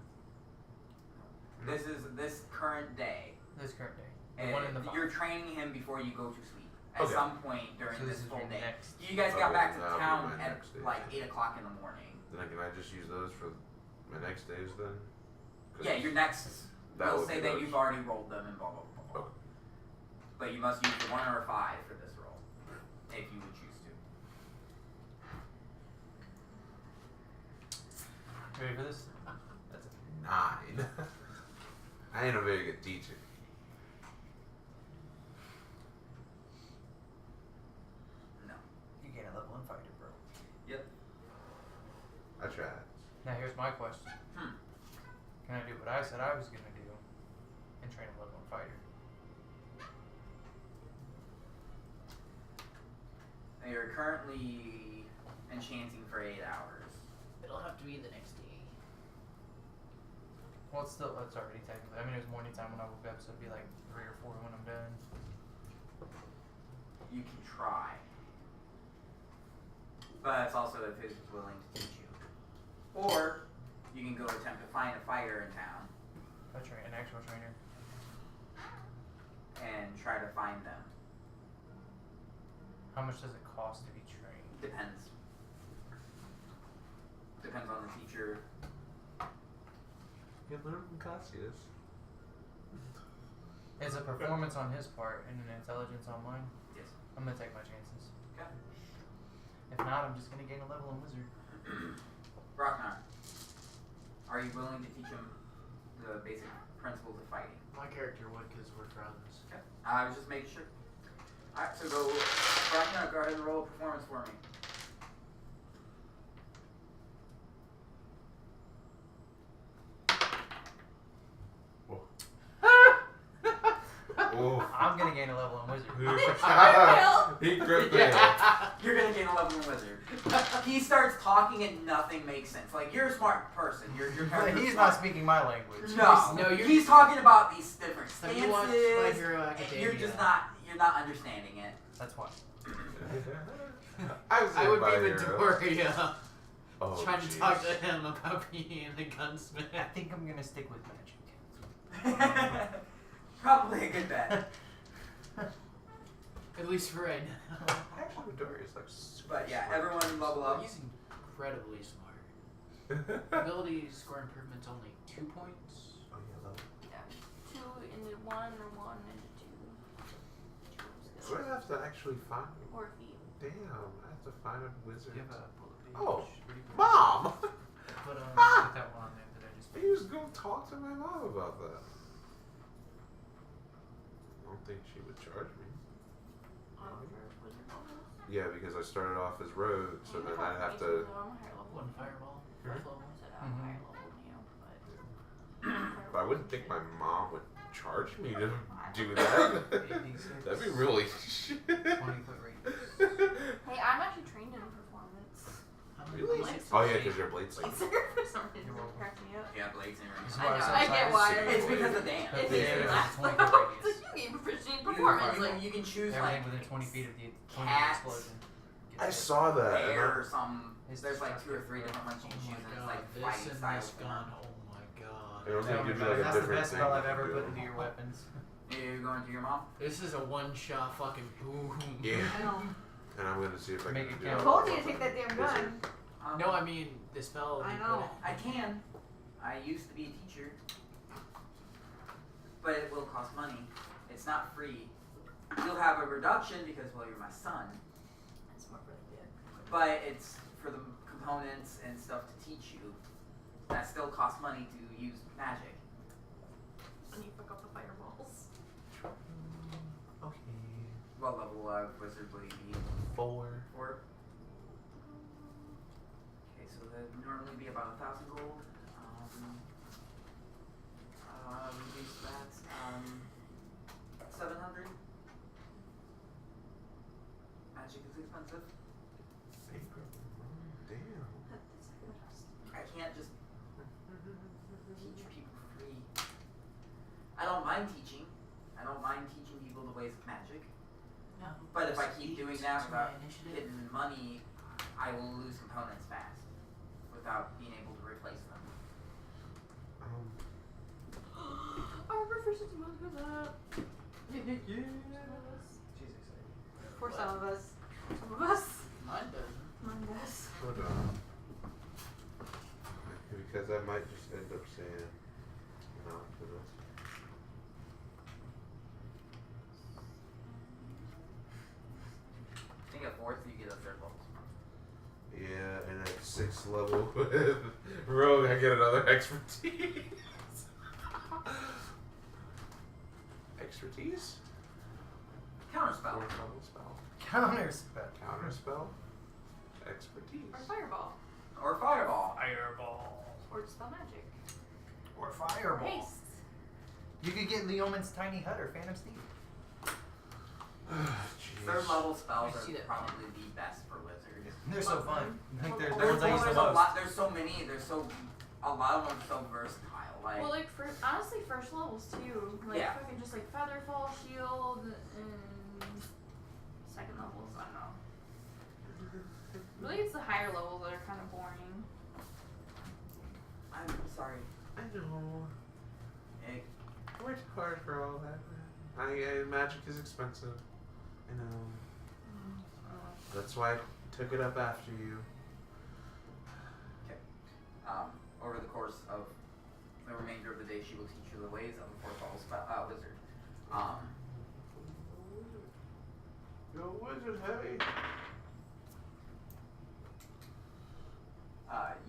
This is this current day. This current day. The And one in the five. you're training him before you go to sleep. At Okay. some point during So this this is full your day. next. You guys got Okay, back to that'll be town my at next day. like 8 o'clock in the morning. Then can I just use those for my next days then? 'Cause Yeah, your next. that We'll would say be that those. you've already rolled them and blah blah blah. blah. Okay. But you must use the 1 or a 5 for this roll, if you would choose to. Ready for this? That's a 9. I ain't a very good teacher. No. You gain a level in fighter, bro. Yep. I tried. Now here's my question. Can I do what I said I was gonna do and train a level in fighter? Now you're currently enchanting for 8 hours. It'll have to be the next day. Well, it's already technically. I mean, it was morning time when I woke up, so it'd be like 3 or 4 when I'm done. You can try. But it's also if he's willing to teach you. Or you can go attempt to find a fighter in town An actual trainer. and try to find them. How much does it cost to be trained? Depends. Depends on the teacher. You learn from Cassius. It's a performance on his part and an intelligence on mine. Yes. I'm gonna take my chances. Okay. If not, I'm just gonna gain a level in wizard. Rocknar, are you willing to teach him the basic principles of fighting? My character would, because we're friends. Okay. I was just making sure. Alright, so go. Rocknar, go ahead and roll a performance for me. Oh. I'm gonna gain a level in wizard. He gripped You're gonna gain a level in wizard. He starts talking and nothing makes sense. Like, you're a smart person. You're But he's smart. not speaking my language. No, No, you're- he's talking about these different Have you watched My stances. Hero And Academia? you're not understanding it. That's why. I would be Midoriya, Oh, trying to jeez. talk to him about being a gunsmith. I think I'm gonna stick with magic. Probably a good bet. At least for right now. Actually, Midoriya is like super But yeah, smart. everyone level up. He's incredibly smart. Ability score improvement's only 2 points. Oh yeah, level. Yeah. 2 into 1 or 1 into 2. 2 So I skills. have to actually find. Or feet. Damn, I have to find a wizard. Do you have a bullet page? Oh, What do you put? Mom! Put that one on there that I just. He was gonna talk to my mom about that. I don't think she would charge me. Yeah, because I started off as rogue, so then I'd have to. One fireball. Mhm. Mhm. But I wouldn't think my mom would charge me to do that. That'd be really. 20-foot range. Hey, I'm actually trained in performance. Really? Like, Oh yeah, because you're blade singer. for some reason, You're welcome. it cracks me up. Yeah, blades and This is rings. why I know, said I get size why. 6. It's because of dance. But It the makes me area laugh. is Like, 20-foot radius. you gave proficient You, performance. like, you can choose Everything like within 20 feet of the cats, explosion. I saw that. and bear, I- or some. It's There's like 2 or destructive, 3 bro. different ones you Oh can my choose, and it's god, like this fighting and style. this gun. Oh my god. It only Tell me gives you about like it. a That's the different best thing. spell you I've can ever do. put into your weapons. You going to your mom? This is a one-shot fucking boom. Yeah, I know. and I'm gonna see if I Make can it do count. I it. told you to take that damn gun. No, I mean the spell. I you know. put I can. I used to be a teacher, but it will cost money. It's not free. You'll have a reduction because, well, you're my son, It's more for the dick. but it's for the components and stuff to teach you. That still costs money to use magic. When you fuck up the fireballs. Okay. What level wizard will you be? 4. 4? Okay, so that'd normally be about 1,000 gold. Reduce that. 700. Magic is expensive. Damn. I can't just teach people for free. I don't mind teaching. I don't mind teaching people the ways of magic. No. But if I keep doing that It's my without initiative. getting money, I will lose components fast without being able to replace them. Our proficiency must go up. For some of us. Some of us. Mine doesn't. Mine does. But, because I might just end up saying no to this. I think at 4th you get a 3rd level. Yeah, and at 6th level with Rogue, I get another expertise. Expertise? Counterspell. 4th level spell. Counter spell. Counter spell. Expertise. Or fireball. Or fireball. Fireball. Or dispel magic. Or fireball. Haste. You could get Leoman's Tiny Hut or Phantom Steed. Jeez. 3rd level spells I see are that. probably the best for wizards. They're so fun. Like they're the There's, ones I use the there's a most. lot. There's so many. A lot of them are so versatile. Like, Well, like honestly, first levels too. Like Yeah. fucking just like Featherfall, Shield, and second levels. I don't know. Really, it's the higher levels that are kind of boring. I'm sorry. I know. It, Worked hard for all that. Magic is expensive. I know. That's why I took it up after you. over the course of the remainder of the day, she will teach you the ways of a 4th level wizard. You're a wizard, heavy.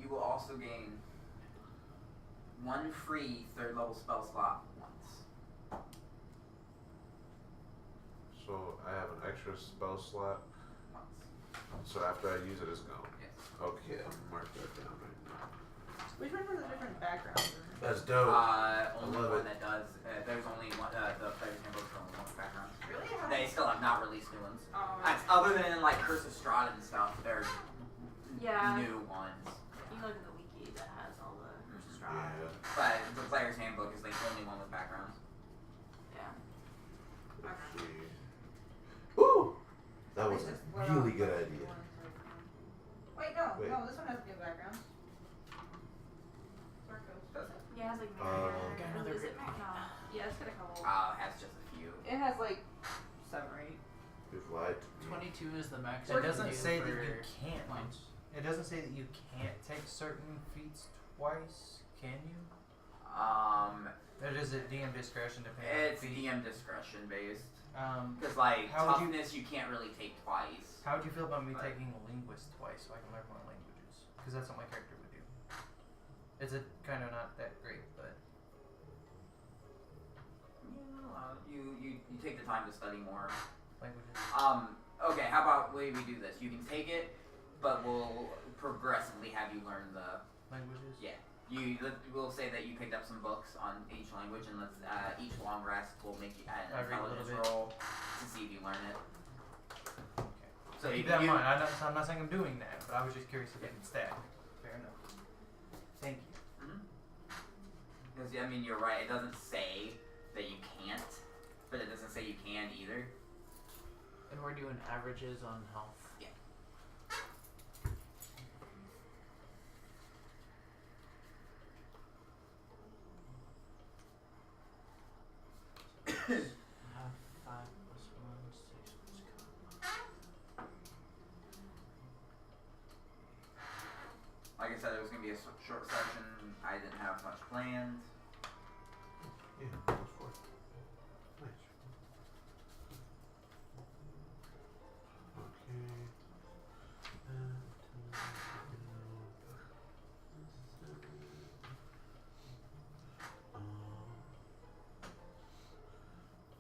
You will also gain 1 free 3rd level spell slot once. So I have an extra spell slot. Once. So after I use it, it's gone. Yes. Okay, I'm gonna mark that down right now. Which one has a different background? That's dope. Only love one it. that does. There's only one. The player's handbook is only one background. Really? They still have not released new ones. Oh, Other than like Curse of Strahd and stuff, they're Yeah. new ones. You look at the wiki that has all the versus Yeah. But the player's handbook is like the only one with backgrounds. Yeah. Let's see. Woo! That was It's a just what really else? good idea. Wait, no, Wait. no, this one has new backgrounds. Does it? Yeah, it has like Got another is it great Mar- no. Yeah, it's got a couple. It has just a few. It has like 7 or 8. You've lied to me. 22 is the max. It you can doesn't do say that for you can't. points. It doesn't say that you can't take certain feats twice. Can you? Or is it DM discretion depending on It's the feat? DM discretion based. Because Because like How would you- toughness, you can't really take twice. how would you feel about me But- taking linguist twice so I can learn more languages? Because that's what my character would do. It's a kind of not that great, but take the time to study more. Languages. Okay, how about we do this? You can take it, but we'll progressively have you learn the. Languages. Yeah. We'll say that you picked up some books on each language, and let's each long rest will make you an I read a little intelligence bit. roll to see if you learn it. Okay. So Keep you, that in you, mind. I'm not saying I'm doing that, but I was just curious if it can stack. Fair enough. Thank you. Because I mean, you're right. It doesn't say that you can't, but it doesn't say you can either. And we're doing averages on health. Yeah. Have 5 plus 1, 6 plus con. Like I said, it was gonna be a short session. I didn't have much planned. Yeah, plus 4. Nice.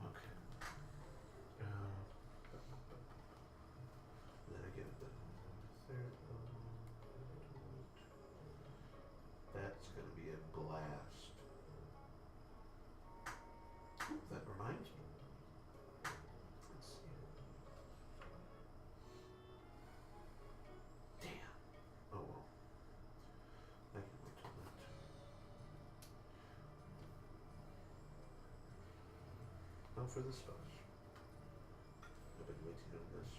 Okay. Okay. Then I get the third. That's gonna be a blast. Ooh, that reminds me. Let's see. Damn. Oh well. I can wait till that. Now for the spells. I've been waiting on this.